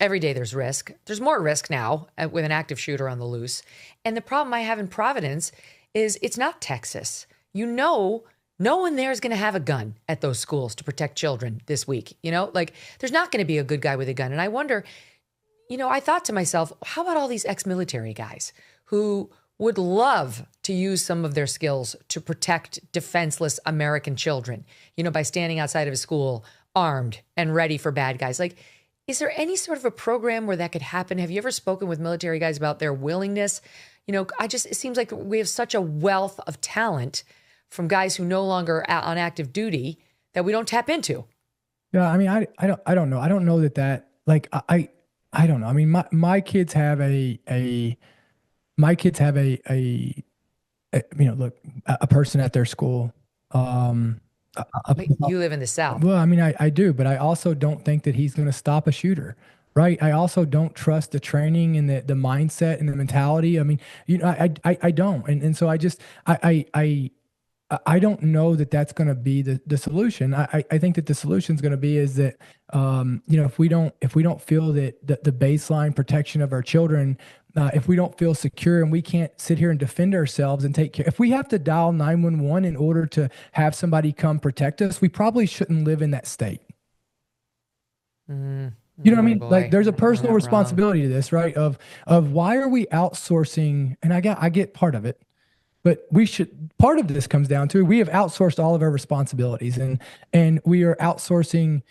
Every day there's risk. There's more risk now with an active shooter on the loose. And the problem I have in Providence is it's not Texas. No one there is going to have a gun at those schools to protect children this week. There's not going to be a good guy with a gun. And I wonder, I thought to myself, how about all these ex-military guys who would love to use some of their skills to protect defenseless American children, by standing outside of a school armed and ready for bad guys? Like, Is there any sort of a program where that could happen? Have you ever spoken with military guys about their willingness? You know, it seems like we have such a wealth of talent from guys who no longer are on active duty that we don't tap into. Yeah, I mean, I don't know. I don't know that like I don't know. I mean, my kids have a look, a person at their school. You live in the South. Well, I mean, I do, but I also don't think that he's going to stop a shooter, right? I also don't trust the training and the mindset and the mentality. I mean, you know, I don't, and so I don't know that that's going to be the solution. I think that the solution is going to be is that, you know, if we don't feel that the baseline protection of our children, if we don't feel secure and we can't sit here and defend ourselves and take care, if we have to dial 911 in order to have somebody come protect us, we probably shouldn't live in that state. You know what I mean? Boy. Like there's a personal responsibility to this, right? Of why are we outsourcing? And I get part of it. But part of this comes down to, we have outsourced all of our responsibilities and we are outsourcing,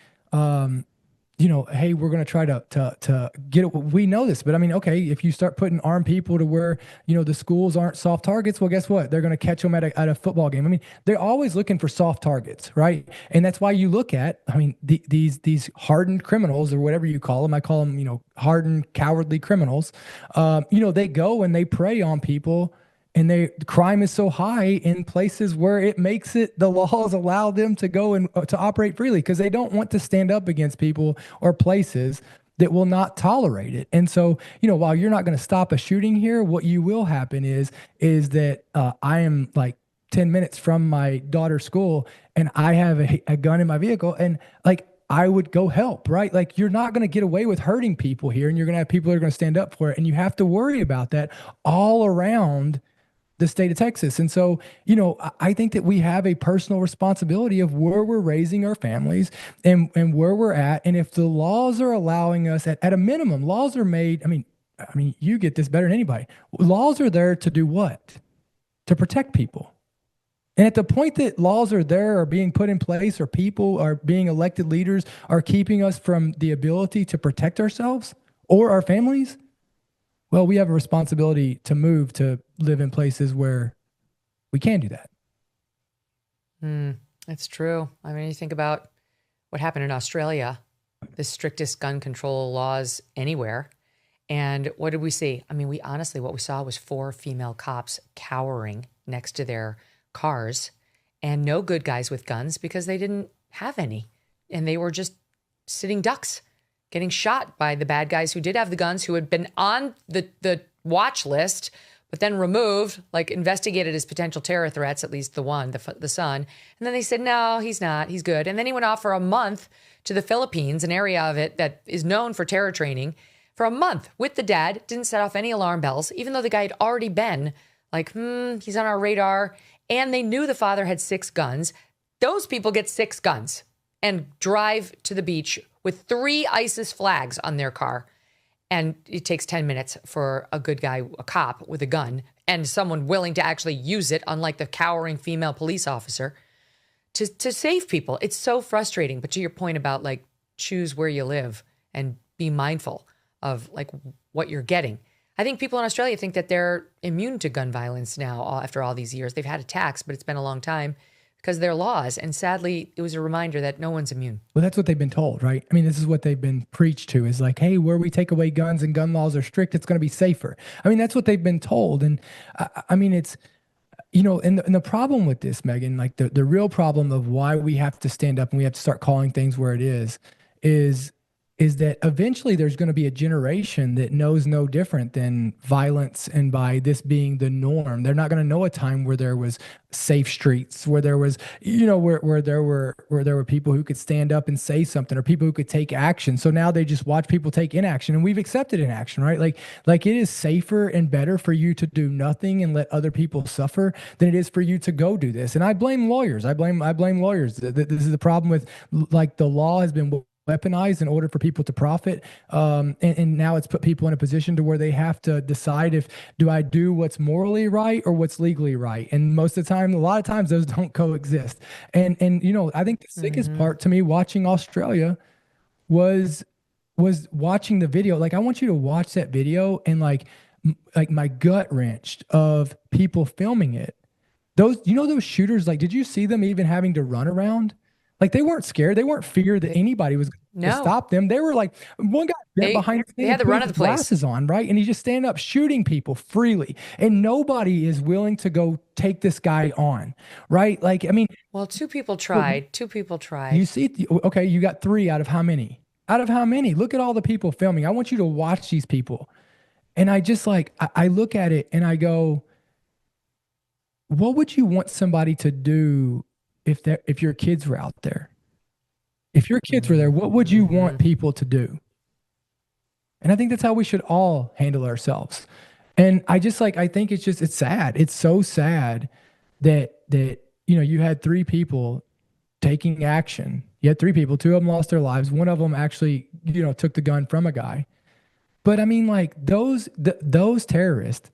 you know, hey, we're going to try to get it. We know this, but I mean, okay, if you start putting armed people to where, you know, the schools aren't soft targets, well, guess what? They're going to catch them at a football game. I mean, they're always looking for soft targets, right? And that's why you look at, I mean, these hardened criminals or whatever you call them, I call them, you know, hardened, cowardly criminals. You know, they go and they prey on people. And the crime is so high in places where it makes it, the laws allow them to go and to operate freely because they don't want to stand up against people or places that will not tolerate it. And so, you know, while you're not going to stop a shooting here, what you will happen is that I am like 10 minutes from my daughter's school and I have a gun in my vehicle and like, I would go help, right? Like you're not going to get away with hurting people here and you're going to have people that are going to stand up for it. And you have to worry about that all around the state of Texas. And so, you know, I think that we have a personal responsibility of where we're raising our families and where we're at. And if the laws are allowing us at a minimum, laws are made. I mean, you get this better than anybody. Laws are there to do what? To protect people. And at the point that laws are there or being put in place or people are being elected leaders are keeping us from the ability to protect ourselves or our families, well, we have a responsibility to move to live in places where we can do that. That's true. I mean, you think about what happened in Australia, the strictest gun control laws anywhere. And what did we see? I mean, what we saw was 4 female cops cowering next to their cars and no good guys with guns because they didn't have any. And they were just sitting ducks, getting shot by the bad guys who did have the guns, who had been on the watch list, but then removed, like investigated as potential terror threats, at least the son. And then they said, no, he's not, he's good. And then he went off for a month to the Philippines, an area of it that is known for terror training, for a month with the dad, didn't set off any alarm bells, even though the guy had already been like, he's on our radar. And they knew the father had 6 guns. Those people get 6 guns and drive to the beach with 3 ISIS flags on their car. And it takes 10 minutes for a good guy, a cop with a gun, and someone willing to actually use it, unlike the cowering female police officer, to save people. It's so frustrating. But to your point about like, choose where you live and be mindful of like what you're getting. I think people in Australia think that they're immune to gun violence now after all these years. They've had attacks, but it's been a long time because of their laws. And sadly, it was a reminder that no one's immune. Well, that's what they've been told, right? I mean, this is what they've been preached to is like, hey, where we take away guns and gun laws are strict, it's going to be safer. I mean, that's what they've been told. And I mean, it's, you know, and the problem with this, Megyn, like the real problem of why we have to stand up and we have to start calling things where it is that eventually there's going to be a generation that knows no different than violence, and by this being the norm, they're not going to know a time where there was safe streets, where there was, you know, where there were people who could stand up and say something, or people who could take action. So now they just watch people take inaction, and we've accepted inaction, right? Like it is safer and better for you to do nothing and let other people suffer than it is for you to go do this. And I blame lawyers. I blame lawyers. This is the problem with, like, the law has been weaponized in order for people to profit. And now it's put people in a position to where they have to decide do I do what's morally right or what's legally right? And most of the time, a lot of times those don't coexist. And you know, I think the sickest part to me watching Australia was was watching the video. Like, I want you to watch that video and like my gut wrenched of people filming it. Those, those shooters, like, did you see them even having to run around? Like, they weren't scared. They weren't feared that anybody was going to stop them. They were like, one guy behind they had the run of the place, glasses on, right? And he just stand up shooting people freely. And nobody is willing to go take this guy on, right? Like, I mean. Well, two people tried. You see, okay, you got 3 out of how many? Out of how many? Look at all the people filming. I want you to watch these people. And I just like, I look at it and I go, what would you want somebody to do if your kids were out there? If your kids were there, what would you want people to do? And I think that's how we should all handle ourselves. And I just like, I think it's sad. It's so sad that you had 3 people taking action. You had 3 people, 2 of them lost their lives. One of them actually, took the gun from a guy. But I mean, like those terrorists,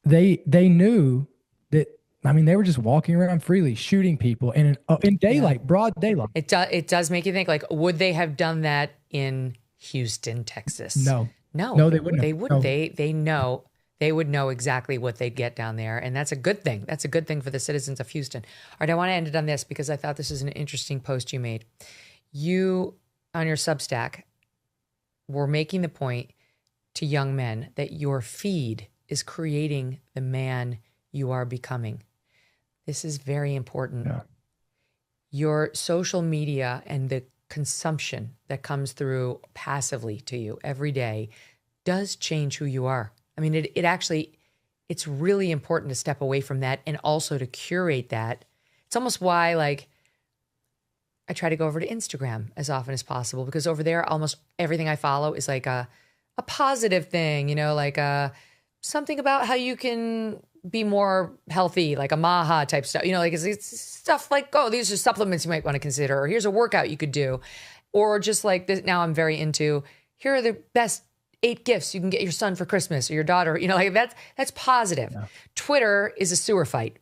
they knew that. I mean, they were just walking around freely, shooting people in daylight, broad daylight. It does make you think, like, would they have done that in Houston, Texas? No, they wouldn't. They wouldn't. No. They would know exactly what they'd get down there, and that's a good thing. That's a good thing for the citizens of Houston. All right, I want to end it on this because I thought this is an interesting post you made. You, on your Substack, were making the point to young men that your feed is creating the man you are becoming. This is very important. Yeah. Your social media and the consumption that comes through passively to you every day does change who you are. I mean, it's really important to step away from that and also to curate that. It's almost why, like, I try to go over to Instagram as often as possible, because over there, almost everything I follow is like a positive thing, like something about how you can be more healthy, like a Maha type stuff, like it's stuff like, oh, these are supplements you might want to consider, or here's a workout you could do, or just like this. Now I'm very into, here are the best 8 gifts you can get your son for Christmas or your daughter, like that's positive. Yeah. Twitter is a sewer fight,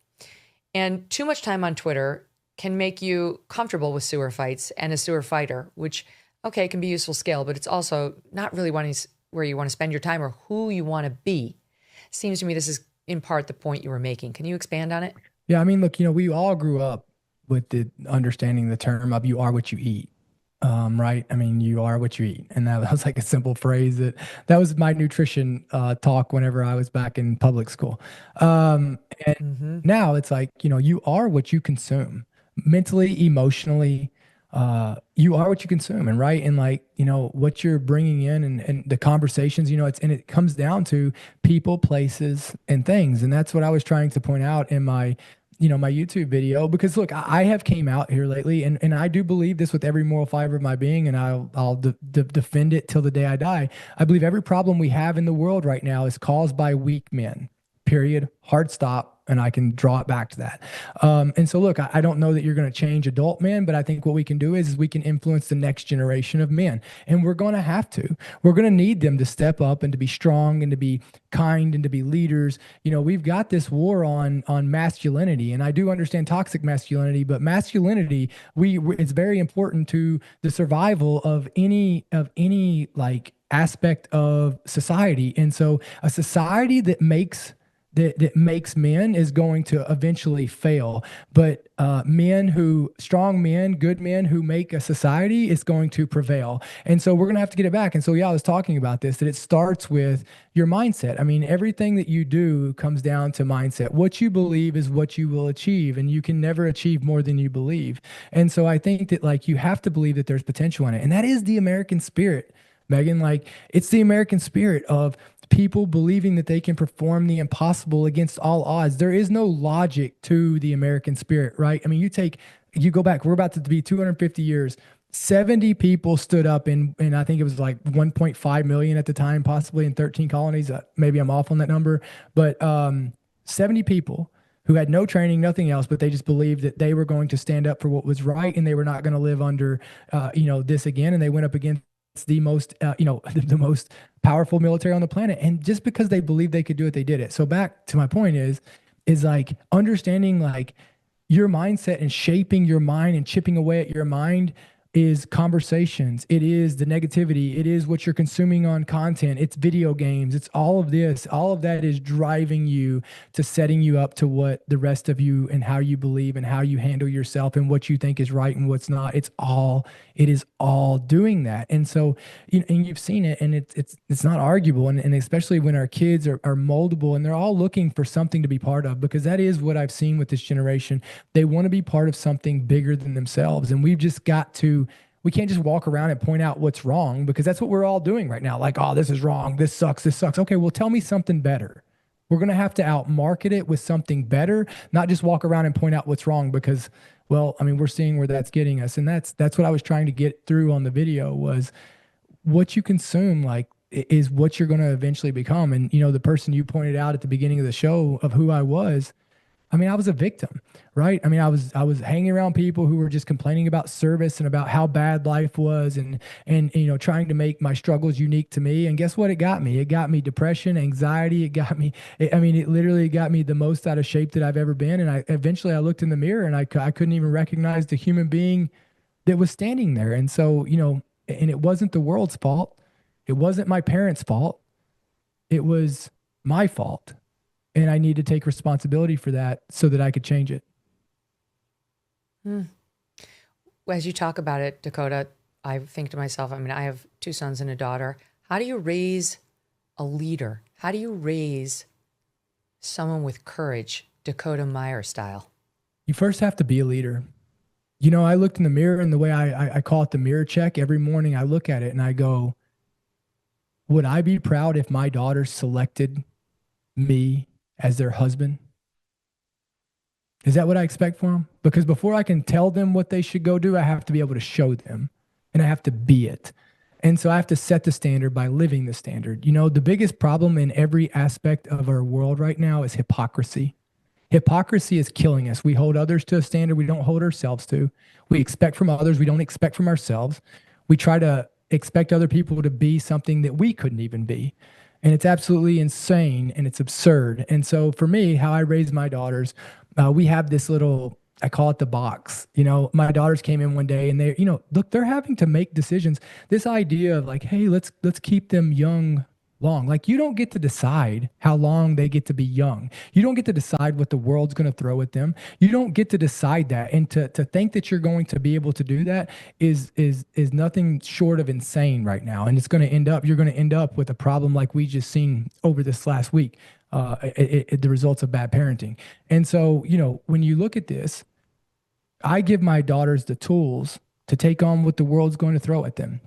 and too much time on Twitter can make you comfortable with sewer fights and a sewer fighter, which, okay, can be useful skill, but it's also not really where you want to spend your time or who you want to be. Seems to me this is in part the point you were making. Can you expand on it? Yeah, I mean, look, we all grew up with the understanding the term of you are what you eat, right? I mean, you are what you eat. And that was like a simple phrase that was my nutrition talk whenever I was back in public school. Now it's like, you are what you consume mentally, emotionally. You are what you consume, and right. And like, what you're bringing in and the conversations, it comes down to people, places, and things. And that's what I was trying to point out in my, my YouTube video, because look, I have came out here lately and I do believe this with every moral fiber of my being, and I'll defend it till the day I die. I believe every problem we have in the world right now is caused by weak men, period. Hard stop. And I can draw it back to that. And so, look, I don't know that you're going to change adult men, but I think what we can do is we can influence the next generation of men. And we're going to have to. We're going to need them to step up and to be strong and to be kind and to be leaders. We've got this war on masculinity, and I do understand toxic masculinity, but masculinity, it's very important to the survival of any like aspect of society. And so a society that makes men is going to eventually fail. But strong men, good men who make a society is going to prevail. And so we're going to have to get it back. And so, I was talking about this, that it starts with your mindset. I mean, everything that you do comes down to mindset. What you believe is what you will achieve, and you can never achieve more than you believe. And so I think that, like, you have to believe that there's potential in it. And that is the American spirit, Megyn. Like, it's the American spirit of people believing that they can perform the impossible against all odds. There is no logic to the American spirit, right? I mean, you go back, we're about to be 250 years. 70 people stood up and I think it was like 1.5 million at the time, possibly in 13 colonies. Maybe I'm off on that number, but 70 people who had no training, nothing else, but they just believed that they were going to stand up for what was right, and they were not going to live under, this again. And they went up against the most, the most powerful military on the planet. And just because they believed they could do it, they did it. So back to my point is like understanding like your mindset and shaping your mind and chipping away at your mind is conversations. It is the negativity. It is what you're consuming on content. It's video games. It's all of this. All of that is driving you to setting you up to what the rest of you and how you believe and how you handle yourself and what you think is right and what's not. It is all doing that. And so, and you've seen it, and it's not arguable. And especially when our kids are moldable and they're all looking for something to be part of, because that is what I've seen with this generation. They want to be part of something bigger than themselves. And we've just got to, we can't just walk around and point out what's wrong, because that's what we're all doing right now. Like, oh, this is wrong. This sucks. This sucks. Okay, well, tell me something better. We're going to have to outmarket it with something better, not just walk around and point out what's wrong, because, well, I mean, we're seeing where that's getting us. And that's what I was trying to get through on the video, was what you consume, like, is what you're going to eventually become. And, the person you pointed out at the beginning of the show of who I was, I mean, I was a victim, right? I mean, I was hanging around people who were just complaining about service and about how bad life was, and trying to make my struggles unique to me. And guess what? It got me. It got me depression, anxiety. It literally got me the most out of shape that I've ever been. And eventually I looked in the mirror and I couldn't even recognize the human being that was standing there. And so, and it wasn't the world's fault. It wasn't my parents' fault. It was my fault. And I need to take responsibility for that so that I could change it. As you talk about it, Dakota, I think to myself, I mean, I have 2 sons and a daughter. How do you raise a leader? How do you raise someone with courage, Dakota Meyer style? You first have to be a leader. I looked in the mirror, and the way I call it the mirror check, every morning I look at it and I go, would I be proud if my daughter selected me as their husband? Is that what I expect for them? Because before I can tell them what they should go do, I have to be able to show them, and I have to be it. And so I have to set the standard by living the standard. The biggest problem in every aspect of our world right now is hypocrisy. Hypocrisy is killing us. We hold others to a standard we don't hold ourselves to. We expect from others we don't expect from ourselves. We try to expect other people to be something that we couldn't even be. And it's absolutely insane, and it's absurd. And so for me, how I raise my daughters, we have this little, I call it the box. My daughters came in one day and they, look, they're having to make decisions. This idea of like, hey, let's keep them young long. Like, you don't get to decide how long they get to be young. You don't get to decide what the world's going to throw at them. You don't get to decide that. And to think that you're going to be able to do that is nothing short of insane right now. And you're going to end up with a problem like we just seen over this last week, the results of bad parenting. And so, when you look at this, I give my daughters the tools to take on what the world's going to throw at them.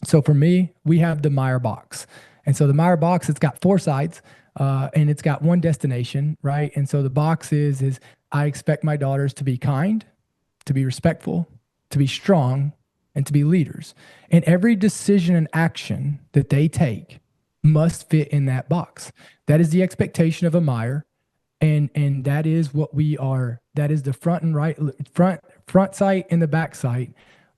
So for me, we have the Meyer box. And so the Meyer box, it's got 4 sides, and it's got one destination, right? And so the box is I expect my daughters to be kind, to be respectful, to be strong, and to be leaders. And every decision and action that they take must fit in that box. That is the expectation of a Meyer, and that is what we are. That is the front sight and the back sight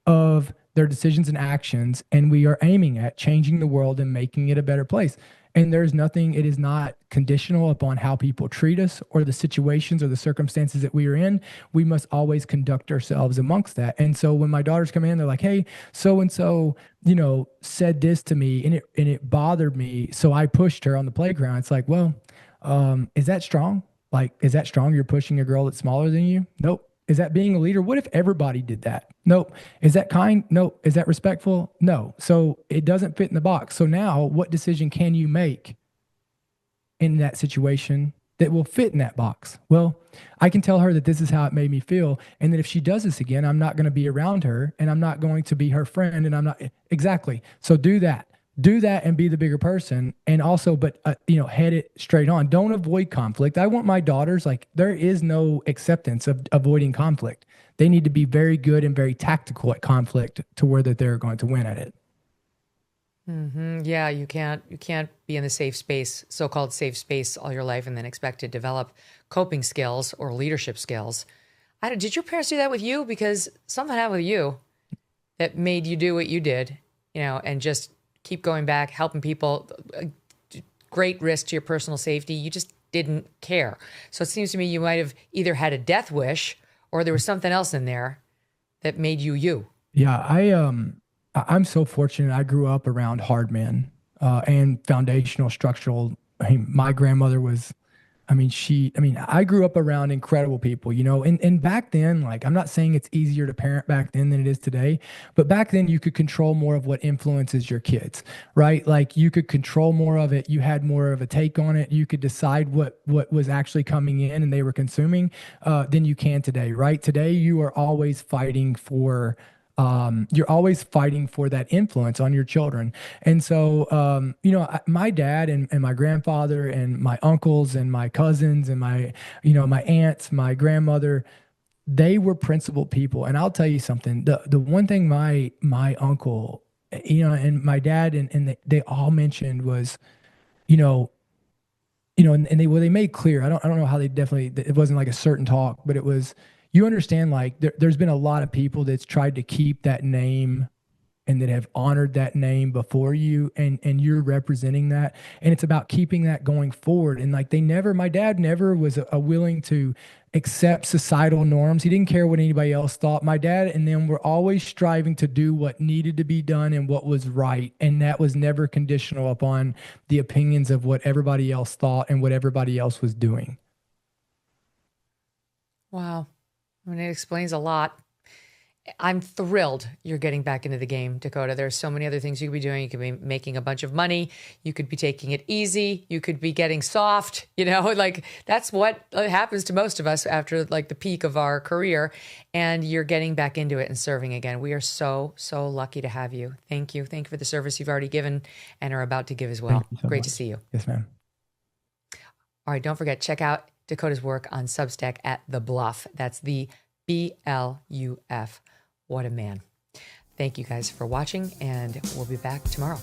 of their decisions and actions, and we are aiming at changing the world and making it a better place. And there's nothing, it is not conditional upon how people treat us or the situations or the circumstances that we are in. We must always conduct ourselves amongst that. And so when my daughters come in, they're like, hey, so-and-so, said this to me and it bothered me. So I pushed her on the playground. It's like, well, is that strong? Like, is that strong? You're pushing a girl that's smaller than you? Nope. Is that being a leader? What if everybody did that? Nope. Is that kind? Nope. Is that respectful? No. So it doesn't fit in the box. So now what decision can you make in that situation that will fit in that box? Well, I can tell her that this is how it made me feel. And that if she does this again, I'm not going to be around her, and I'm not going to be her friend. And I'm not exactly. So do that and be the bigger person. And also, but head it straight on. Don't avoid conflict. I want my daughters, like, there is no acceptance of avoiding conflict. They need to be very good and very tactical at conflict to where that they're going to win at it. Mm-hmm. Yeah, you can't be in the safe space, so-called safe space, all your life and then expect to develop coping skills or leadership skills. Did your parents do that with you? Because something happened with you that made you do what you did, and just keep going back, helping people, great risk to your personal safety. You just didn't care. So it seems to me you might have either had a death wish or there was something else in there that made you you. Yeah, I'm so fortunate. I grew up around hard men and foundational structural. I mean, my grandmother was, I grew up around incredible people, and back then, like, I'm not saying it's easier to parent back then than it is today, but back then you could control more of what influences your kids, right? Like you could control more of it. You had more of a take on it. You could decide what was actually coming in and they were consuming than you can today, right? Today, you're always fighting for that influence on your children. And so, my dad and my grandfather and my uncles and my cousins and my aunts, my grandmother, they were principled people. And I'll tell you something, the one thing my uncle, and my dad and they all mentioned was, you know, and they made clear. I don't know how they definitely. It wasn't like a certain talk, but it was. You understand, like there's been a lot of people that's tried to keep that name and that have honored that name before you, and you're representing that, and it's about keeping that going forward. And like my dad never was a willing to accept societal norms. He didn't care what anybody else thought. My dad and them were always striving to do what needed to be done and what was right, and that was never conditional upon the opinions of what everybody else thought and what everybody else was doing. Wow. I mean, it explains a lot. I'm thrilled you're getting back into the game, Dakota. There's so many other things you could be doing. You could be making a bunch of money. You could be taking it easy. You could be getting soft, like that's what happens to most of us after like the peak of our career. And you're getting back into it and serving again. We are so, so lucky to have you. Thank you. Thank you for the service you've already given and are about to give as well. Great to see you. Yes, ma'am. All right. Don't forget, check out Dakota's work on Substack at The BLUF. That's the BLUF. What a man. Thank you guys for watching, and we'll be back tomorrow.